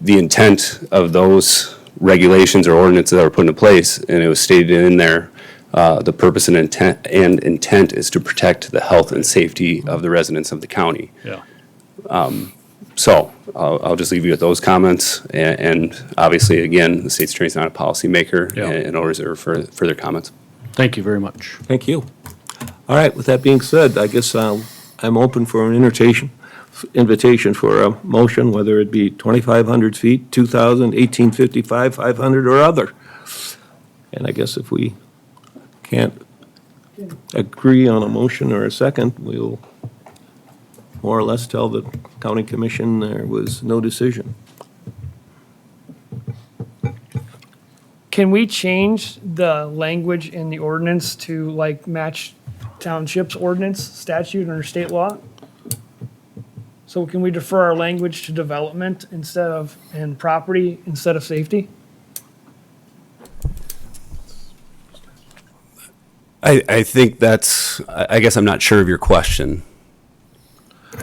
the intent of those regulations or ordinances that were put into place, and it was stated in there, the purpose and intent is to protect the health and safety of the residents of the county. Yeah. So I'll just leave you with those comments. And obviously, again, the state's attorney's not a policymaker, Yeah. and I'll reserve further comments. Thank you very much. Thank you. All right, with that being said, I guess I'm open for an invitation for a motion, whether it be 2,500 feet, 2,000, 1,855, 500, or other. And I guess if we can't agree on a motion or a second, we'll more or less tell the county commission there was no decision. Can we change the language in the ordinance to like match township's ordinance statute under state law? So can we defer our language to development and property instead of safety? I think I guess I'm not sure of your question.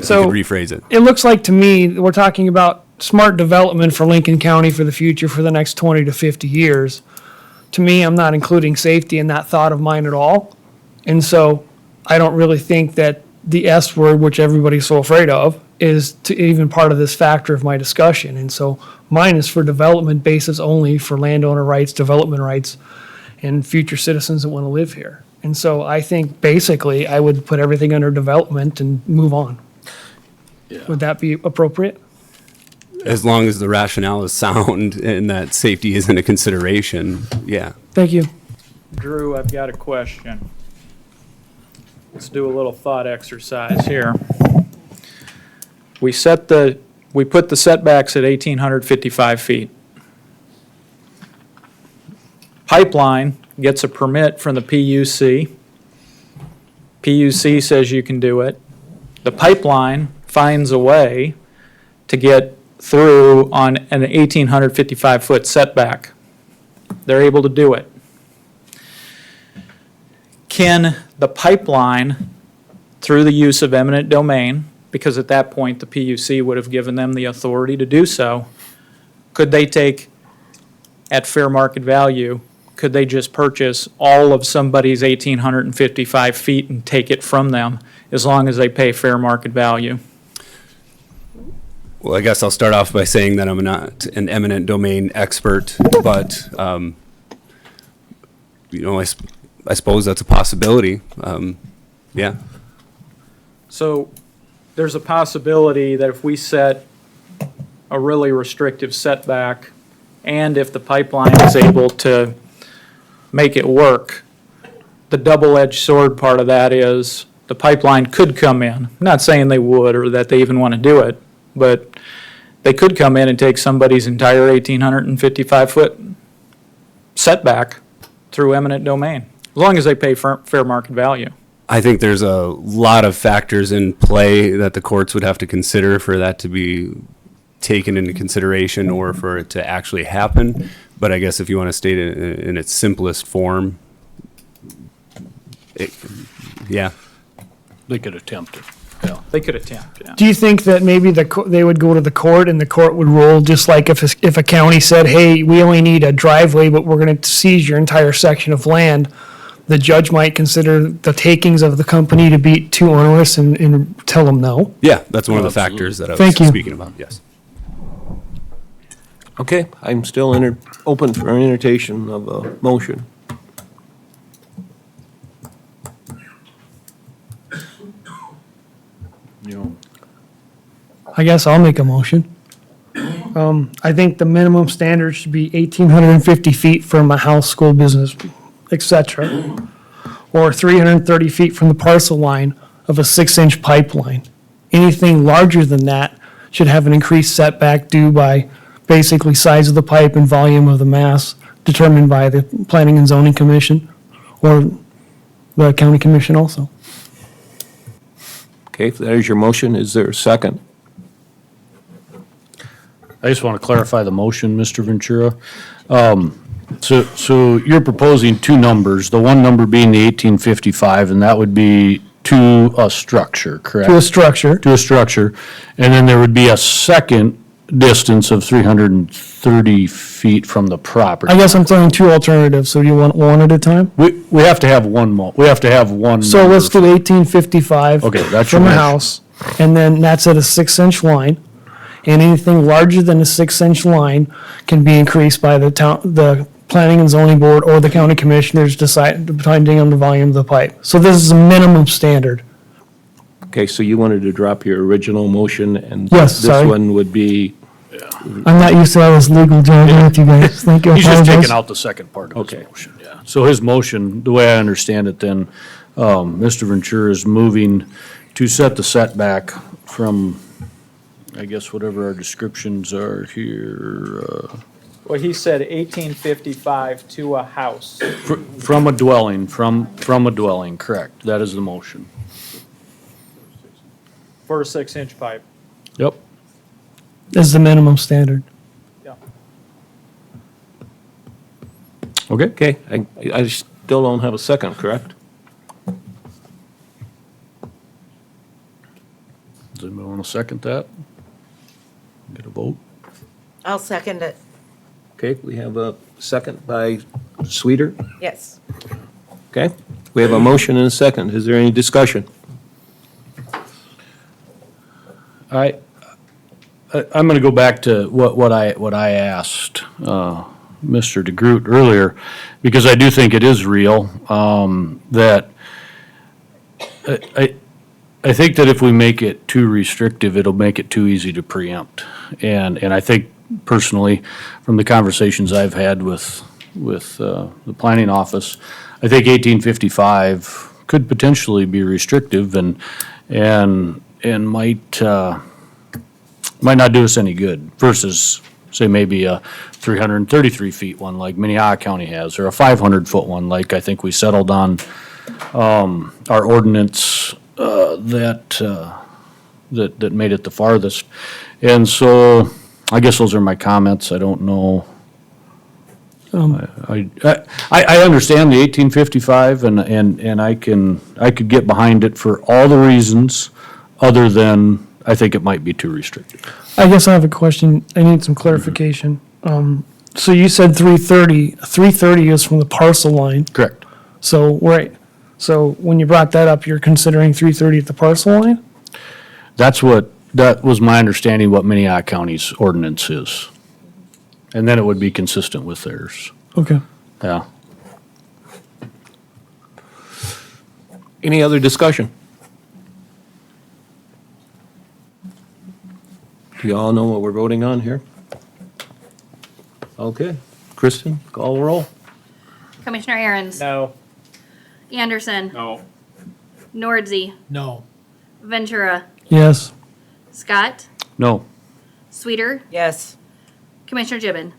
So you could rephrase it. It looks like to me that we're talking about smart development for Lincoln County for the future for the next 20 to 50 years. To me, I'm not including safety in that thought of mine at all. And so I don't really think that the S word, which everybody's so afraid of, is to even part of this factor of my discussion. And so mine is for development basis only, for landowner rights, development rights, and future citizens that want to live here. And so I think basically I would put everything under development and move on. Would that be appropriate? As long as the rationale is sound and that safety isn't a consideration, yeah. Thank you. Drew, I've got a question. Let's do a little thought exercise here. We put the setbacks at 1,855 feet. Pipeline gets a permit from the PUC. PUC says you can do it. The pipeline finds a way to get through on an 1,855-foot setback. They're able to do it. Can the pipeline, through the use of eminent domain, because at that point the PUC would have given them the authority to do so, could they take, at fair market value, could they just purchase all of somebody's 1,855 feet and take it from them as long as they pay fair market value? Well, I guess I'll start off by saying that I'm not an eminent domain expert, but, I suppose that's a possibility. Yeah. So there's a possibility that if we set a really restrictive setback, and if the pipeline is able to make it work, the double-edged sword part of that is the pipeline could come in. I'm not saying they would or that they even want to do it, but they could come in and take somebody's entire 1,855-foot setback through eminent domain, as long as they pay fair market value. I think there's a lot of factors in play that the courts would have to consider for that to be taken into consideration or for it to actually happen. But I guess if you want to state it in its simplest form, yeah. They could attempt it. They could attempt, yeah. Do you think that maybe they would go to the court and the court would rule, just like if a county said, hey, we only need a driveway, but we're gonna seize your entire section of land, the judge might consider the takings of the company to be too onerous and tell them no? Yeah, that's one of the factors that I Thank was you. speaking about, yes. Okay, I'm still open for an entertain of a motion. I guess I'll make a motion. I think the minimum standard should be 1,850 feet from a house, school, business, et cetera, or 330 feet from the parcel line of a 6-inch pipeline. Anything larger than that should have an increased setback due by basically size of the pipe and volume of the mass determined by the Planning and Zoning Commission or the County Commission also. Okay, if that is your motion, is there a second? I just want to clarify the motion, Mr. Ventura. So you're proposing two numbers, the one number being the 1855, and that would be to a structure, correct? To a structure. To a structure. And then there would be a second distance of 330 feet from the property. I guess I'm throwing two alternatives, so do you want one at a time? We have to have we have to have one. So let's do 1855. Okay, that's your from a motion. house, and then that's at a 6-inch line. And anything larger than a 6-inch line can be increased by the Planning and Zoning Board or the County Commissioners depending on the volume of the pipe. So this is a minimum standard. Okay, so you wanted to drop your original motion, and Yes, sorry. this one would be, I'm not used to all this legal jargon with you guys. Thank you. I He's just apologize. taking out the second part of his motion, yeah. So his motion, the way I understand it then, Mr. Ventura is moving to set the setback from, I guess, whatever our descriptions are here, Well, he said 1855 to a house. from a dwelling, from a dwelling, correct. That is the motion. For a 6-inch pipe. Yep. This is the minimum standard. Yeah. Okay. okay, I still don't have a second, correct? Does anybody want to second that? Get a vote? I'll second it. Okay, we have a second by Sweeter. Yes. Okay, we have a motion and a second. Is there any discussion? I'm going to go back to what I asked Mr. DeGroot earlier, because I do think it is real, that I think that if we make it too restrictive, it'll make it too easy to preempt. And I think personally, from the conversations I've had with the planning office, I think 1855 could potentially be restrictive and might not do us any good versus, say, maybe a 333 feet one like Minnehaha County has, or a 500-foot one like I think we settled on our ordinance that made it the farthest. And so I guess those are my comments. I don't know. I understand the 1855 and I could get behind it for all the reasons other than I think it might be too restrictive. I guess I have a question. I need some clarification. So you said 330. 330 is from the parcel line. Correct. So, right. So when you brought that up, you're considering 330 at the parcel line? That was my understanding what Minnehaha County's ordinance is. And then it would be consistent with theirs. Okay. Yeah. Any other discussion? Do you all know what we're voting on here? Okay. Kristen, call the roll. Commissioner Aaron's. No. Anderson. No. Nordzy. No. Ventura. Yes. Scott. No. Sweeter. Yes. Commissioner Gibbon.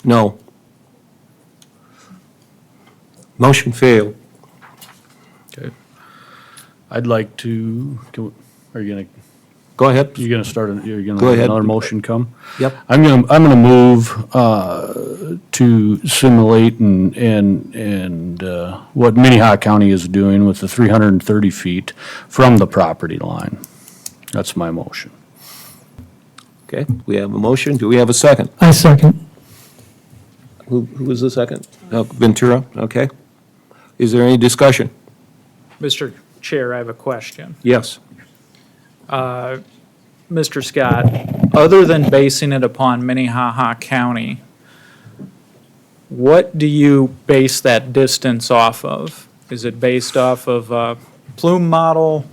No. Motion failed. Okay. I'd like to, are you going to Go ahead. You're gonna start, you're gonna Go let ahead. another motion come? Yep. I'm gonna move, to simulate and what Minnehaha County is doing with the 330 feet from the property line. That's my motion. Okay, we have a motion. Do we have a second? I second. Who was the second? Ventura, okay. Is there any discussion? Mr. Chair, I have a question. Yes. Mr. Scott, other than basing it upon Minnehaha County, what do you base that distance off of? Is it based off of a plume model?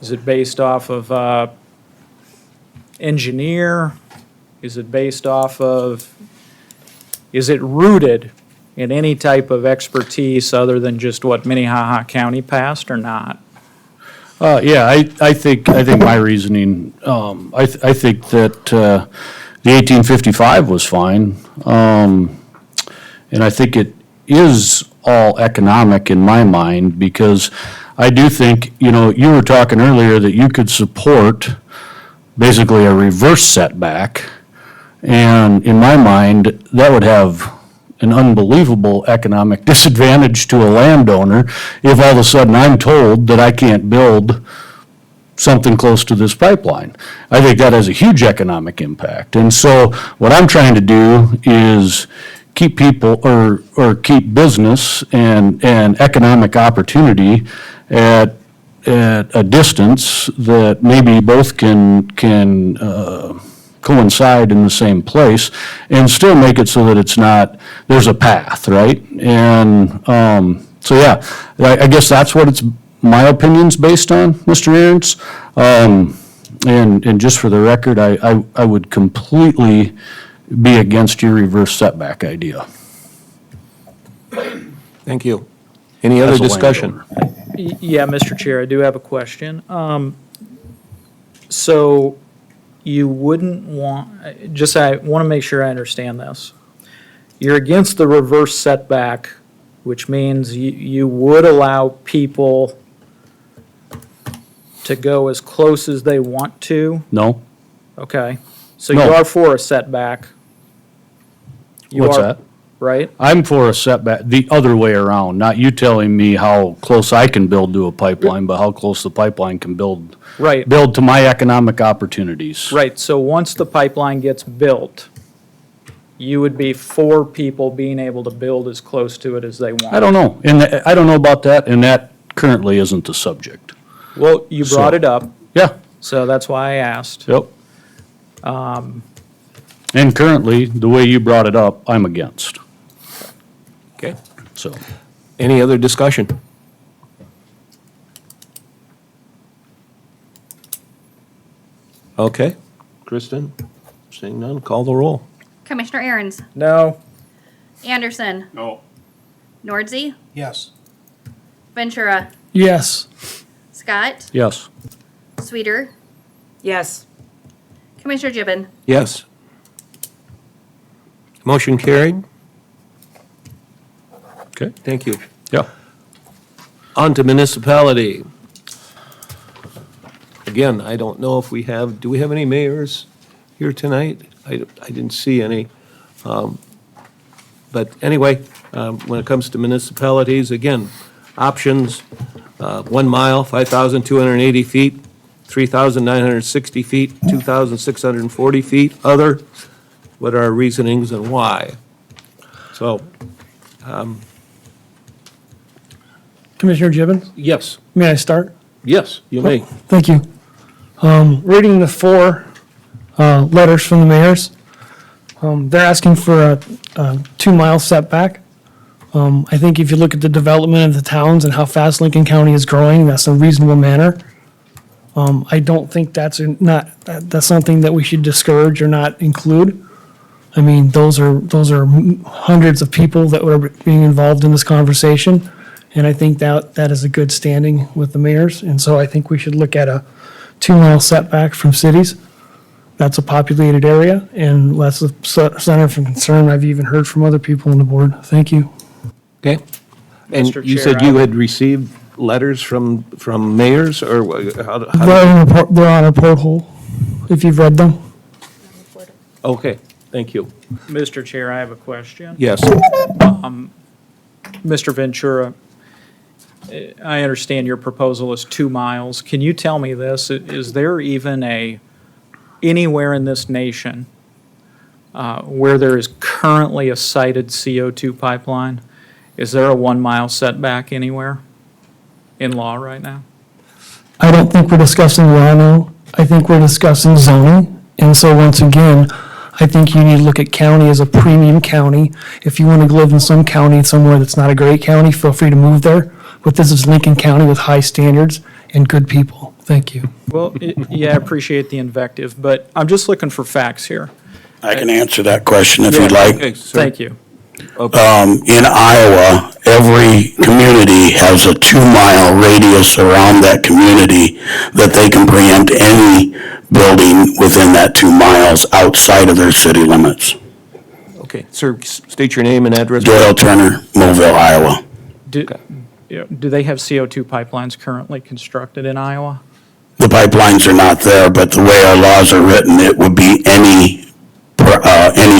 Is it based off of engineer? Is it based off of, is it rooted in any type of expertise other than just what Minnehaha County passed or not? Yeah, I think my reasoning, I think that the 1855 was fine. And I think it is all economic in my mind, because I do think, you were talking earlier that you could support basically a reverse setback. And in my mind, that would have an unbelievable economic disadvantage to a landowner if all of a sudden I'm told that I can't build something close to this pipeline. I think that has a huge economic impact. And so what I'm trying to do is keep people or keep business and economic opportunity at a distance that maybe both can coincide in the same place and still make it so that it's not, there's a path, right? And so, yeah, I guess that's what my opinion's based on, Mr. Aaron's. And just for the record, I would completely be against your reverse setback idea. Thank you. Any other As a discussion? Yeah, Mr. Chair, I do have a question. So you wouldn't want, I want to make sure I understand this. You're against the reverse setback, which means you would allow people to go as close as they want to? No? Okay. So you No. are for a setback? You What's are, that? Right? I'm for a setback, the other way around, not you telling me how close I can build to a pipeline, but how close the pipeline can build Right. to my economic opportunities. Right, so once the pipeline gets built, you would be for people being able to build as close to it as they want? I don't know, and I don't know about that, and that currently isn't the subject. Well, you brought it up, Yeah, so that's why I asked. yep. And currently, the way you brought it up, I'm against, Okay. so. Any other discussion? Okay. Kristen, seeing none, call the roll. Commissioner Aaron's, No. Anderson, No. Nordzy, Yes. Ventura, Yes. Scott, Yes. Sweeter, Yes. Commissioner Gibbon. Yes. Motion carried. Okay. Thank you. Yeah. On to municipality. Again, I don't know if we have, do we have any mayors here tonight? I didn't see any. But anyway, when it comes to municipalities, again, options, 1 mile, 5,280 feet, 3,960 feet, 2,640 feet, other. What are our reasonings and why? So, Commissioner Gibbon, yes, may I start? yes, you may. Thank you. Reading the 4 letters from the mayors, they're asking for a 2-mile setback. I think if you look at the development of the towns and how fast Lincoln County is growing, that's a reasonable manner. I don't think that's something that we should discourage or not include. I mean, those are hundreds of people that were being involved in this conversation, and I think that is a good standing with the mayors. And so I think we should look at a 2-mile setback from cities. That's a populated area, and that's a center for concern I've even heard from other people on the board. Thank you. Okay. And Mr. you Chair, said you had received letters from mayors, or how? They're on a porthole, if you've read them. Okay, thank you. Mr. Chair, I have a question. Yes. Mr. Ventura, I understand your proposal is 2 miles. Can you tell me this? Is there even anywhere in this nation where there is currently a sited CO2 pipeline? Is there a 1 mile setback anywhere in law right now? I don't think we're discussing law now. I think we're discussing zoning. And so once again, I think you need to look at county as a premium county. If you want to live in some county somewhere that's not a great county, feel free to move there. But this is Lincoln County with high standards and good people. Thank you. Well, yeah, I appreciate the invective, but I'm just looking for facts here. I can answer that question if Yeah, you'd like. Okay, sir. Thank you. In Iowa, every community has a 2-mile radius around that community that they can preempt any building within that 2 miles outside of their city limits. Okay, sir, state your name and address. Doyle Turner, Mobile, Iowa. Do they have CO2 pipelines currently constructed in Iowa? The pipelines are not there, but the way our laws are written, it would be any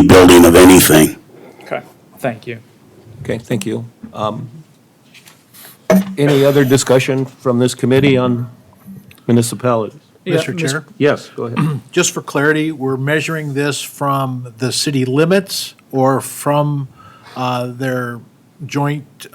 building of anything. Okay, thank you. Okay, thank you. Any other discussion from this committee on municipalities? Mr. Chair? Yes, go ahead. Just for clarity, we're measuring this from the city limits or from their joint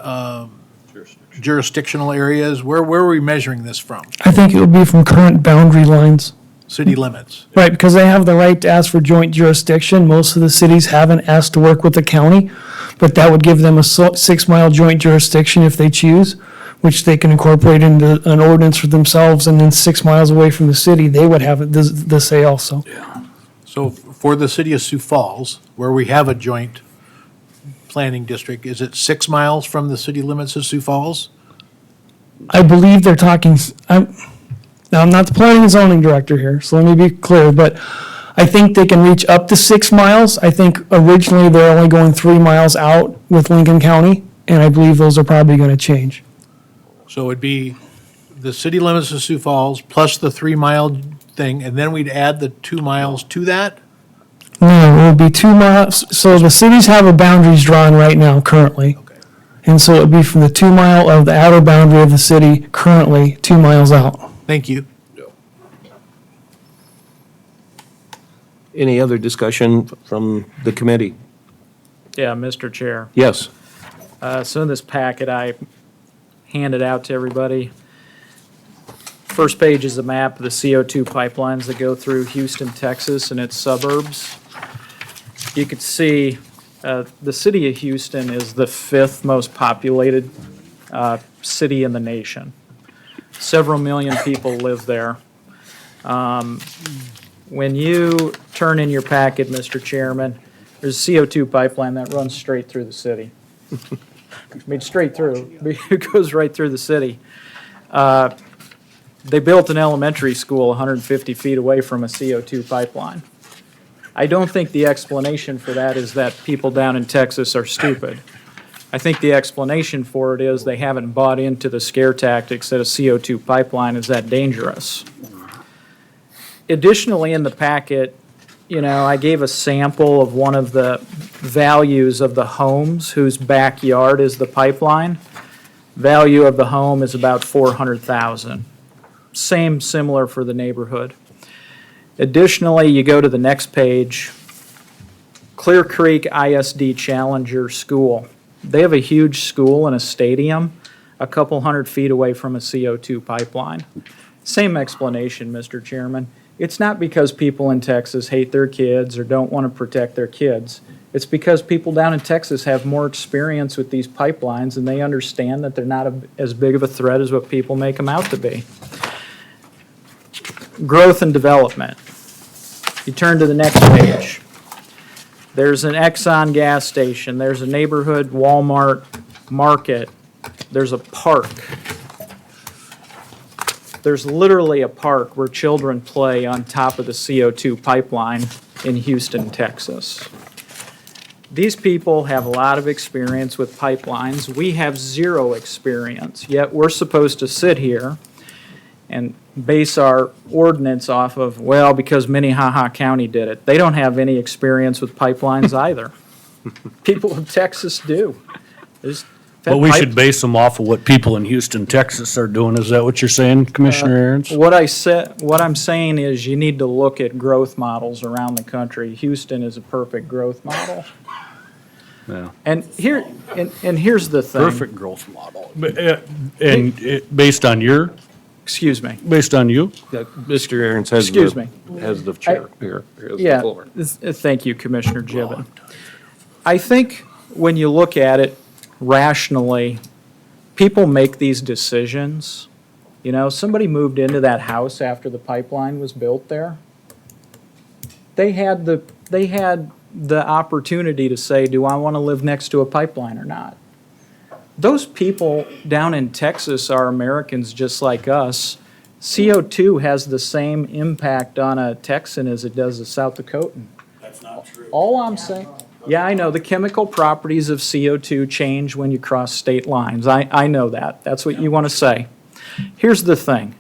jurisdictional areas? Where are we measuring this from? I think it would be from current boundary lines. City limits? Right, because they have the right to ask for joint jurisdiction. Most of the cities haven't asked to work with the county, but that would give them a 6-mile joint jurisdiction if they choose, which they can incorporate into an ordinance for themselves, and then 6 miles away from the city, they would have the say also. So for the city of Sioux Falls, where we have a joint planning district, is it 6 miles from the city limits of Sioux Falls? I believe they're talking, now I'm not the planning and zoning director here, so let me be clear, but I think they can reach up to 6 miles. I think originally they're only going 3 miles out with Lincoln County, and I believe those are probably going to change. So it'd be the city limits of Sioux Falls plus the 3-mile thing, and then we'd add the 2 miles to that? No, it would be 2 miles, so the cities have a boundaries drawn right now currently. And so it would be from the 2 mile of the outer boundary of the city currently 2 miles out. Thank you. Any other discussion from the committee? Yeah, Mr. Chair. Yes. So in this packet, I handed out to everybody. First page is a map of the CO2 pipelines that go through Houston, Texas, and its suburbs. You could see the city of Houston is the 5th most populated city in the nation. Several million people live there. When you turn in your packet, Mr. Chairman, there's a CO2 pipeline that runs straight through the city. I mean, straight through. It goes right through the city. They built an elementary school 150 feet away from a CO2 pipeline. I don't think the explanation for that is that people down in Texas are stupid. I think the explanation for it is they haven't bought into the scare tactics that a CO2 pipeline is that dangerous. Additionally, in the packet, I gave a sample of one of the values of the homes whose backyard is the pipeline. Value of the home is about $400,000. Similar for the neighborhood. Additionally, you go to the next page, Clear Creek ISD Challenger School. They have a huge school and a stadium a couple 100 feet away from a CO2 pipeline. Same explanation, Mr. Chairman. It's not because people in Texas hate their kids or don't want to protect their kids. It's because people down in Texas have more experience with these pipelines and they understand that they're not as big of a threat as what people make them out to be. Growth and development. You turn to the next page. There's an Exxon gas station. There's a neighborhood Walmart market. There's a park. There's literally a park where children play on top of the CO2 pipeline in Houston, Texas. These people have a lot of experience with pipelines. We have zero experience, yet we're supposed to sit here and base our ordinance off of, well, because Minnehaha County did it. They don't have any experience with pipelines either. People in Texas do. But we should base them off of what people in Houston, Texas are doing. Is that what you're saying, Commissioner Aaron's? What I'm saying is you need to look at growth models around the country. Houston is a perfect growth model. Yeah. And here's the thing. Perfect growth model. Based on your, excuse me. based on you? Mr. Aaron's has Excuse me. has the chair. Here's the Yeah, floor. thank you, Commissioner Gibbon. I think when you look at it rationally, people make these decisions. You know, somebody moved into that house after the pipeline was built there. They had the opportunity to say, do I want to live next to a pipeline or not? Those people down in Texas are Americans just like us. CO2 has the same impact on a Texan as it does a South Dakotan. That's not true. All I'm saying, yeah, I know, the chemical properties of CO2 change when you cross state lines. I know that. That's what you want to say. Here's the thing.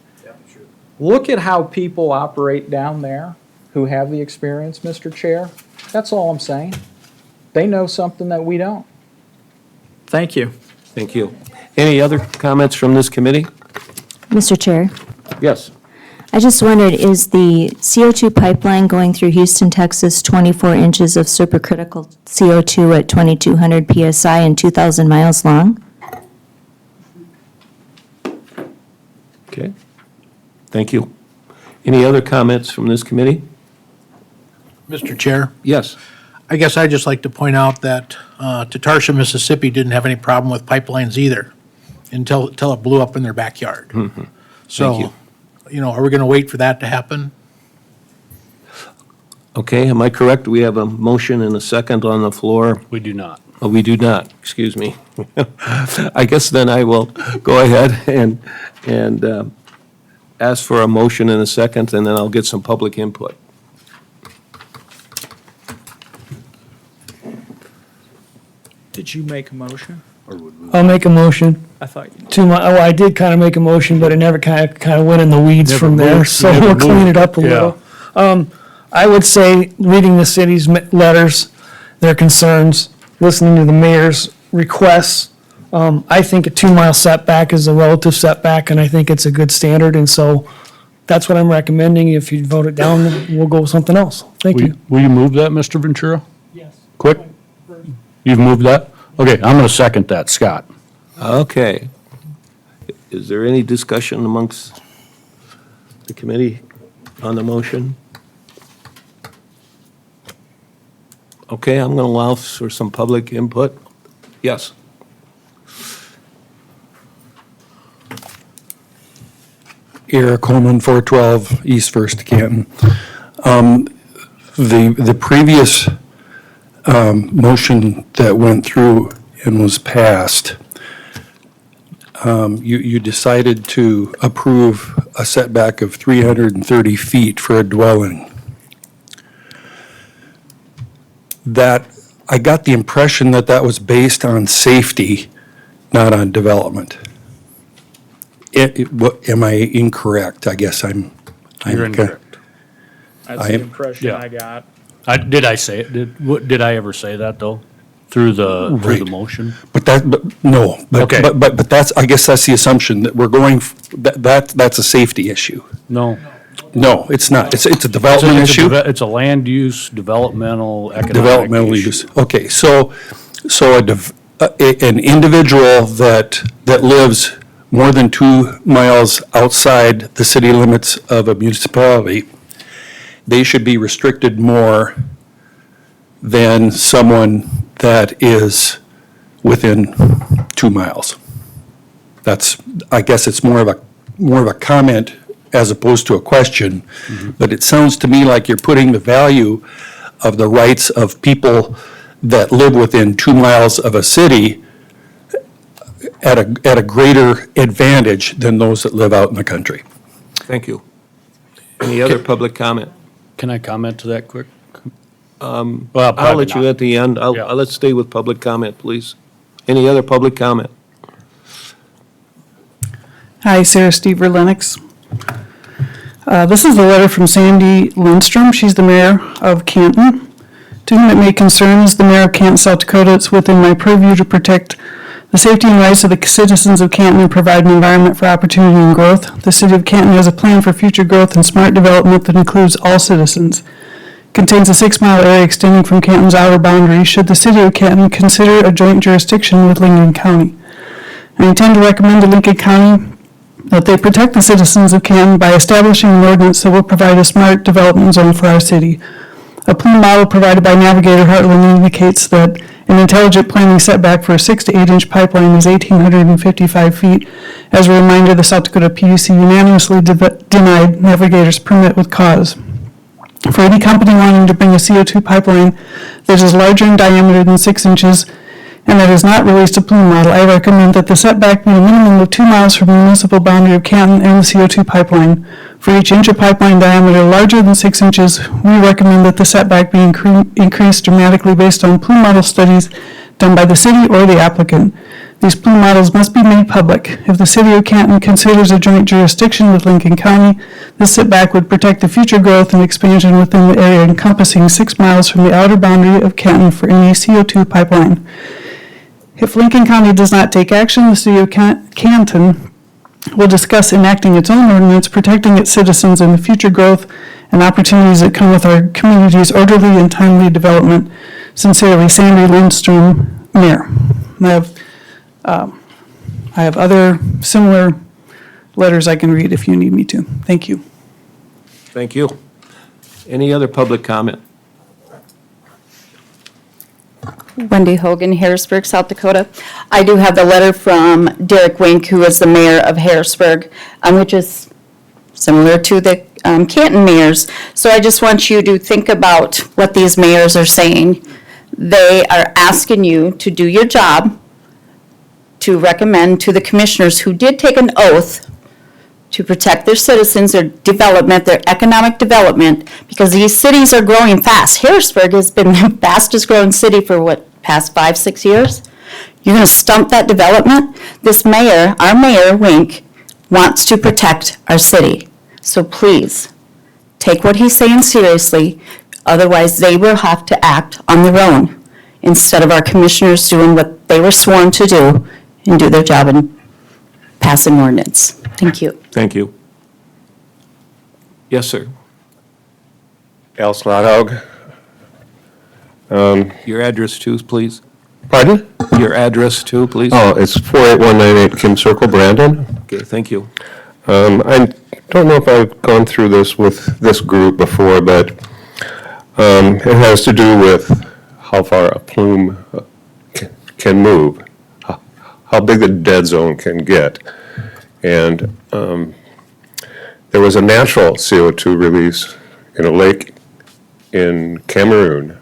Look at how people operate down there who have the experience, Mr. Chair. That's all I'm saying. They know something that we don't. Thank you. Thank you. Any other comments from this committee? Mr. Chair, Yes. I just wondered, is the CO2 pipeline going through Houston, Texas, 24 inches of supercritical CO2 at 2,200 PSI and 2,000 miles long? Okay. Thank you. Any other comments from this committee? Mr. Chair, Yes. I guess I'd just like to point out that Tarsha, Mississippi didn't have any problem with pipelines either until it blew up in their backyard. So, you know, are we going to wait for that to happen? Okay, am I correct? We have a motion and a second on the floor. We do not. Oh, we do not, excuse me. I guess then I will go ahead and ask for a motion and a second, and then I'll get some public input. Did you make a motion? I'll make a motion I thought you. I did kind of make a motion, but it never kind of went in the weeds Never from there, moved, so never we'll clean moved. it up a Yeah. little. I would say, reading the city's letters, their concerns, listening to the mayor's requests, I think a 2-mile setback is a relative setback, and I think it's a good standard, and so that's what I'm recommending. If you vote it down, we'll go with something else. Thank you. Will you move that, Mr. Ventura? Yes. Quick? You've moved that? Okay, I'm going to second that, Scott. Okay. Is there any discussion amongst the committee on the motion? Okay, I'm going to allow for some public input. Yes. Eric Coleman, 412 East First Canton. The previous motion that went through and was passed, you decided to approve a setback of 330 feet for a dwelling. That, I got the impression that that was based on safety, not on development. Am I incorrect? I guess I'm. You're incorrect. That's I the am- impression yeah. I got. Did I say it? Did I ever say that, though? Through the Right. motion? No, Okay. but that's, I guess that's the assumption, that we're going, that's a safety issue. No. No, it's not. It's a development issue. It's a land use, developmental, economic Developmental issue. use. Okay, so an individual that lives more than 2 miles outside the city limits of a municipality, they should be restricted more than someone that is within 2 miles. That's, I guess it's more of a comment as opposed to a question, but it sounds to me like you're putting the value of the rights of people that live within 2 miles of a city at a greater advantage than those that live out in the country. Thank you. Any other public comment? Can I comment to that quick? Well, I'll probably let you not. at the end. Let's stay with public comment, please. Any other public comment? Hi, Sarah Stever Lennox. This is the letter from Sandy Lindstrom. She's the mayor of Canton. To whom it may concern, as the mayor of Canton, South Dakota, it's within my purview to protect the safety and rights of the citizens of Canton and provide an environment for opportunity and growth. The city of Canton has a plan for future growth and smart development that includes all citizens. Contains a 6-mile area extending from Canton's outer boundary should the city of Canton consider a joint jurisdiction with Lincoln County. I intend to recommend to Lincoln County that they protect the citizens of Canton by establishing an ordinance that will provide a smart development zone for our city. A plume model provided by Navigator Heartland indicates that an intelligent planning setback for a 6 to 8 inch pipeline is 1,855 feet. As a reminder, the South Dakota PUC unanimously denied Navigator's permit with cause. For any company wanting to bring a CO2 pipeline that is larger in diameter than 6 inches and that has not released a plume model, I recommend that the setback be a minimum of 2 miles from the municipal boundary of Canton and the CO2 pipeline. For each inch of pipeline diameter larger than 6 inches, we recommend that the setback be increased dramatically based on plume model studies done by the city or the applicant. These plume models must be made public. If the city of Canton considers a joint jurisdiction with Lincoln County, this setback would protect the future growth and expansion within the area encompassing 6 miles from the outer boundary of Canton for any CO2 pipeline. If Lincoln County does not take action, the city of Canton will discuss enacting its own ordinance protecting its citizens and the future growth and opportunities that come with our community's orderly and timely development. Sincerely, Sandy Lindstrom, Mayor. I have other similar letters I can read if you need me to. Thank you. Thank you. Any other public comment? Wendy Hogan, Harrisburg, South Dakota. I do have the letter from Derek Wink, who is the mayor of Harrisburg, which is similar to the Canton mayors. So I just want you to think about what these mayors are saying. They are asking you to do your job, to recommend to the commissioners who did take an oath to protect their citizens, their development, their economic development, because these cities are growing fast. Harrisburg has been the fastest growing city for past 5-6 years? You're going to stump that development? This mayor, our mayor, Wink, wants to protect our city. So please, take what he's saying seriously, otherwise they will have to act on their own instead of our commissioners doing what they were sworn to do and do their job in passing ordinance. Thank you. Thank you. Yes, sir. Al Slothaug. Your address too, please. Pardon? Your address too, please. Oh, it's 48198 Kim Circle, Brandon. Okay, thank you. I don't know if I've gone through this with this group before, but it has to do with how far a plume can move, how big the dead zone can get. And there was a natural CO2 release in a lake in Cameroon,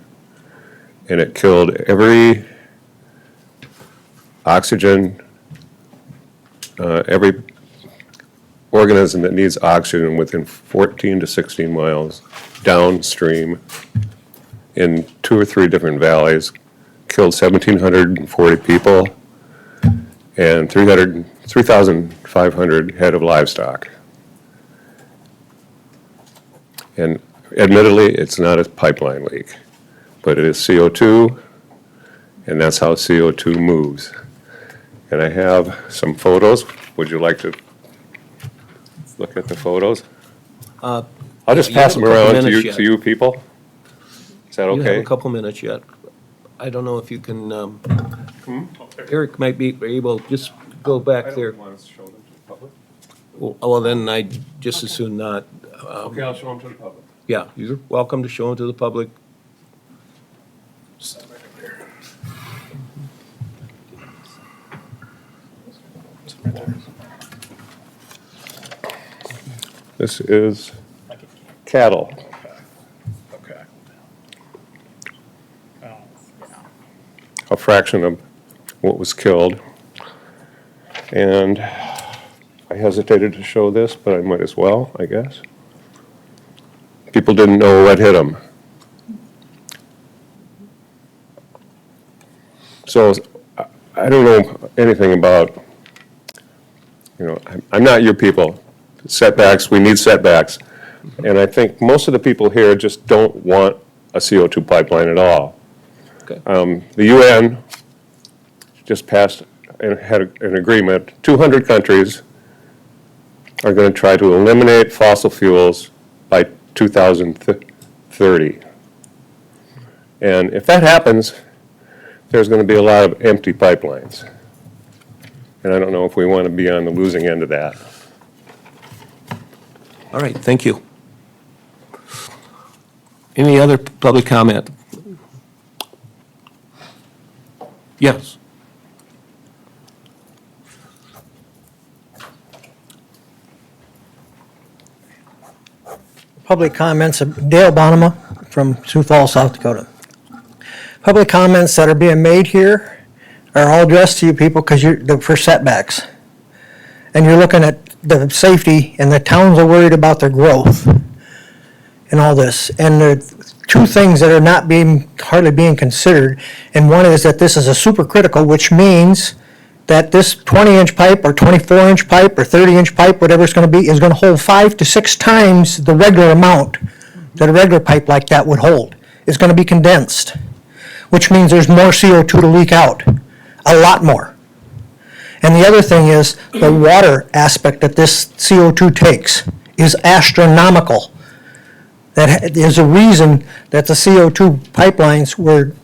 and it killed every oxygen, every organism that needs oxygen within 14 to 16 miles downstream in 2 or 3 different valleys, killed 1,740 people and 3,500 head of livestock. And admittedly, it's not a pipeline leak, but it is CO2, and that's how CO2 moves. And I have some photos. Would you like to look at the photos? I'll just you pass have them a couple around minutes yet. to you people. Is that You have okay? a couple minutes yet. I don't know if you can, Eric might be able, just go back there. want to show them to the public. Well, then I just as soon not. Okay, I'll show them to the public. Yeah, you're welcome to show them to the public. This is cattle. Okay. A fraction of what was killed. And I hesitated to show this, but I might as well, I guess. People didn't know what hit them. So I don't know anything about, I'm not your people. Setbacks, we need setbacks. And I think most of the people here just don't want a CO2 pipeline at all. Okay. The UN just passed and had an agreement, 200 countries are going to try to eliminate fossil fuels by 2030. And if that happens, there's going to be a lot of empty pipelines. And I don't know if we want to be on the losing end of that. All right, thank you. Any other public comment? Yes. Public comments, Dale Bonema from Sioux Falls, South Dakota. Public comments that are being made here are all addressed to you people because they're for setbacks. And you're looking at the safety, and the towns are worried about their growth and all this. And there are two things that are not hardly being considered. And one is that this is a supercritical, which means that this 20-inch pipe or 24-inch pipe or 30-inch pipe, whatever it's going to be, is going to hold 5 to 6 times the regular amount that a regular pipe like that would hold. It's going to be condensed, which means there's more CO2 to leak out, a lot more. And the other thing is the water aspect that this CO2 takes is astronomical. There's a reason that the CO2 pipelines were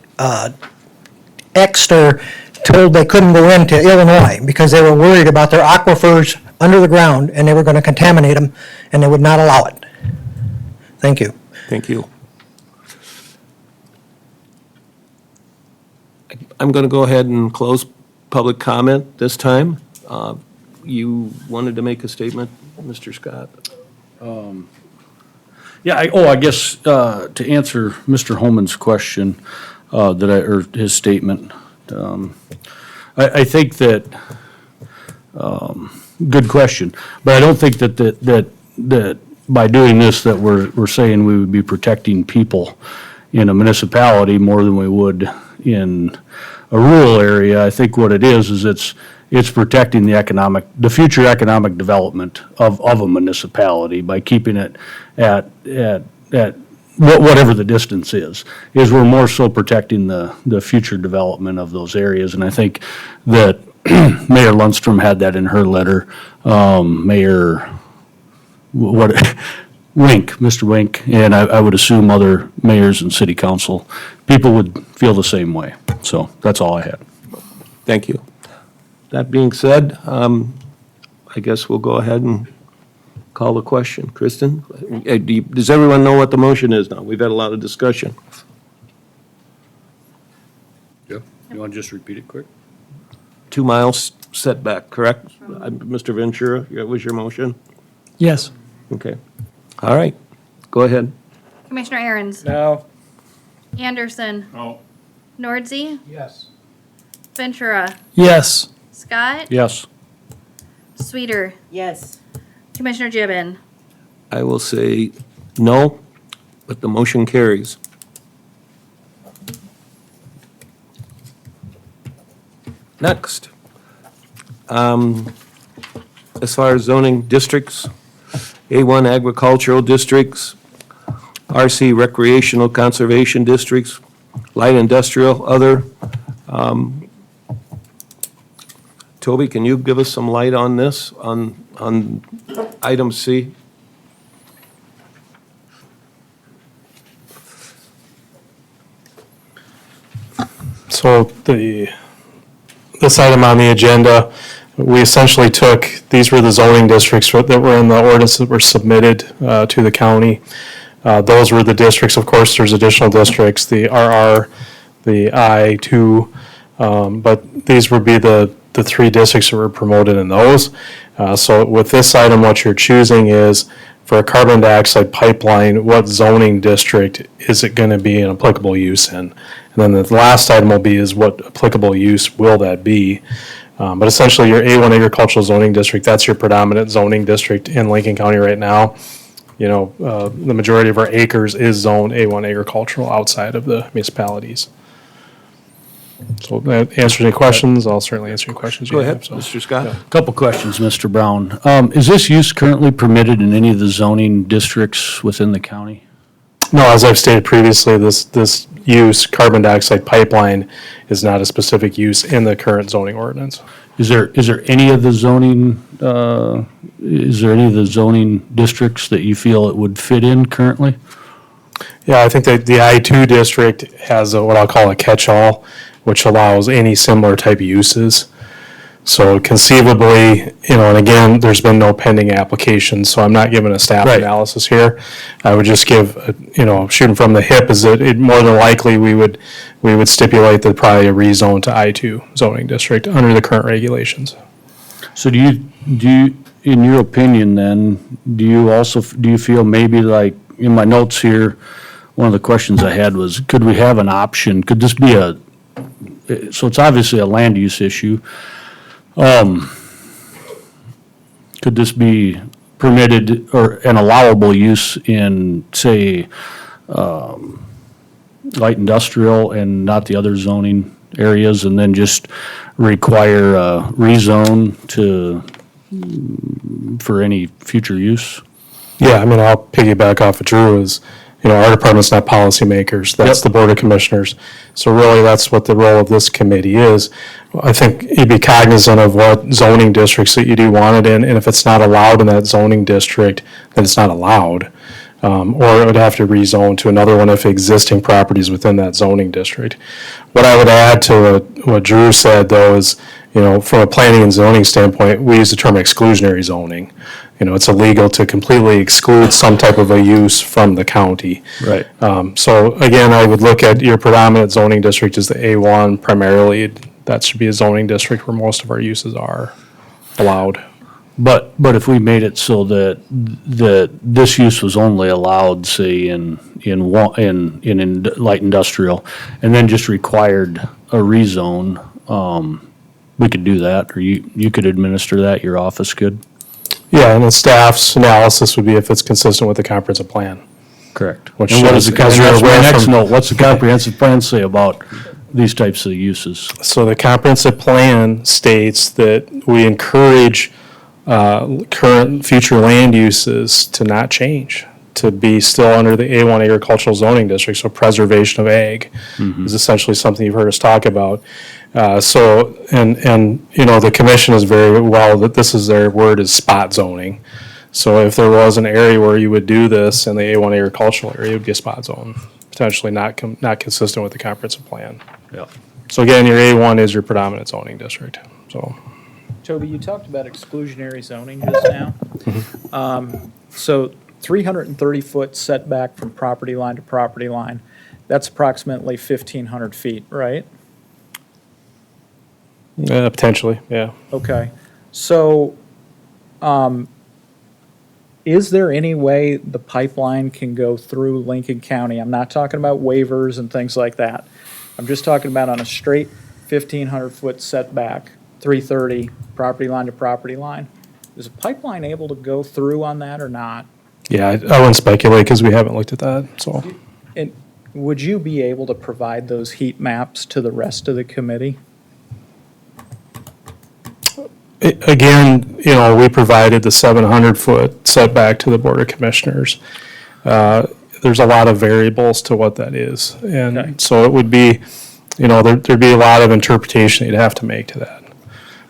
told they couldn't go into Illinois because they were worried about their aquifers under the ground and they were going to contaminate them and they would not allow it. Thank you. Thank you. I'm going to go ahead and close public comment this time. You wanted to make a statement, Mr. Scott? Yeah, I guess to answer Mr. Holman's question, or his statement, I think that, good question, but I don't think that by doing this that we're saying we would be protecting people in a municipality more than we would in a rural area. I think what it is it's protecting the future economic development of a municipality by keeping it at whatever the distance is we're more so protecting the future development of those areas. And I think that Mayor Lundstrom had that in her letter. Mr. Wink, and I would assume other mayors and city council people would feel the same way. So that's all I had. Thank you. That being said, I guess we'll go ahead and call the question. Kristen, does everyone know what the motion is now? We've had a lot of discussion. Yeah. You want to just repeat it quick? 2 miles setback, correct? Mr. Ventura, that was your motion? Yes. Okay. All right. Go ahead. Commissioner Aaron's. No. Anderson. No. Nordzy. Yes. Ventura. Yes. Scott. Yes. Sweeter. Yes. Commissioner Gibbon. I will say no, but the motion carries. Next. As far as zoning districts, A1 agricultural districts, RC recreational conservation districts, light industrial, other. Toby, can you give us some light on this, on item C? So this item on the agenda, we essentially took, these were the zoning districts that were in the ordinance that were submitted to the county. Those were the districts. Of course, there's additional districts, the RR, the I2, but these would be the 3 districts that were promoted in those. So with this item, what you're choosing is for a carbon dioxide pipeline, what zoning district is it going to be an applicable use in? And then the last item will be is what applicable use will that be? But essentially your A1 agricultural zoning district, that's your predominant zoning district in Lincoln County right now. You know, the majority of our acres is zoned A1 agricultural outside of the municipalities. So that answers any questions. I'll certainly answer any questions you Go have. ahead, so. Mr. Scott. Couple questions, Mr. Brown. Is this use currently permitted in any of the zoning districts within the county? No, as I've stated previously, this use, carbon dioxide pipeline, is not a specific use in the current zoning ordinance. Is there any of the zoning, districts that you feel it would fit in currently? Yeah, I think that the I-2 district has what I'll call a catch-all, which allows any similar type of uses. So conceivably, and again, there's been no pending application, so I'm not giving a staff analysis here. I would just give, shooting from the hip is that it more than likely we would stipulate that probably a rezone to I-2 zoning district under the current regulations. So do you, in your opinion then, do you feel maybe like, in my notes here, one of the questions I had was, could we have an option, could this be so it's obviously a land use issue. Could this be permitted or an allowable use in, say, light industrial and not the other zoning areas, and then just require a rezone for any future use? Yeah, I mean, I'll piggyback off of Drew is, our department's not policymakers. That's the Board of Commissioners. So really, that's what the role of this committee is. I think you'd be cognizant of what zoning districts that you do want it in, and if it's not allowed in that zoning district, then it's not allowed. Or it would have to rezone to another one if existing properties within that zoning district. What I would add to what Drew said, though, is, from a planning and zoning standpoint, we use the term exclusionary zoning. It's illegal to completely exclude some type of a use from the county. Right. So again, I would look at your predominant zoning district as the A1 primarily. That should be a zoning district where most of our uses are allowed. But if we made it so that this use was only allowed, say, in light industrial, and then just required a rezone, we could do that, or you could administer that, your office could? Yeah, and the staff's analysis would be if it's consistent with the comprehensive plan. Correct. Which And what is shows, the, as you're that's my aware next from- note, what's the comprehensive plan say about these types of uses? So the comprehensive plan states that we encourage current future land uses to not change, to be still under the A1 agricultural zoning district, so preservation of ag is essentially something you've heard us talk about. The commission is very well, that this is their word is spot zoning. So if there was an area where you would do this in the A1 agricultural area, it would be a spot zone, potentially not consistent with the comprehensive plan. Yeah. So again, your A1 is your predominant zoning district, so. Toby, you talked about exclusionary zoning just now. So 330-foot setback from property line to property line, that's approximately 1,500 feet, right? Potentially, yeah. Okay. So is there any way the pipeline can go through Lincoln County? I'm not talking about waivers and things like that. I'm just talking about on a straight 1,500-foot setback, 330, property line to property line. Is a pipeline able to go through on that or not? Yeah, I wouldn't speculate because we haven't looked at that, so. And would you be able to provide those heat maps to the rest of the committee? Again, we provided the 700-foot setback to the Board of Commissioners. There's a lot of variables to what that is. And so it would be, there'd be a lot of interpretation you'd have to make to that.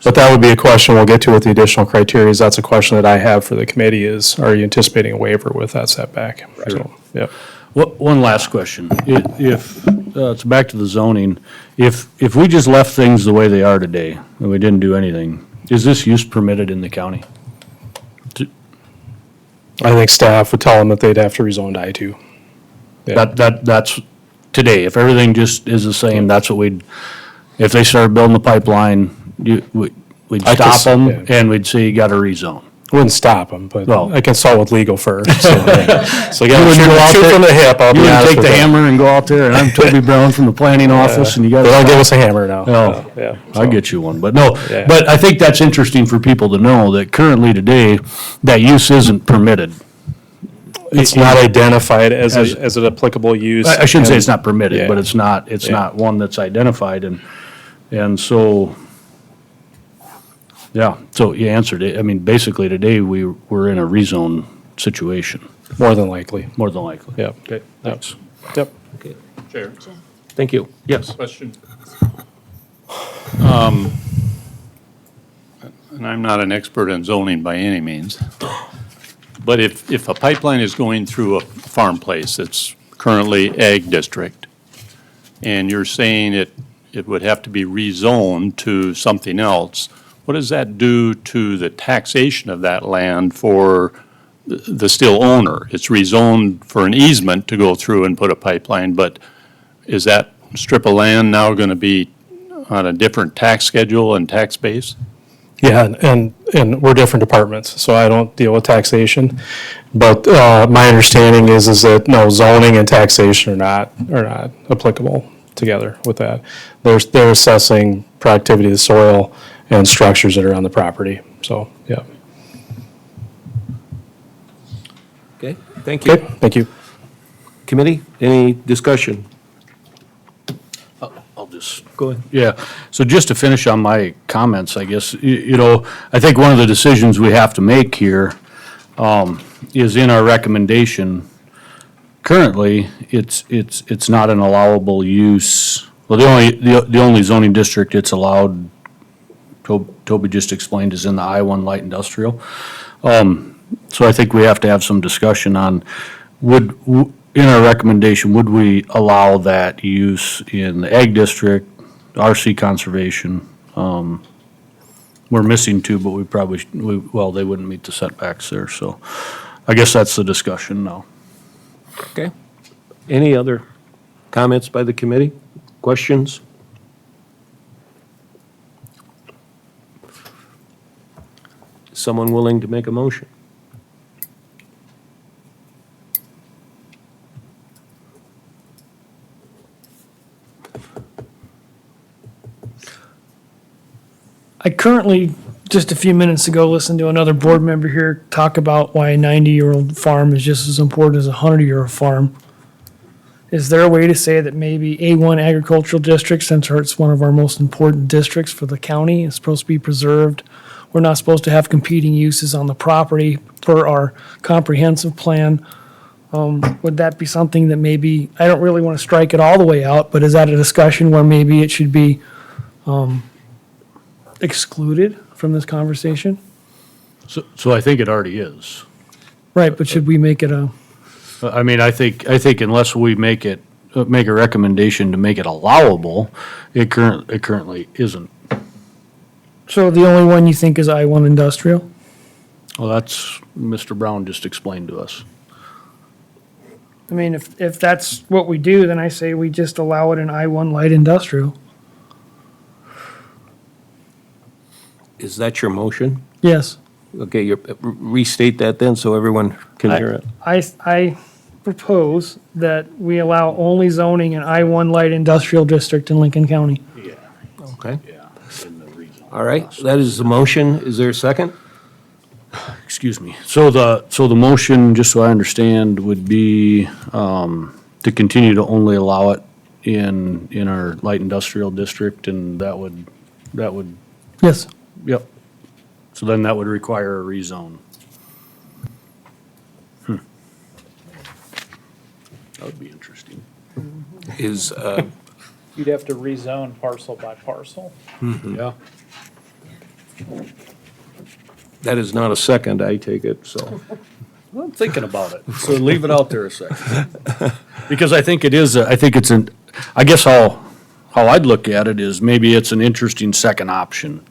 But that would be a question we'll get to with the additional criteria. That's a question that I have for the committee is, are you anticipating a waiver with that setback? Right. So, yep. One last question. If it's back to the zoning, if we just left things the way they are today and we didn't do anything, is this use permitted in the county? I think staff would tell them that they'd have to rezone to I-2. Yeah. That's today. If everything just is the same, that's what if they started building the pipeline, we'd stop them and we'd say you got to rezone. Wouldn't stop them, but Well- I consult with legal first. So, so You again, wouldn't go out shoot there- from the hip. I'll You be wouldn't honest take with the you. hammer and go out there, and I'm Toby Brown from the planning office, and you got. They don't give us a hammer now. No, Yeah. I'll get you one, but no, Yeah. but I think that's interesting for people to know that currently today, that use isn't permitted. It's not identified as an applicable use. I shouldn't say and- it's not permitted, Yeah. but it's not one that's identified, and And so, yeah, so you answered it. I mean, basically today we were in a rezone situation, More than likely. more than likely. Yep. Okay, thanks. Yep. Okay, Chair. thank you. Yes. Question. And I'm not an expert in zoning by any means, but if a pipeline is going through a farm place that's currently ag district, and you're saying it would have to be rezoned to something else, what does that do to the taxation of that land for the still owner? It's rezoned for an easement to go through and put a pipeline, but is that strip of land now going to be on a different tax schedule and tax base? Yeah, and we're different departments, so I don't deal with taxation. But my understanding is that no, zoning and taxation are not applicable together with that. They're assessing productivity of the soil and structures that are on the property. So, yeah. Okay, thank you. Okay, thank you. Committee, any discussion? I'll just Go ahead. Yeah, so just to finish on my comments, I guess, you know, I think one of the decisions we have to make here is in our recommendation. Currently, it's not an allowable use. Well, the only zoning district it's allowed, Toby just explained, is in the I-1 light industrial. So I think we have to have some discussion on, in our recommendation, would we allow that use in the ag district, RC conservation? We're missing two, but well, they wouldn't meet the setbacks there, so I guess that's the discussion now. Okay. Any other comments by the committee? Questions? Someone willing to make a motion? I currently, just a few minutes ago, listened to another board member here talk about why a 90-year-old farm is just as important as a 100-year-old farm. Is there a way to say that maybe A1 agricultural district, since it's one of our most important districts for the county, is supposed to be preserved? We're not supposed to have competing uses on the property per our comprehensive plan. Would that be something that maybe, I don't really want to strike it all the way out, but is that a discussion where maybe it should be excluded from this conversation? So I think it already is. Right, but should we make it a, I mean, I think unless we make a recommendation to make it allowable, it currently isn't. so the only one you think is I-1 industrial? Well, that's, Mr. Brown just explained to us. I mean, if that's what we do, then I say we just allow it in I-1 light industrial. Is that your motion? Yes. Okay, restate that then so everyone can hear it. I propose that we allow only zoning in I-1 light industrial district in Lincoln County. Okay. All right, that is the motion. Is there a second? Excuse me. So the motion, just so I understand, would be to continue to only allow it in our light industrial district, and that would, Yes. yep. So then that would require a rezone. That would be interesting. Is, You'd have to rezone parcel by parcel. Yeah. that is not a second, I take it, so. I'm thinking about it, so leave it out there a second. Because I think it is, I guess how I'd look at it is maybe it's an interesting second option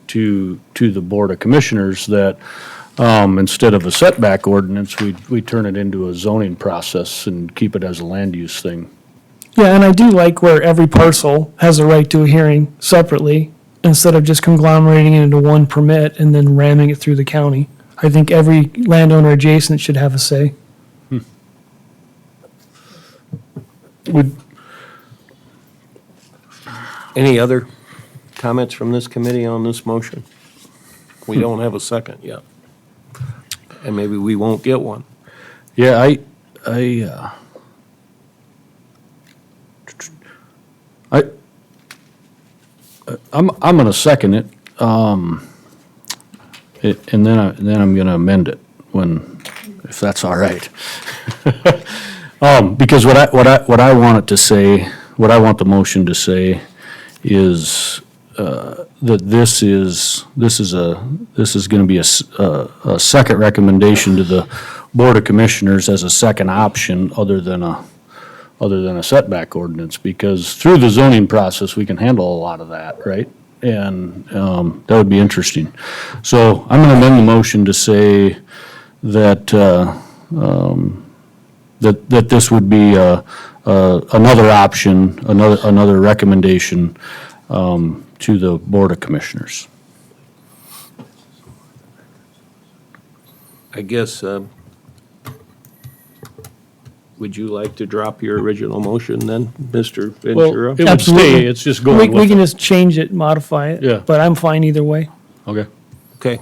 to the Board of Commissioners that instead of a setback ordinance, we turn it into a zoning process and keep it as a land use thing. Yeah, and I do like where every parcel has a right to a hearing separately, instead of just conglomerating it into one permit and then ramming it through the county. I think every landowner adjacent should have a say. Any other comments from this committee on this motion? We don't have a second yet. And maybe we won't get one. Yeah, I'm going to second it, and then I'm going to amend it if that's all right. Because what I want it to say, what I want the motion to say is that this is going to be a second recommendation to the Board of Commissioners as a second option other than a setback ordinance, because through the zoning process, we can handle a lot of that, right? And that would be interesting. So I'm going to amend the motion to say that that this would be another option, another recommendation to the Board of Commissioners. I guess, would you like to drop your original motion then, Mr. Ventura? It would stay, it's just going We with can it. just change it, modify it. Yeah. But I'm fine either way. Okay. Okay.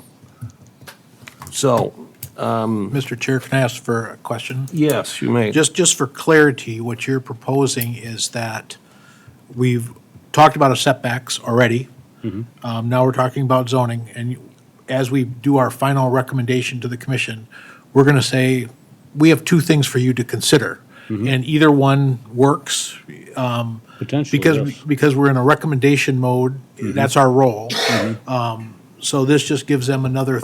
So, Mr. Chair, can I ask for a question? yes, you may. Just for clarity, what you're proposing is that we've talked about setbacks already. Now we're talking about zoning, and as we do our final recommendation to the commission, we're going to say, we have two things for you to consider. And either one works. Potentially, yes. Because we're in a recommendation mode, that's our role. So this just gives them another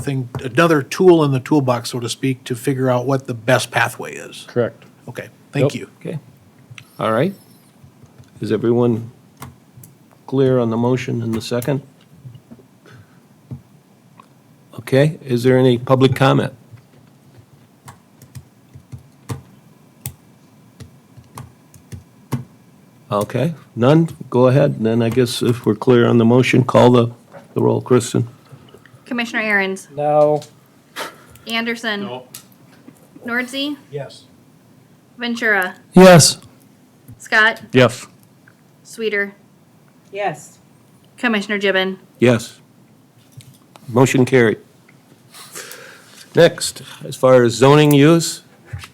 tool in the toolbox, so to speak, to figure out what the best pathway is. Correct. Okay, thank you. Okay. All right. Is everyone clear on the motion and the second? Okay, is there any public comment? Okay, none? Go ahead. Then I guess if we're clear on the motion, call the roll. Kristen? Commissioner Aaron's, No. Anderson. No. Nordsey, Yes. Ventura, Yes. Scott, Yes. Sweeter, Yes. Commissioner Gibbon. Yes. Motion carried. Next, as far as zoning use,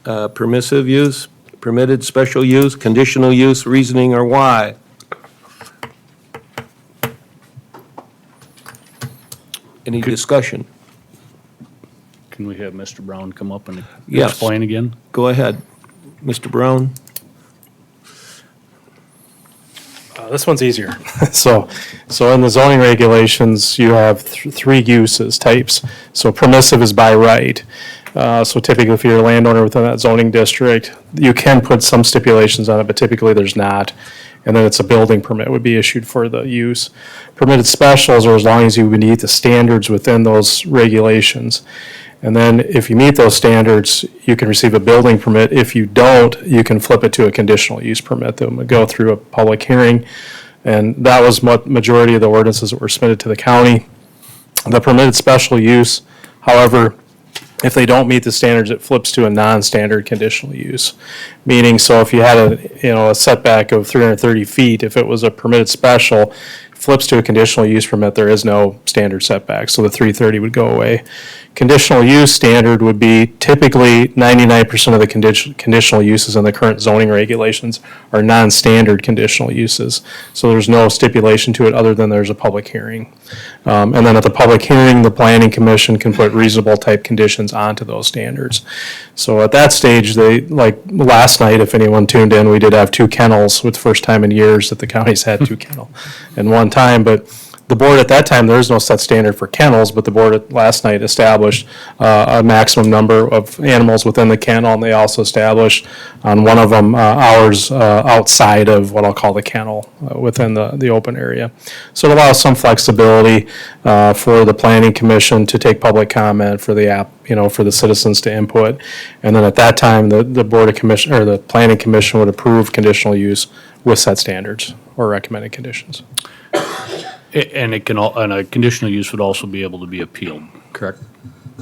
permissive use, permitted special use, conditional use, reasoning, or why? Any discussion? Can we have Mr. Brown come up and Yes. explain again? Go ahead, Mr. Brown. This one's easier. So in the zoning regulations, you have three uses types. So permissive is by right. So typically, if you're a landowner within that zoning district, you can put some stipulations on it, but typically there's not. And then it's a building permit would be issued for the use. Permitted specials are as long as you meet the standards within those regulations. And then if you meet those standards, you can receive a building permit. If you don't, you can flip it to a conditional use permit that would go through a public hearing. And that was what majority of the ordinances that were submitted to the county. The permitted special use, however, if they don't meet the standards, it flips to a non-standard conditional use. Meaning, so if you had a setback of 330 feet, if it was a permitted special, flips to a conditional use permit, there is no standard setback, so the 330 would go away. Conditional use standard would be typically 99% of the conditional uses in the current zoning regulations are non-standard conditional uses. So there's no stipulation to it other than there's a public hearing. And then at the public hearing, the planning commission can put reasonable type conditions onto those standards. So at that stage, like last night, if anyone tuned in, we did have 2 kennels, with the first time in years that the county's had 2 kennels in one time, but the board at that time, there is no set standard for kennels, but the board last night established a maximum number of animals within the kennel, and they also established on one of them hours outside of what I'll call the kennel within the open area. So it allows some flexibility for the planning commission to take public comment, for the for the citizens to input, and then at that time, the board of commission or the planning commission would approve conditional use with set standards or recommended conditions. And and a conditional use would also be able to be appealed, correct?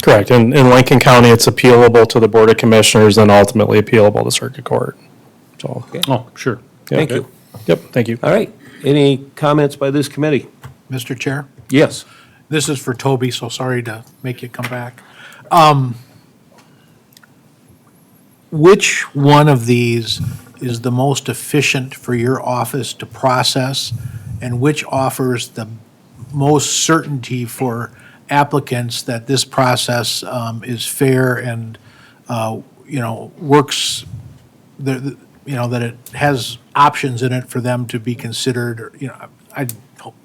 Correct. In Lincoln County, it's appealable to the Board of Commissioners and ultimately appealable to Circuit Court. So, Oh, sure. Thank you. Yep, thank you. All right. Any comments by this committee? Mr. Chair? Yes. This is for Toby, so sorry to make you come back. Which one of these is the most efficient for your office to process and which offers the most certainty for applicants that this process is fair and, works, that it has options in it for them to be considered, or, I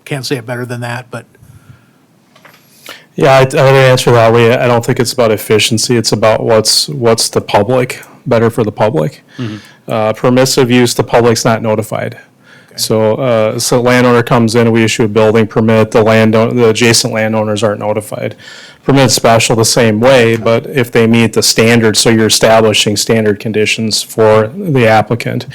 can't say it better than that, but Yeah, I would answer that way. I don't think it's about efficiency. It's about what's the public, better for the public. Permissive use, the public's not notified. So, so landowner comes in, we issue a building permit, the adjacent landowners aren't notified. Permit special the same way, but if they meet the standards, so you're establishing standard conditions for the applicant.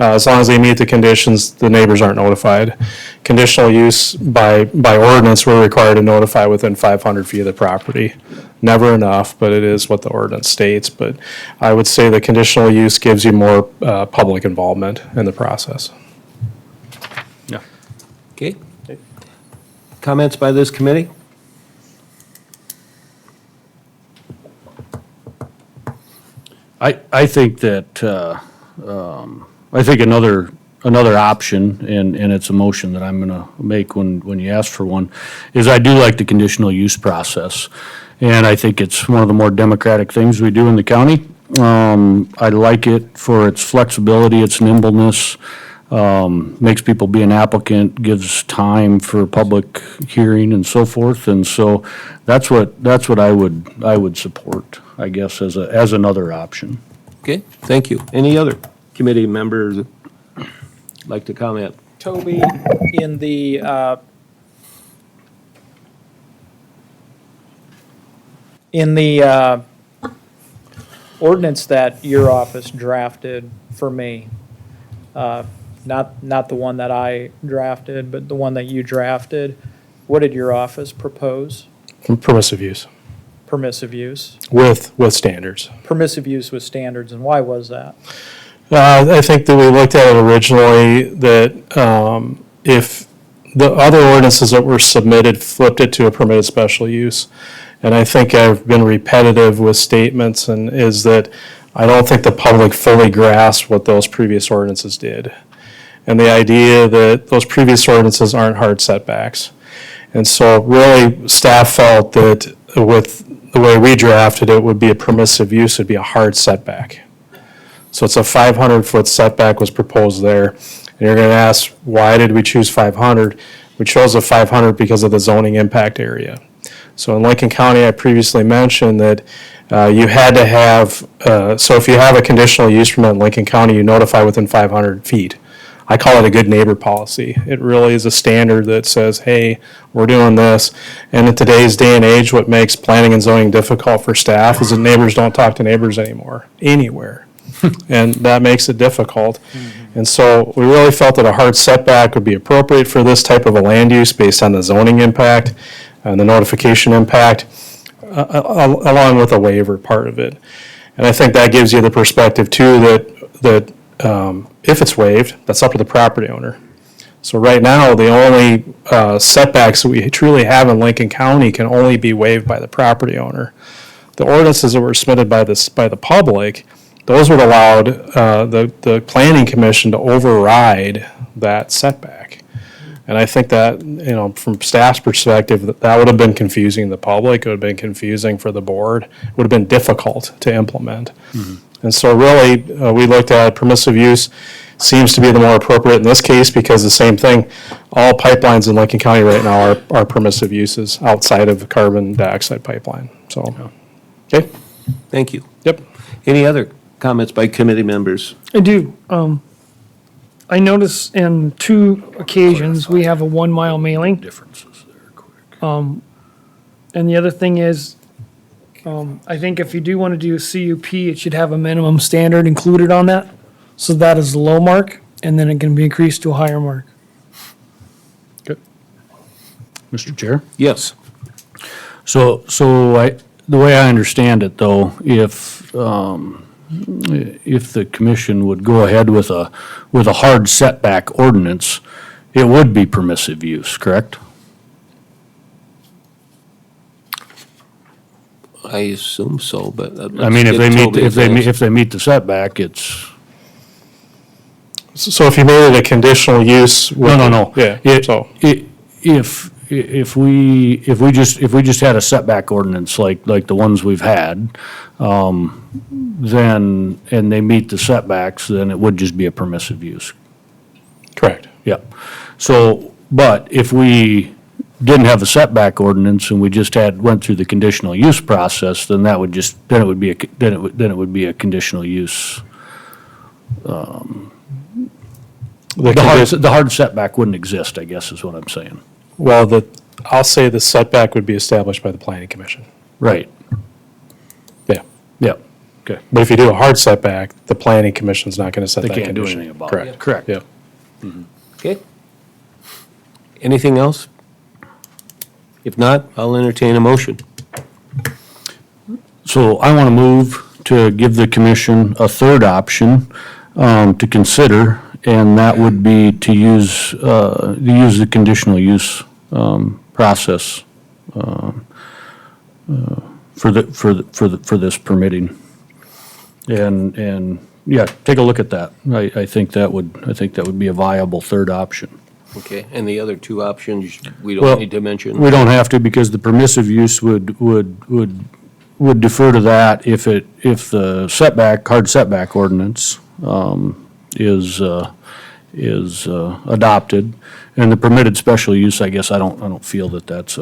As long as they meet the conditions, the neighbors aren't notified. Conditional use by ordinance, we're required to notify within 500 feet of the property. Never enough, but it is what the ordinance states. But I would say the conditional use gives you more public involvement in the process. Okay. Comments by this committee? I think that, I think another option, and it's a motion that I'm gonna make when you ask for one, is I do like the conditional use process. And I think it's one of the more democratic things we do in the county. I like it for its flexibility, its nimbleness, makes people be an applicant, gives time for public hearing and so forth. And so that's what I would support, I guess, as another option. Okay, thank you. Any other committee members like to comment? Toby, in the ordinance that your office drafted for me, not the one that I drafted, but the one that you drafted, what did your office propose? Permissive use Permissive use? with standards. Permissive use with standards, and why was that? I think that we looked at it originally that if the other ordinances that were submitted flipped it to a permitted special use. And I think I've been repetitive with statements and is that I don't think the public fully grasped what those previous ordinances did. And the idea that those previous ordinances aren't hard setbacks. And so really staff felt that with the way we drafted it would be a permissive use, would be a hard setback. So it's a 500-foot setback was proposed there. And you're going to ask, why did we choose 500? We chose the 500 because of the zoning impact area. So in Lincoln County, I previously mentioned that you had to have, so if you have a conditional use permit in Lincoln County, you notify within 500 feet. I call it a good neighbor policy. It really is a standard that says, hey, we're doing this. And in today's day and age, what makes planning and zoning difficult for staff is that neighbors don't talk to neighbors anymore, anywhere. And that makes it difficult. And so we really felt that a hard setback would be appropriate for this type of a land use based on the zoning impact and the notification impact, along with a waiver part of it. And I think that gives you the perspective too that if it's waived, that's up to the property owner. So right now, the only setbacks that we truly have in Lincoln County can only be waived by the property owner. The ordinances that were submitted by the public, those would allow the planning commission to override that setback. And I think that, from staff's perspective, that would have been confusing to the public, it would have been confusing for the board, it would have been difficult to implement. And so really, we looked at permissive use seems to be the more appropriate in this case because the same thing, all pipelines in Lincoln County right now are permissive uses outside of the carbon dioxide pipeline, so. Okay? Thank you. Yep. Any other comments by committee members? I do. I notice in 2 occasions, we have a 1-mile mailing. Differences there, quick. And the other thing is, I think if you do want to do a CUP, it should have a minimum standard included on that. So that is the low mark, and then it can be increased to a higher mark. Good. Mr. Chair? Yes. So the way I understand it, though, if the commission would go ahead with a hard setback ordinance, it would be permissive use, correct? I assume so, but. I mean, if they meet the setback, it's. So if you made it a conditional use. No. Yeah, so. If we just had a setback ordinance like the ones we've had, then, and they meet the setbacks, then it would just be a permissive use. Correct. Yeah. So, but if we didn't have a setback ordinance and we just went through the conditional use process, then that would just, then it would be a conditional use. The hard setback wouldn't exist, I guess, is what I'm saying. Well, I'll say the setback would be established by the planning commission. Right. Yeah. Yeah. Okay. But if you do a hard setback, the planning commission's not going to set They that can't do condition. anything about it. Correct. Correct. Yeah. Okay. Anything else? If not, I'll entertain a motion. So I want to move to give the commission a third option to consider, and that would be to use the conditional use process for this permitting. And yeah, take a look at that. I think that would be a viable third option. Okay, and the other two options, we Well, don't need to mention? We don't have to, because the permissive use would defer to that if the hard setback ordinance is adopted. And the permitted special use, I guess, I don't feel that's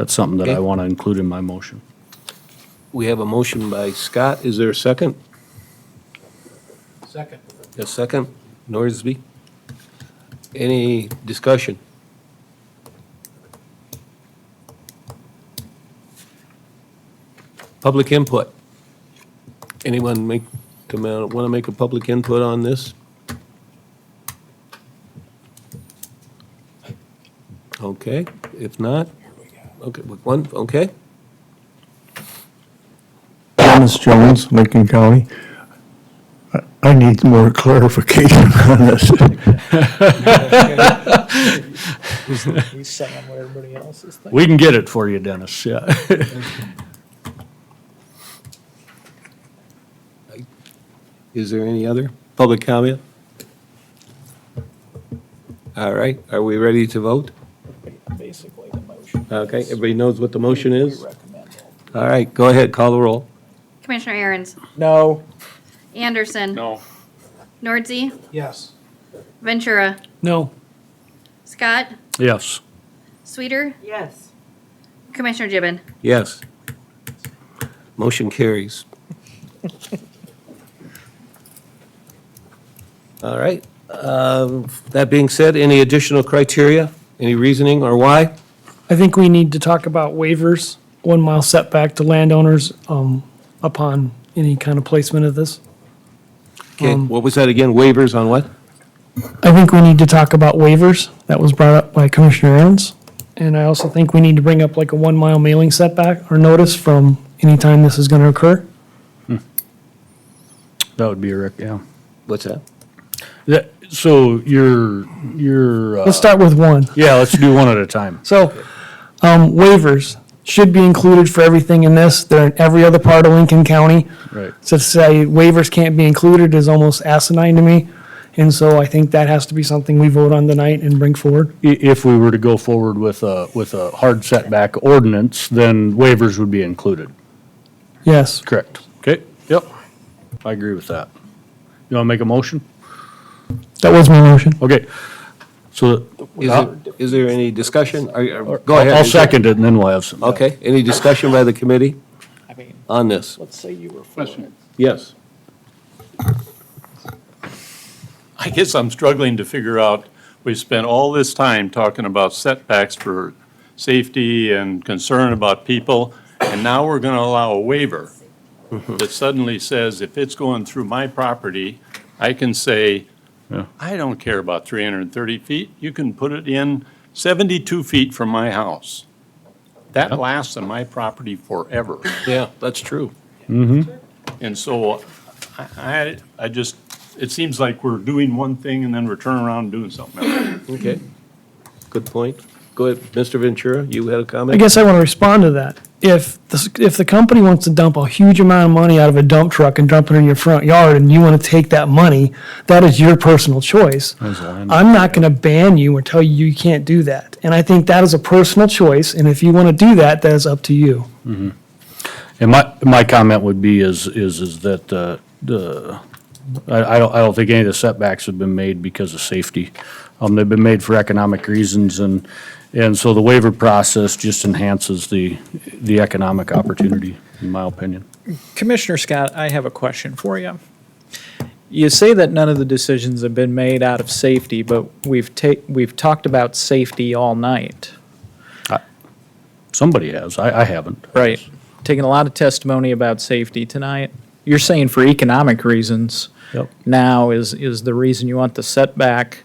something that I Okay. want to include in my motion. We have a motion by Scott. Is there a second? Second. A second? Norsby? Any discussion? Public input. Anyone want to make a public input on this? Okay, if not, okay, one, okay. Dennis Jones, Lincoln County. I need more clarification on this. He's saying what everybody else is thinking. We can get it for you, Dennis, yeah. Is there any other public comment? All right, are we ready to vote? Basically, the motion. Okay, everybody knows what the motion is? All right, go ahead, call the roll. Commissioner Aaron's, No. Anderson. No. Nordsey, Yes. Ventura, No. Scott, Yes. Sweeter, Yes. Commissioner Gibbon. Yes. Motion carries. All right, that being said, any additional criteria, any reasoning or why? I think we need to talk about waivers, 1 mile setback to landowners upon any kind of placement of this. Okay, what was that again, waivers on what? I think we need to talk about waivers. That was brought up by Commissioner Aaron's. And I also think we need to bring up like a 1 mile mailing setback or notice from any time this is going to occur. That would be a yeah. What's that? So you're. Let's start with one. Yeah, let's do one at a time. So, waivers should be included for everything in this. They're in every other part of Lincoln County. Right. So to say waivers can't be included is almost asinine to me. And so I think that has to be something we vote on tonight and bring forward. If we were to go forward with a hard setback ordinance, then waivers would be included. Yes. Correct. Okay, yep. I agree with that. You want to make a motion? That was my motion. Okay. So. Is there any discussion? Go ahead. I'll second it and then we'll have some. Okay, any discussion by the committee on this? Let's say you were for it. Yes. I guess I'm struggling to figure out, we spent all this time talking about setbacks for safety and concern about people, and now we're going to allow a waiver that suddenly says if it's going through my property, I can say, I don't care about 330 feet, you can put it in 72 feet from my house. That lasts on my property forever. Yeah, that's true. And so I just, it seems like we're doing one thing and then we're turning around and doing something else. Okay, good point. Go ahead, Mr. Ventura, you had a I comment? guess I want to respond to that. if the company wants to dump a huge amount of money out of a dump truck and dump it in your front yard and you want to take that money, that is your personal choice. I'm not going to ban you or tell you you can't do that. And I think that is a personal choice, and if you want to do that, that is up to you. Mm-hmm. And my comment would be is that I don't think any of the setbacks have been made because of safety. They've been made for economic reasons, and so the waiver process just enhances the economic opportunity, in my opinion. Commissioner Scott, I have a question for you. You say that none of the decisions have been made out of safety, but we've talked about safety all night. Somebody has. I haven't. Right. Taking a lot of testimony about safety tonight. You're saying for economic reasons. Yep. Now is the reason you want the setback.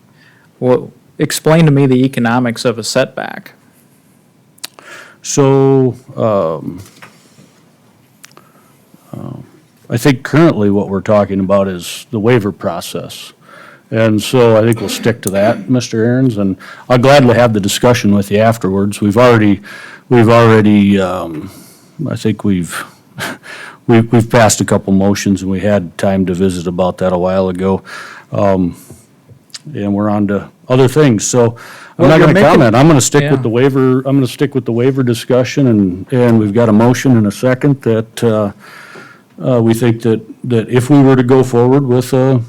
Well, explain to me the economics of a setback. So, I think currently what we're talking about is the waiver process. And so I think we'll stick to that, Mr. Aaron's, and I'll gladly have the discussion with you afterwards. We've already, I think we've passed a couple motions, and we had time to visit about that a while ago. And we're on to other things, so I'm not gonna comment. I'm gonna stick with the waiver, I'm gonna stick with the waiver discussion, and we've got a motion and a second that, we think that if we were to go forward with a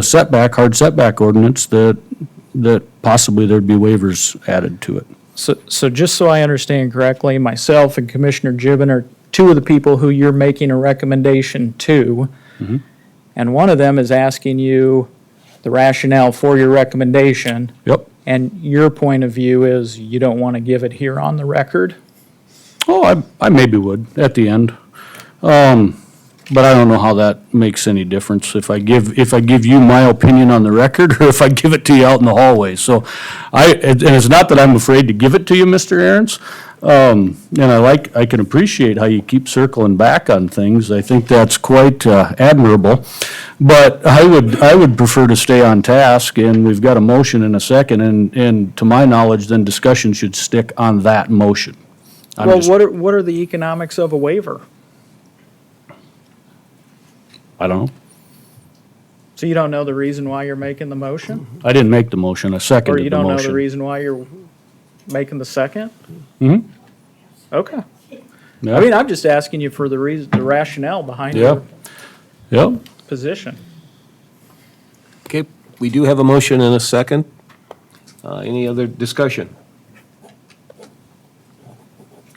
setback, hard setback ordinance, that possibly there'd be waivers added to it. So just so I understand correctly, myself and Commissioner Gibbon are two of the people who you're making a recommendation to. Mm-hmm. And one of them is asking you the rationale for your recommendation. Yep. And your point of view is you don't want to give it here on the record? Oh, I maybe would at the end. But I don't know how that makes any difference if I give you my opinion on the record or if I give it to you out in the hallway. So and it's not that I'm afraid to give it to you, Mr. Aaron's. And I can appreciate how you keep circling back on things. I think that's quite admirable. But I would prefer to stay on task, and we've got a motion and a second, and to my knowledge, then discussion should stick on that motion. What are the economics of a waiver? I don't know. So you don't know the reason why you're making the motion? I didn't make the motion, I seconded the motion. Or you don't know the reason why you're making the second? Mm-hmm. Okay. Yeah. I mean, I'm just asking you for the rationale behind Yeah. your Yep. position. Okay, we do have a motion and a second. Any other discussion?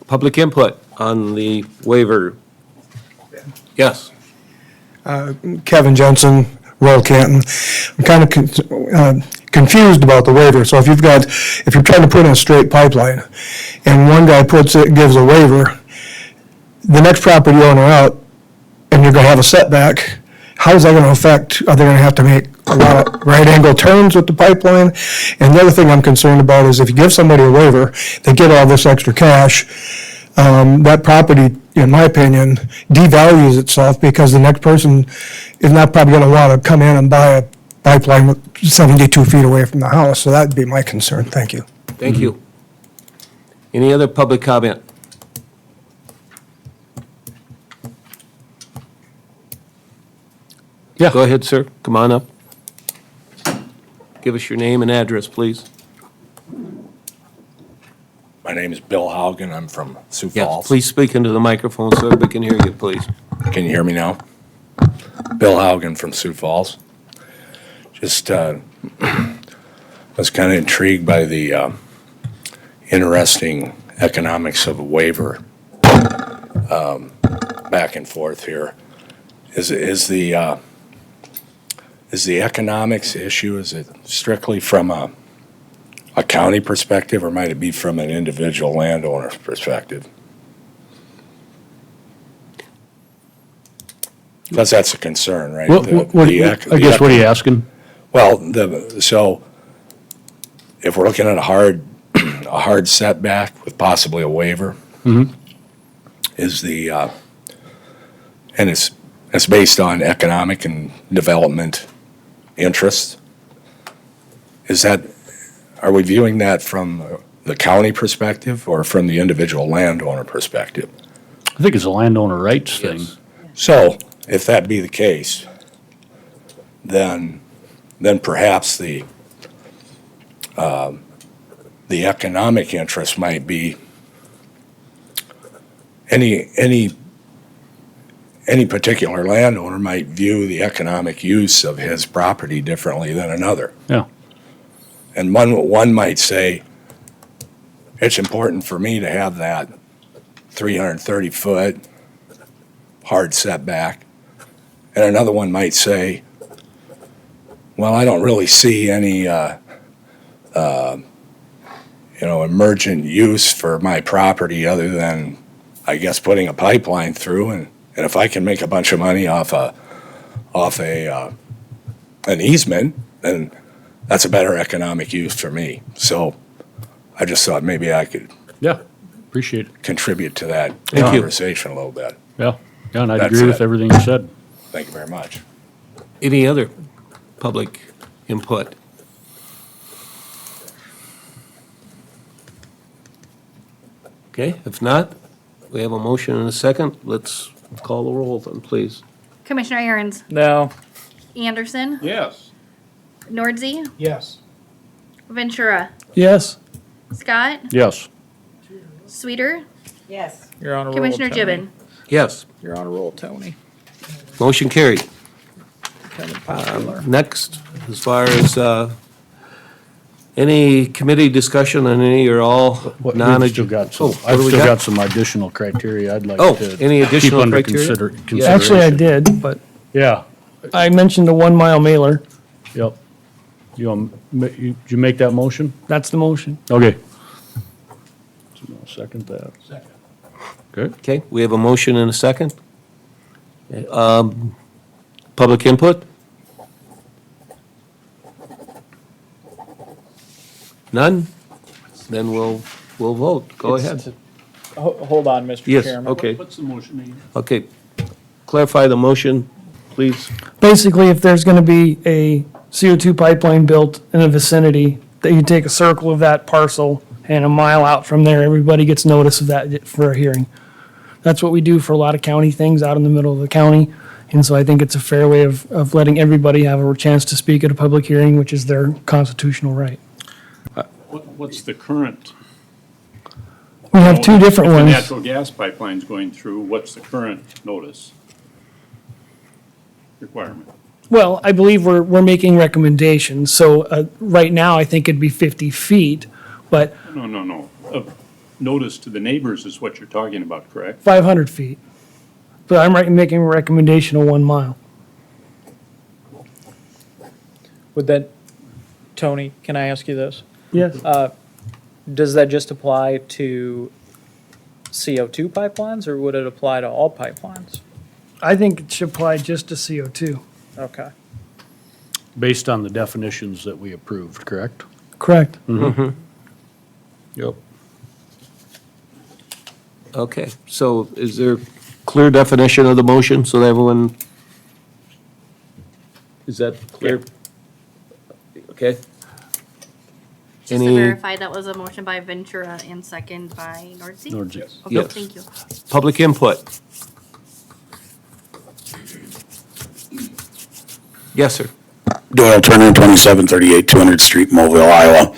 Public input on the waiver? Yes. Kevin Jensen, Royal Canton. I'm kind of confused about the waiver. So if you're trying to put in a straight pipeline and one guy gives a waiver, the next property owner out, and you're going to have a setback, how is that going to affect, are they going to have to make a lot of right angle turns with the pipeline? And the other thing I'm concerned about is if you give somebody a waiver, they get all this extra cash, that property, in my opinion, devalues itself because the next person is not probably going to want to come in and buy a pipeline 72 feet away from the house. So that'd be my concern. Thank you. Thank you. Any other public comment? Yeah. Go ahead, sir. Come on up. Give us your name and address, please. My name is Bill Haugen. I'm from Sioux Yes, Falls. please speak into the microphone so everybody can hear you, please. Can you hear me now? Bill Haugen from Sioux Falls. Just was kind of intrigued by the interesting economics of a waiver back and forth here. Is the economics issue, is it strictly from a county perspective, or might it be from an individual landowner's perspective? Because that's a concern, right? What are you asking? Well, so if we're looking at a hard setback with possibly a waiver, Mm-hmm. And it's based on economic and development interests. Are we viewing that from the county perspective or from the individual landowner perspective? I think it's a landowner rights thing. So, if that be the case, then perhaps the economic interest might be any particular landowner might view the economic use of his property differently than another. Yeah. And one might say, it's important for me to have that 330-foot hard setback. And another one might say, well, I don't really see any, emergent use for my property other than, I guess, putting a pipeline through. And if I can make a bunch of money off an easement, then that's a better economic use for me. So I just thought maybe I could Appreciate it. contribute to that Thank you. conversation a little bit. Yeah, and I That's agree with it. everything you said. Thank you very much. Any other public input? Okay, if not, we have a motion and a second. Let's call the roll then, please. Commissioner Aaron's, No. Anderson, Yes. Nordsey, Yes. Ventura, Yes. Scott, Yes. Sweeter, Yes. You're on a roll, Commissioner Tony. Gibbon. Yes, You're on a roll, Tony. motion carried. Kind of popular. Next, as far as any committee discussion on any or all We've non. still got some, Oh, what I've do we still got some additional criteria I'd like to. Oh, any keep additional under criteria? consideration. Actually, I did, but Yeah, I mentioned the 1 mile mailer. yep. Did you make that motion? That's the motion. Okay. So I'll second that. Good. Okay, we have a motion and a second. Public input? None? Then we'll vote. Go ahead. Hold on, Mr. Yes, Chairman. okay. What's the motion again? Okay. Clarify the motion, please. Basically, if there's going to be a CO2 pipeline built in a vicinity, that you take a circle of that parcel and a mile out from there, everybody gets notice of that for a hearing. That's what we do for a lot of county things out in the middle of the county. And so I think it's a fair way of letting everybody have a chance to speak at a public hearing, which is their constitutional right. What's the current? We have two different If the ones. natural gas pipeline's going through, what's the current notice requirement? Well, I believe we're making recommendations. So right now, I think it'd be 50 feet, but No. Notice to the neighbors is what you're talking about, correct? 500 feet. But I'm making a recommendation of 1 mile. Would that, Tony, can I ask you this? Yes. Does that just apply to CO2 pipelines, or would it apply to all pipelines? I think it should apply just to CO2. Okay. Based on the definitions that we approved, correct? Correct. Yep. Okay, so is there clear definition of the motion so that everyone, is that clear? Okay. Just to Any- verify, that was a motion by Ventura and second by Nordsey? Nordsey. Okay, Yes. thank you. Public input? Yes, sir. Doyle Turner, 2738 200th Street, Mobile, Iowa.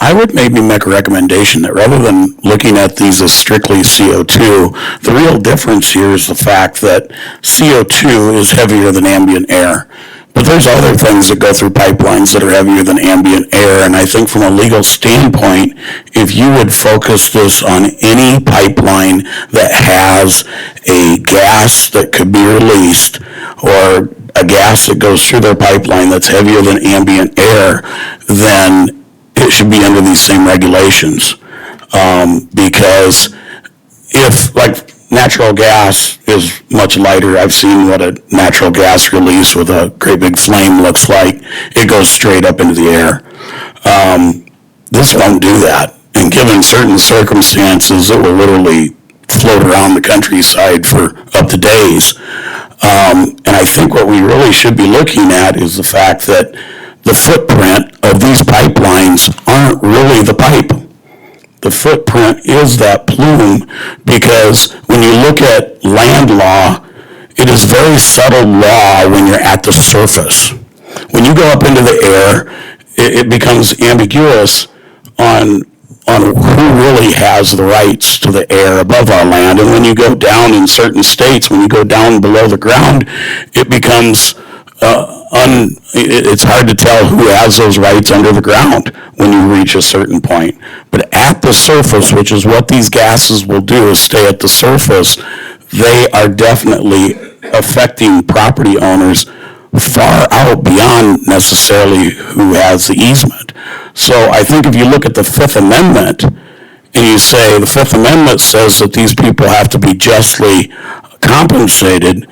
I would maybe make a recommendation that rather than looking at these as strictly CO2, the real difference here is the fact that CO2 is heavier than ambient air. But there's other things that go through pipelines that are heavier than ambient air, and I think from a legal standpoint, if you would focus this on any pipeline that has a gas that could be released, or a gas that goes through their pipeline that's heavier than ambient air, then it should be under these same regulations. Because if, like, natural gas is much lighter. I've seen what a natural gas release with a great big flame looks like. It goes straight up into the air. This won't do that. And given certain circumstances, it will literally float around the countryside for up to days. And I think what we really should be looking at is the fact that the footprint of these pipelines aren't really the pipe. the footprint is that plume, because when you look at land law, it is very subtle law when you're at the surface. When you go up into the air, it becomes ambiguous on who really has the rights to the air above our land. And when you go down in certain states, when you go down below the ground, it becomes it's hard to tell who has those rights under the ground when you reach a certain point. But at the surface, which is what these gases will do, is stay at the surface, they are definitely affecting property owners far out beyond necessarily who has the easement. So I think if you look at the Fifth Amendment and you say the Fifth Amendment says that these people have to be justly compensated,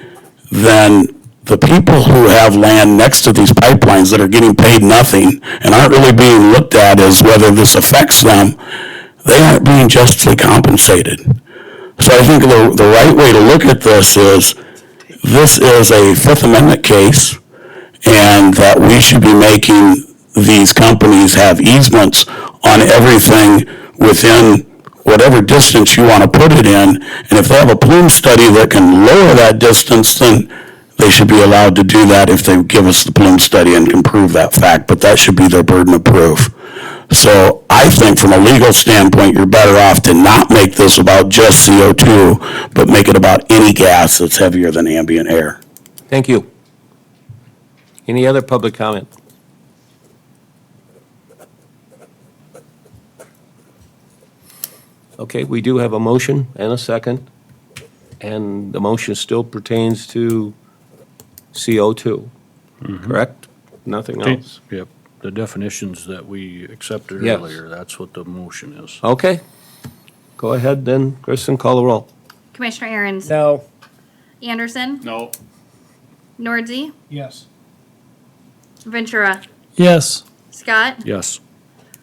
then the people who have land next to these pipelines that are getting paid nothing and aren't really being looked at as whether this affects them, they aren't being justly compensated. So I think the right way to look at this is a Fifth Amendment case, and that we should be making these companies have easements on everything within whatever distance you want to put it in. And if they have a plume study that can lower that distance, then they should be allowed to do that if they give us the plume study and can prove that fact. But that should be their burden of proof. So I think from a legal standpoint, you're better off to not make this about just CO2, but make it about any gas that's heavier than ambient air. Thank you. Any other public comment? Okay, we do have a motion and a second, and the motion still pertains to CO2, correct? Nothing else? Yep, the definitions that we accepted Yes. earlier, that's what the motion is. Okay. Go ahead then, Kristen, call the roll. Commissioner Aaron's. No. Anderson. No. Nordzy. Yes. Ventura. Yes. Scott. Yes.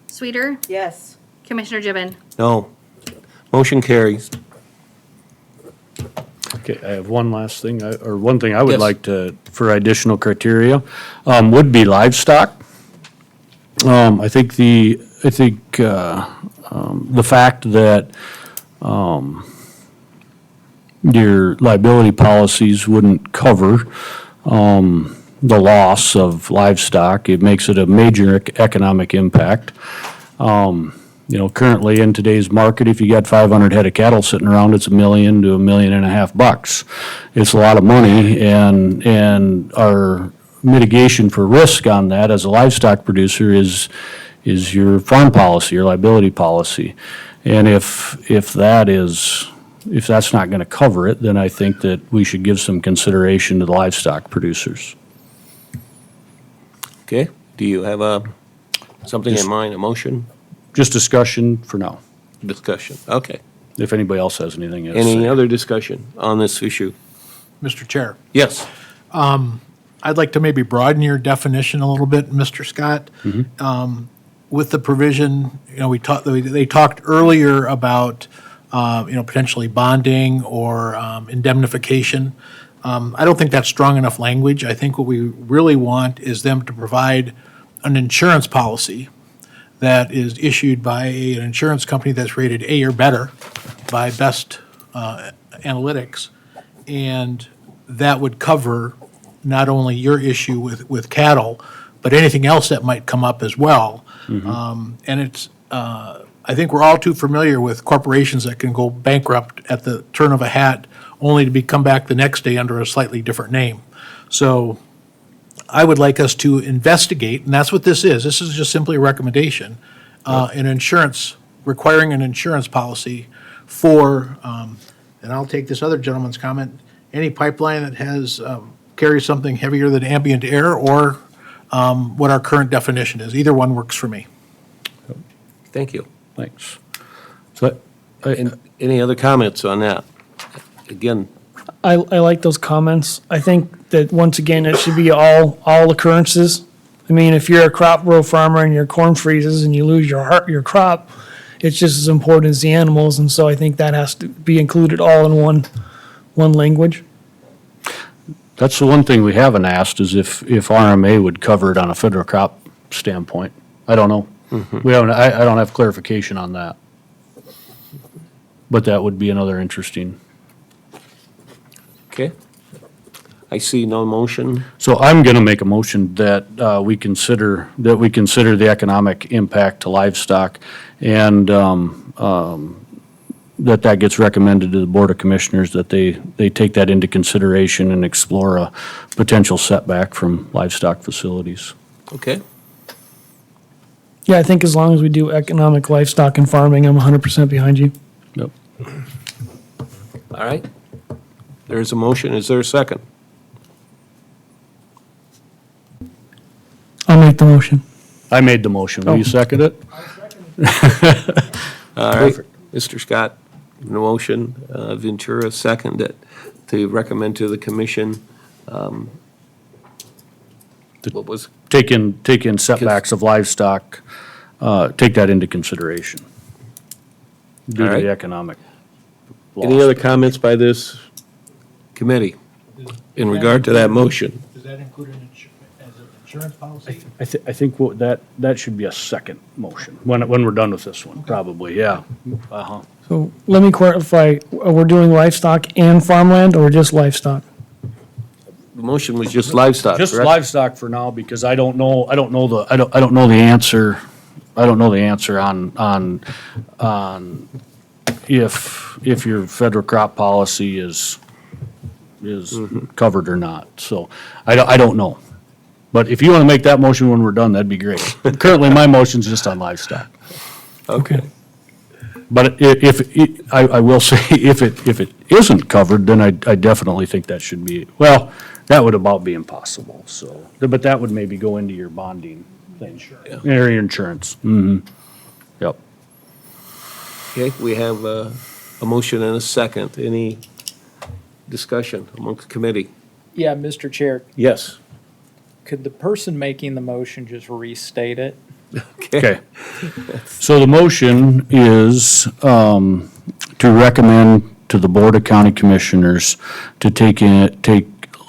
Sweeter. Yes. Commissioner Gibbon. No. Motion carries. Okay, I have one last thing, one thing I would Yes. like to, for additional criteria, would be livestock. I think the fact that, your liability policies wouldn't cover, the loss of livestock, it makes it a major economic impact. Currently in today's market, if you got 500 head of cattle sitting around, it's $1 million to $1.5 million. It's a lot of money, and our mitigation for risk on that as a livestock producer is your farm policy, your liability policy. And if that's not going to cover it, then I think that we should give some consideration to the livestock producers. Okay, do you have something in Just- mind, a motion? Just discussion for now, Discussion, okay. if anybody else has anything else. Any other discussion on this issue? Mr. Chair, Yes. I'd like to maybe broaden your definition a little bit, Mr. Scott. With the provision, they talked earlier about, potentially bonding or indemnification. I don't think that's strong enough language. I think what we really want is them to provide an insurance policy that is issued by an insurance company that's rated A or better by Best Analytics, and that would cover not only your issue with cattle, but anything else that might come up as well. And it's, I think we're all too familiar with corporations that can go bankrupt at the turn of a hat, only to come back the next day under a slightly different name. So I would like us to investigate, and that's what this is. This is just simply a recommendation, requiring an insurance policy for, and I'll take this other gentleman's comment, any pipeline that has, carries something heavier than ambient air, or what our current definition is. Either one works for me. Thank you. Thanks. So, Any other comments on that? Again, I like those comments. I think that, once again, it should be all occurrences. I mean, if you're a crop row farmer and your corn freezes and you lose your crop, it's just as important as the animals, and so I think that has to be included all in one language. that's the one thing we haven't asked, is if RMA would cover it on a federal crop standpoint. I don't know. We haven't, I don't have clarification on that. But that would be another interesting. Okay. I see no motion. So I'm going to make a motion that we consider the economic impact to livestock, and that gets recommended to the Board of Commissioners, that they take that into consideration and explore a potential setback from livestock facilities. Okay. Yeah, I think as long as we do economic livestock and farming, I'm 100% behind you. Yep. All right. There's a motion. Is there a second? I'll make the motion. I made the motion. Will you second it? All right. Mr. Scott, the motion, Ventura second it, to recommend to the commission, what was? Take in setbacks of livestock, take that into consideration. Due All to right. the economic Any loss. other comments by this committee in regard to that motion? Does that include as an insurance policy? I think that should be a second motion, when we're done with this one, probably, yeah. Uh-huh. So let me clarify, we're doing livestock and farmland or just livestock? The motion was just livestock, Just correct? livestock for now, because I don't know the answer, on if your federal crop policy is covered or not, so I don't know. But if you want to make that motion when we're done, that'd be great. Currently, my motion's just on livestock. Okay. But I will say, if it isn't covered, then I definitely think that should be, well, that would about be impossible, so, but that would maybe go into your bonding thing. Or your insurance. Mm-hmm. Yep. Okay, we have a motion and a second. Any discussion amongst the committee? Yeah, Mr. Chair, Yes. could the person making the motion just restate it? Okay. So the motion is to recommend to the Board of County Commissioners to take a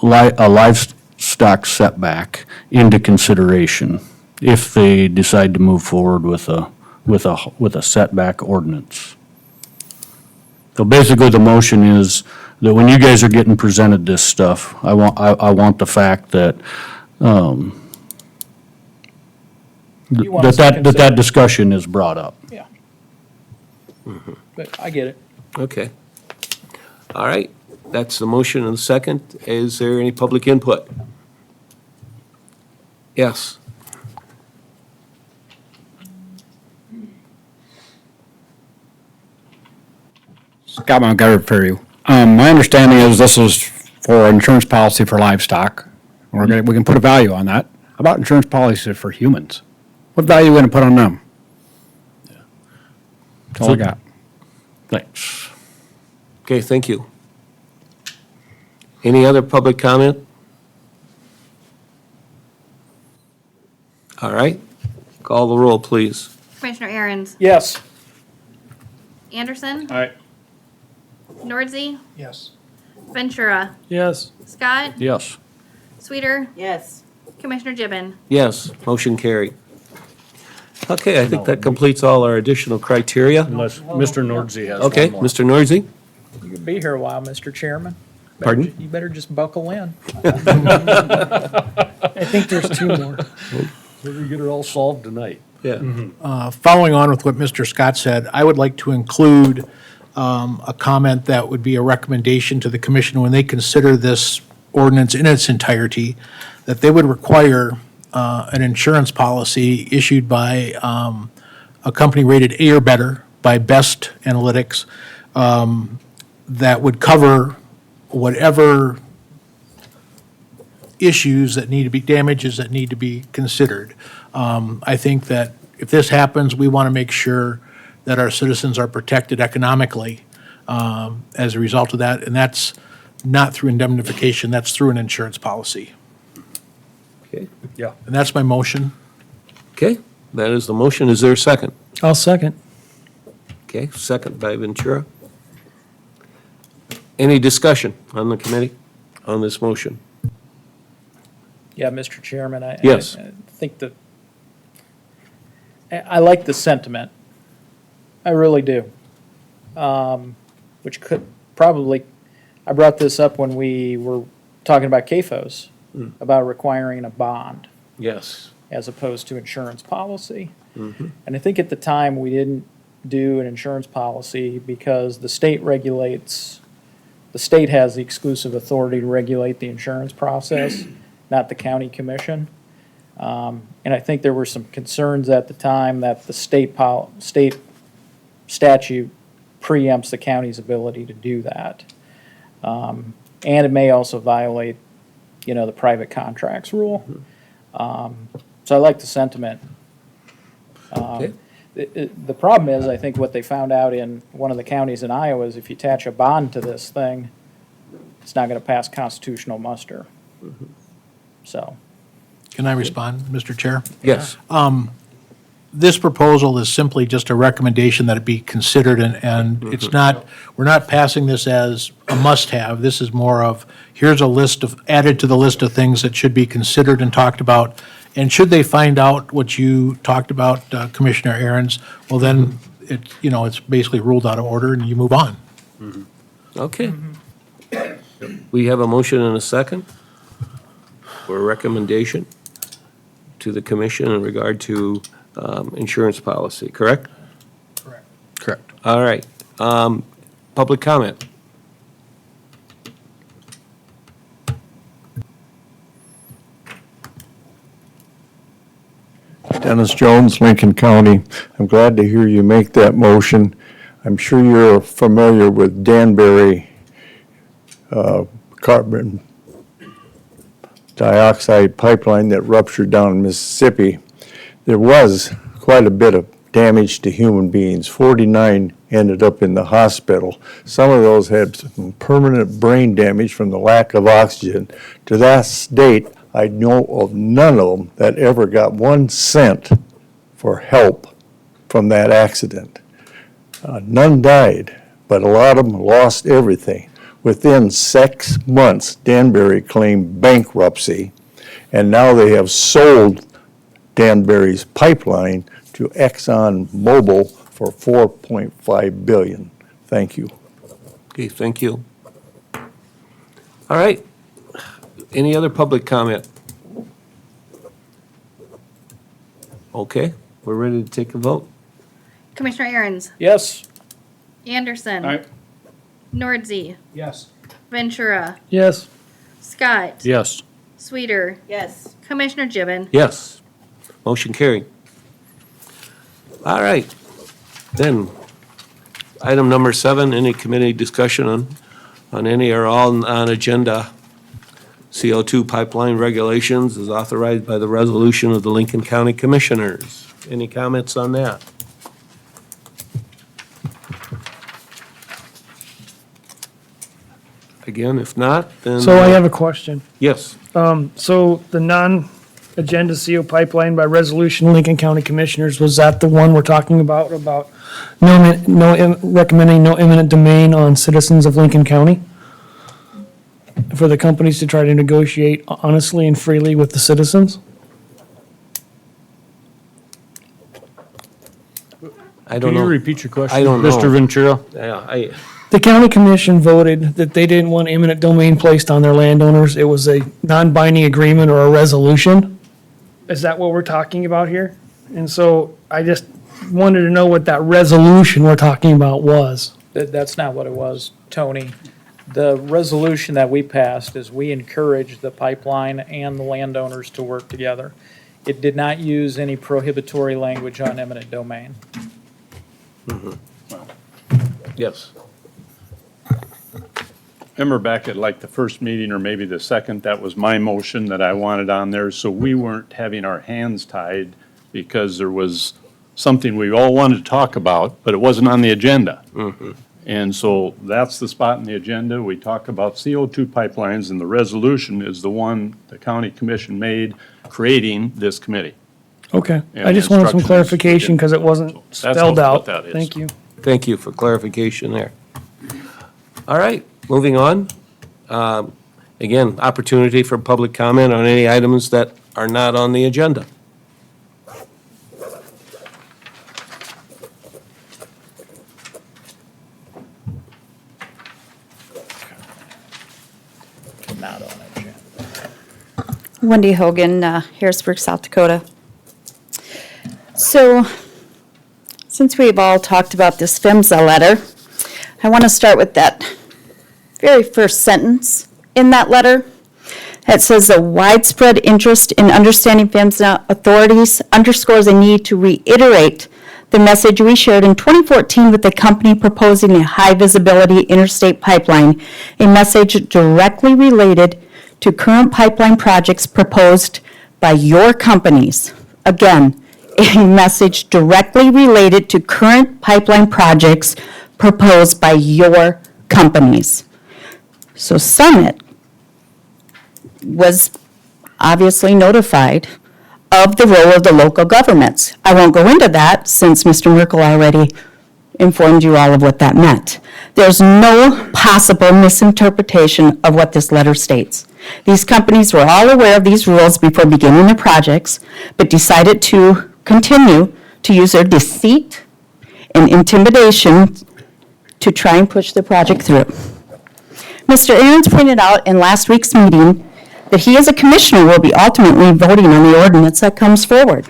livestock setback into consideration if they decide to move forward with a setback ordinance. So basically, the motion is that when you guys are getting presented this stuff, I want the fact that You want us to that consider- discussion is brought up. Yeah. But I get it. Okay. All right, that's the motion and the second. Is there any public input? Yes. Scott Montgomery for you. My understanding is this is for insurance policy for livestock. We can put a value on that. How about insurance policy for humans? What value are we going to put on them? That's all I got. Thanks. Okay, thank you. Any other public comment? All right, call the roll, please. Commissioner Aaron's, Yes. Anderson, All right. Nordsey, Yes. Ventura, Yes. Scott, Yes. Sweeter, Yes. Commissioner Gibbon. Yes, motion carried. Okay, I think that completes all our additional criteria. Unless Mr. Nordzy has Okay, one more. Mr. Norsey? You could be here a while, Mr. Chairman. Pardon? You better just buckle in. I think there's two more. Maybe we get it all solved tonight. Yeah. Following on with what Mr. Scott said, I would like to include a comment that would be a recommendation to the commission when they consider this ordinance in its entirety, that they would require an insurance policy issued by a company rated A or better by Best Analytics that would cover whatever issues that need to be, damages that need to be considered. I think that if this happens, we want to make sure that our citizens are protected economically as a result of that, and that's not through indemnification, that's through an insurance policy. Okay. Yeah. And that's my motion. Okay, that is the motion. Is there a second? I'll second. Okay, second by Ventura. Any discussion on the committee on this motion? Yeah, Mr. Chairman, I Yes. think that, I like the sentiment. I really do. which could probably, I brought this up when we were talking about CAFOs, about requiring a bond Yes. as opposed to insurance policy. Mhm. And I think at the time, we didn't do an insurance policy because the state regulates, the state has the exclusive authority to regulate the insurance process, not the county commission. And I think there were some concerns at the time that the state statute preempts the county's ability to do that. And it may also violate, the private contracts rule. So I like the sentiment. Okay. The problem is, I think what they found out in one of the counties in Iowa is if you attach a bond to this thing, it's not going to pass constitutional muster. So. Can I respond, Mr. Chair? Yes. This proposal is simply just a recommendation that it be considered, and it's not, we're not passing this as a must-have. This is more of, here's a list of, added to the list of things that should be considered and talked about. And should they find out what you talked about, Commissioner Aaron's, well, then, it's basically ruled out of order and you move on. Okay. We have a motion and a second for a recommendation to the commission in regard to insurance policy, correct? Correct. All right. Public comment. Dennis Jones, Lincoln County. I'm glad to hear you make that motion. I'm sure you're familiar with Danbury carbon dioxide pipeline that ruptured down in Mississippi. There was quite a bit of damage to human beings. 49 ended up in the hospital. Some of those had some permanent brain damage from the lack of oxygen. To that date, I know of none of them that ever got 1 cent for help from that accident. None died, but a lot of them lost everything. Within 6 months, Danbury claimed bankruptcy, and now they have sold Danbury's pipeline to ExxonMobil for $4.5 billion. Thank you. Okay, thank you. All right. Any other public comment? Okay, we're ready to take a vote. Commissioner Aaron's, Yes. Anderson. Aye. Nordsey, Yes. Ventura, Yes. Scott. Yes. Sweeter, Yes. Commissioner Gibbon. Yes. Motion carried. All right. Then, item number 7, any committee discussion on any or all on-agenda CO2 pipeline regulations is authorized by the resolution of the Lincoln County Commissioners. Any comments on that? Again, if not, then. So I have a question. Yes. So the non-agenda CO pipeline by resolution Lincoln County Commissioners, was that the one we're talking about recommending no eminent domain on citizens of Lincoln County? For the companies to try to negotiate honestly and freely with the citizens? I don't Can know. you repeat your question? I don't know. Mr. Ventura? Yeah, The county commission voted that they didn't want eminent domain placed on their landowners. It was a non-binding agreement or a resolution. Is that what we're talking about here? And so I just wanted to know what that resolution we're talking about was. That's not what it was, Tony. The resolution that we passed is we encourage the pipeline and the landowners to work together. It did not use any prohibitory language on eminent domain. Yes. Remember back at like the first meeting or maybe the second, that was my motion that I wanted on there, so we weren't having our hands tied because there was something we all wanted to talk about, but it wasn't on the agenda. And so that's the spot in the agenda. We talk about CO2 pipelines, and the resolution is the one the county commission made creating this committee. Okay, And I just wanted some instructions clarification because it wasn't That's spelled what out. that is. Thank you. Thank you for clarification there. All right, moving on. Again, opportunity for public comment on any items that are not on the agenda. not on it, Jen. Wendy Hogan, Harrisburg, South Dakota. So, since we've all talked about this PHMSA letter, I want to start with that very first sentence in that letter. It says the widespread interest in understanding PHMSA authorities underscores a need to reiterate the message we shared in 2014 with the company proposing a high-visibility interstate pipeline, a message directly related to current pipeline projects proposed by your companies. Again, a message directly related to current pipeline projects proposed by your companies. So Summit was obviously notified of the role of the local governments. I won't go into that since Mr. Merkel already informed you all of what that meant. There's no possible misinterpretation of what this letter states. These companies were all aware of these rules before beginning their projects, but decided to continue to use their deceit and intimidation to try and push the project through. Mr. Ahrens pointed out in last week's meeting that he as a commissioner will be ultimately voting on the ordinance that comes forward.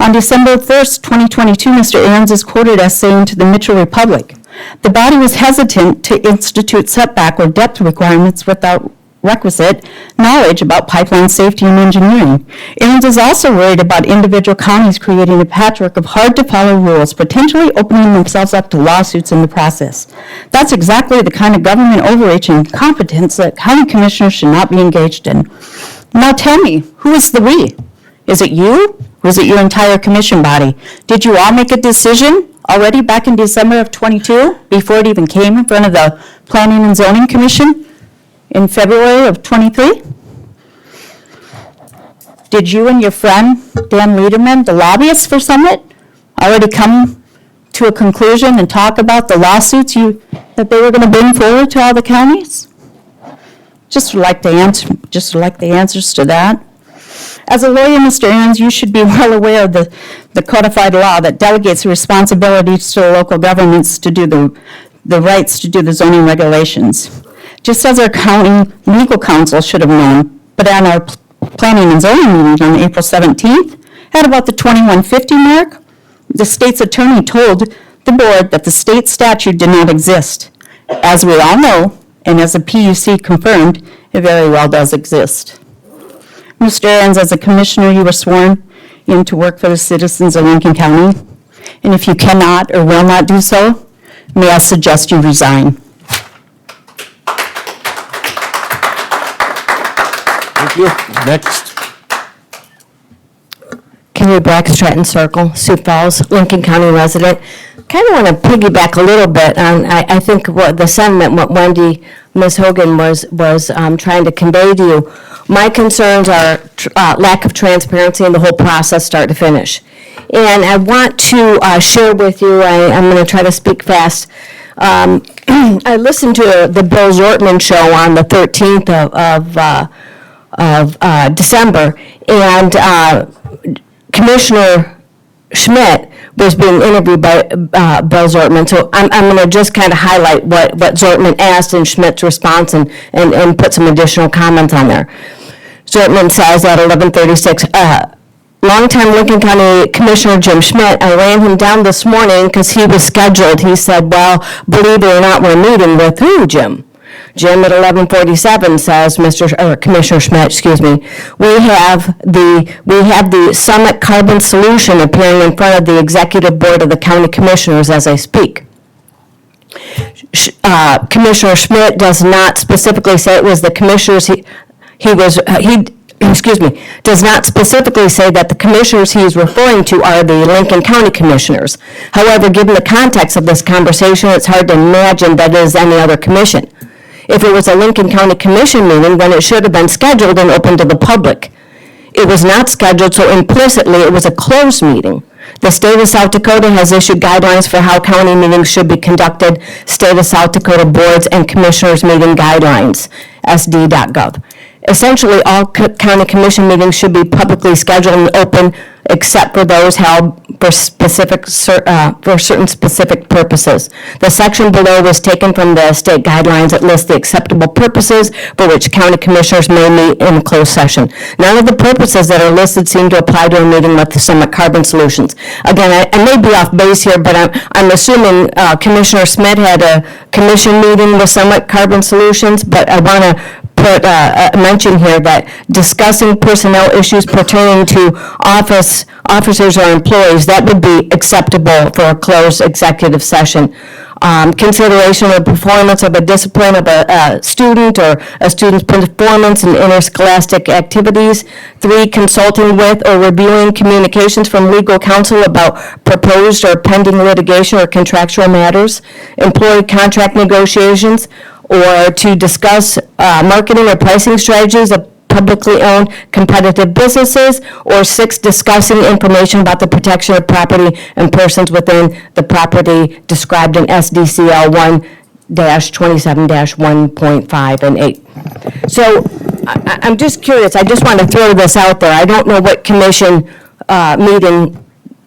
On December 1st, 2022, Mr. Ahrens is quoted as saying to the Mitchell Republic, "The body was hesitant to institute setback or depth requirements without requisite knowledge about pipeline safety and engineering. Ahrens is also worried about individual counties creating a patchwork of hard-to-follow rules, potentially opening themselves up to lawsuits in the process. That's exactly the kind of government overreach and incompetence that county commissioners should not be engaged in." Now tell me, who is the we? Is it you? Or is it your entire commission body? Did you all make a decision already back in December of 22, before it even came in front of the Planning and Zoning Commission in February of 23? Did you and your friend, Dan Lederman, the lobbyist for Summit, already come to a conclusion and talk about the lawsuits that they were going to bring forward to all the counties? Just would like the answers to that. As a lawyer, Mr. Ahrens, you should be well aware of the codified law that delegates the responsibilities to the local governments to do the rights to do the zoning regulations. Just as our county legal counsel should have known, but on our planning and zoning meeting on April 17th, at about the 2150 mark, the state's attorney told the board that the state statute did not exist. As we all know, and as the PUC confirmed, it very well does exist. Mr. Ahrens, as a commissioner, you were sworn in to work for the citizens of Lincoln County. And if you cannot or will not do so, may I suggest you resign. Thank you. Next. Carrie Black, Stratton Circle, Sioux Falls, Lincoln County resident. Kind of want to piggyback a little bit on, I think, what the sentiment, what Ms. Hogan was trying to convey to you. My concerns are lack of transparency in the whole process, start to finish. And I want to share with you, I'm going to try to speak fast. I listened to the Bill Zortman show on the 13th of December, and Commissioner Schmidt was being interviewed by Bill Zortman. So I'm going to just kind of highlight what Zortman asked and Schmidt's response and put some additional comments on there. Zortman says at 11:36, longtime Lincoln County Commissioner Jim Schmidt, I ran him down this morning because he was scheduled. He said, well, believe it or not, we're meeting with who, Jim? Jim at 11:47 says, Commissioner Schmidt, excuse me, we have the Summit Carbon Solution appearing in front of the Executive Board of the County Commissioners as I speak. Commissioner Schmidt does not specifically say it was the commissioners does not specifically say that the commissioners he is referring to are the Lincoln County Commissioners. However, given the context of this conversation, it's hard to imagine that it is any other commission. If it was a Lincoln County Commission meeting, then it should have been scheduled and open to the public. It was not scheduled, so implicitly it was a closed meeting. The state of South Dakota has issued guidelines for how county meetings should be conducted, State of South Dakota Boards and Commissioners Meeting Guidelines, sd.gov. Essentially, all county commission meetings should be publicly scheduled and open except for those held for for certain specific purposes. The section below was taken from the state guidelines that list the acceptable purposes for which county commissioners may meet in closed session. None of the purposes that are listed seem to apply to a meeting with the Summit Carbon Solutions. Again, I may be off base here, but I'm assuming Commissioner Smith had a commission meeting with Summit Carbon Solutions, but I want to put a mention here that discussing personnel issues pertaining to officers or employees, that would be acceptable for a closed executive session. Consideration of performance of a discipline of a student or a student's performance in interscholastic activities. 3, consulting with or reviewing communications from legal counsel about proposed or pending litigation or contractual matters. Employee contract negotiations, or to discuss marketing or pricing strategies of publicly owned competitive businesses. Or 6, discussing information about the protection of property and persons within the property described in SDCL 1-27-1.5 and 8. So I'm just curious, I just want to throw this out there. I don't know what commission meeting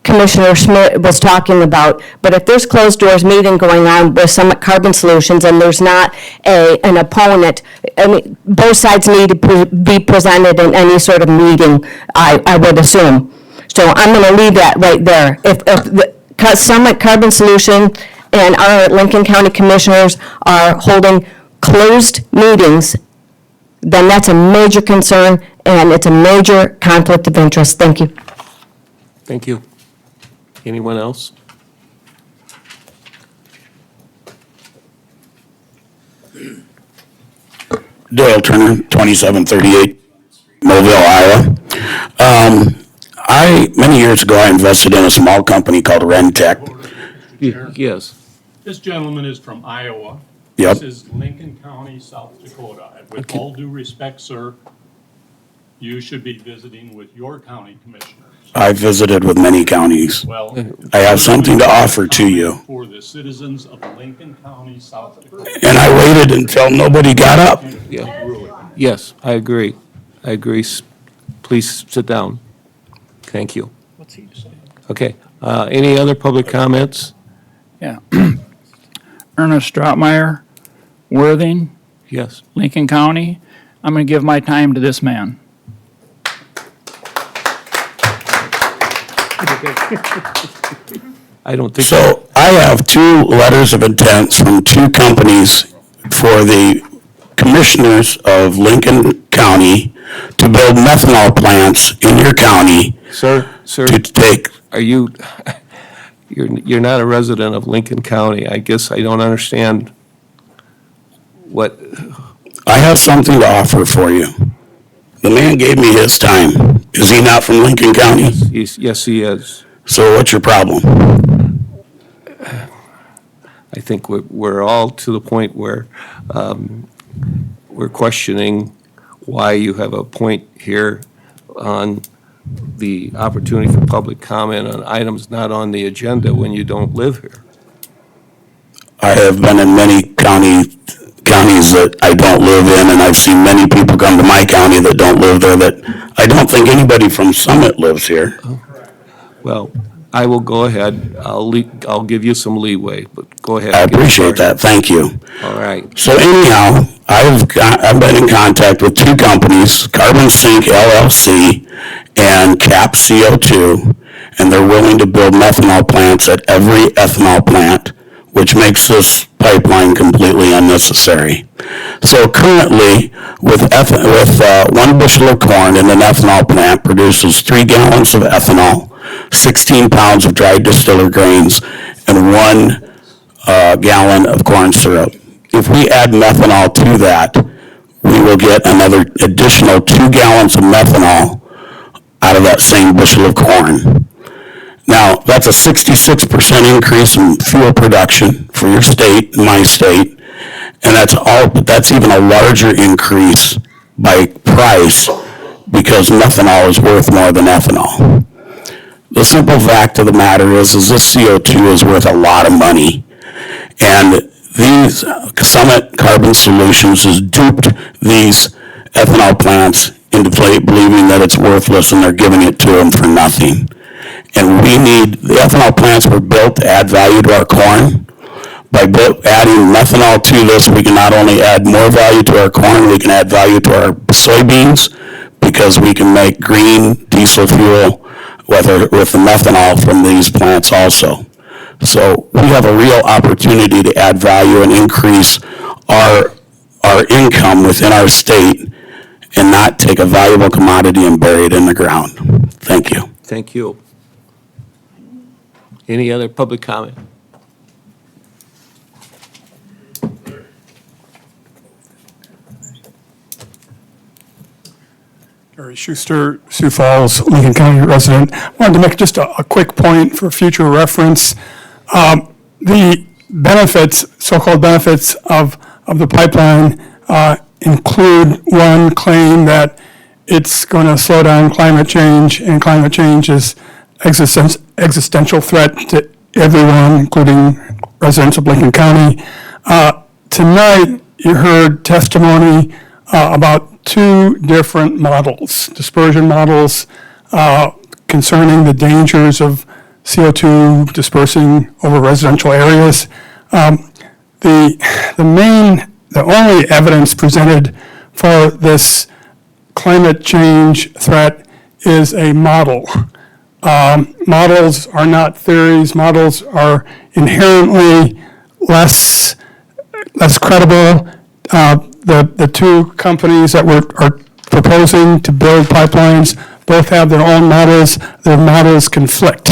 Commissioner Schmidt was talking about, but if there's closed doors meeting going on with Summit Carbon Solutions and there's not an opponent, I mean, both sides need to be presented in any sort of meeting, I would assume. So I'm going to leave that right there. If the Summit Carbon Solution and our Lincoln County Commissioners are holding closed meetings, then that's a major concern and it's a major conflict of interest. Thank you. Thank you. Anyone else? Dale Turner, 2738 Mobile, Iowa. Many years ago, I invested in a small company called Rentec. Yes. This gentleman is from Iowa. Yep. This is Lincoln County, South Dakota. With all due respect, sir, you should be visiting with your county commissioners. I visited with many counties. Well, I have something to offer to you. for the citizens of Lincoln County, South Dakota. And I waited until nobody got up. Yeah. Yes, I agree. I agree. Please sit down. Thank you. What's he saying? Okay. Any other public comments? Yeah. Ernest Strautmeyer, Worthing, Yes. Lincoln County. I'm going to give my time to this man. I don't think. So I have 2 letters of intent from 2 companies for the commissioners of Lincoln County to build methanol plants in your county. Sir, to take. Are you, you're not a resident of Lincoln County. I guess I don't understand what. I have something to offer for you. The man gave me his time. Is he not from Lincoln County? Yes, he is. So what's your problem? I think we're all to the point where we're questioning why you have a point here on the opportunity for public comment on items not on the agenda when you don't live here. I have been in many counties that I don't live in, and I've seen many people come to my county that don't live there that I don't think anybody from Summit lives here. Well, I will go ahead. I'll give you some leeway, but go ahead. I appreciate that. Thank you. All right. So anyhow, I've been in contact with 2 companies, Carbon Sink LLC and Cap CO2, and they're willing to build methanol plants at every ethanol plant, which makes this pipeline completely unnecessary. So currently, with 1 bushel of corn in an ethanol plant produces 3 gallons of ethanol, 16 pounds of dried distiller grains, and 1 gallon of corn syrup. If we add methanol to that, we will get another additional 2 gallons of methanol out of that same bushel of corn. Now, that's a 66% increase in fuel production for your state, my state, and that's even a larger increase by price because methanol is worth more than ethanol. The simple fact of the matter is this CO2 is worth a lot of money, and these Summit Carbon Solutions has duped these ethanol plants into play believing that it's worthless and they're giving it to them for nothing. And the ethanol plants were built to add value to our corn. By adding methanol to this, we can not only add more value to our corn, we can add value to our soybeans, because we can make green diesel fuel with the methanol from these plants also. So we have a real opportunity to add value and increase our income within our state and not take a valuable commodity and bury it in the ground. Thank you. Thank you. Any other public comment? Gary Schuster, Sioux Falls, Lincoln County resident. Wanted to make just a quick point for future reference. The benefits, so-called benefits of the pipeline include one claim that it's going to slow down climate change, and climate change is existential threat to everyone, including residents of Lincoln County. Tonight, you heard testimony about two different models, dispersion models concerning the dangers of CO2 dispersing over residential areas. The only evidence presented for this climate change threat is a model. Models are not theories. Models are inherently less credible. The two companies that are proposing to build pipelines both have their own models. Their models conflict.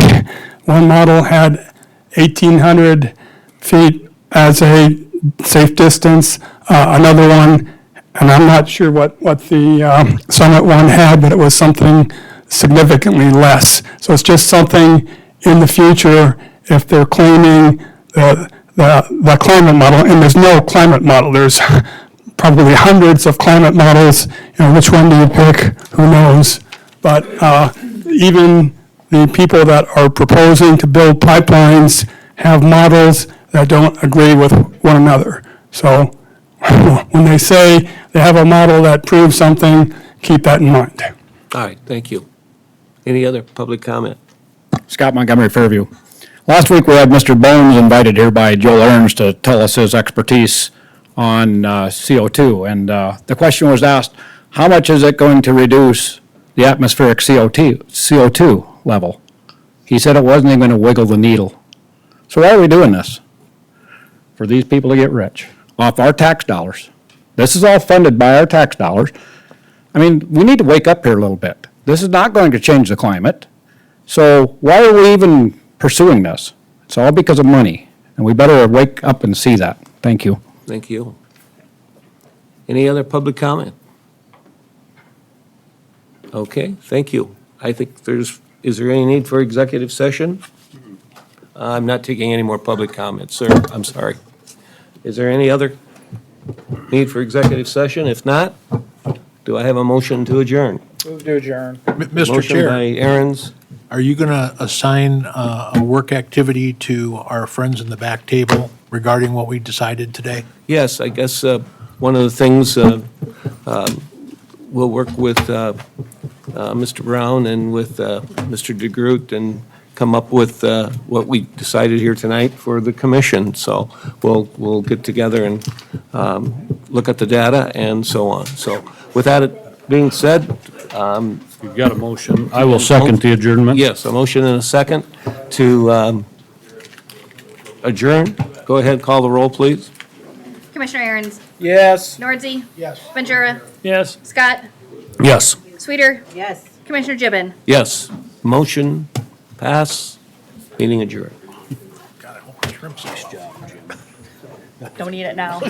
One model had 1,800 feet as a safe distance. Another one, and I'm not sure what the Summit one had, but it was something significantly less. So it's just something in the future if they're claiming the climate model, and there's no climate model. There's probably hundreds of climate models. Which one do you pick? Who knows? But even the people that are proposing to build pipelines have models that don't agree with one another. So when they say they have a model that proves something, keep that in mind. All right, thank you. Any other public comment? Scott Montgomery, Fairview. Last week, we had Mr. Bones invited here by Joel Ernst to tell us his expertise on CO2. And the question was asked, how much is it going to reduce the atmospheric CO2 level? He said it wasn't even going to wiggle the needle. So why are we doing this? For these people to get rich off our tax dollars. This is all funded by our tax dollars. I mean, we need to wake up here a little bit. This is not going to change the climate. So why are we even pursuing this? It's all because of money, and we better wake up and see that. Thank you. Thank you. Any other public comment? Okay, thank you. I think is there any need for executive session? I'm not taking any more public comments, sir. I'm sorry. Is there any other need for executive session? If not, do I have a motion to adjourn? Move to adjourn. Mr. Motion Chair, by Aaron's. are you going to assign a work activity to our friends in the back table regarding what we decided today? Yes, I guess one of the things we'll work with Mr. Brown and with Mr. DeGroot and come up with what we decided here tonight for the commission. So we'll get together and look at the data and so on. So with that being said, You've got a motion. I will second the adjournment. yes, a motion and a second to adjourn. Go ahead, call the roll, please. Commissioner Aaron's, Yes. Nordzy, Yes. Ventura, Yes. Scott, Yes. Sweeter, Yes. Commissioner Gibbon. Yes. Motion pass. Meeting adjourned. God, I hope my shrimp's this job, Jim. Don't eat it now.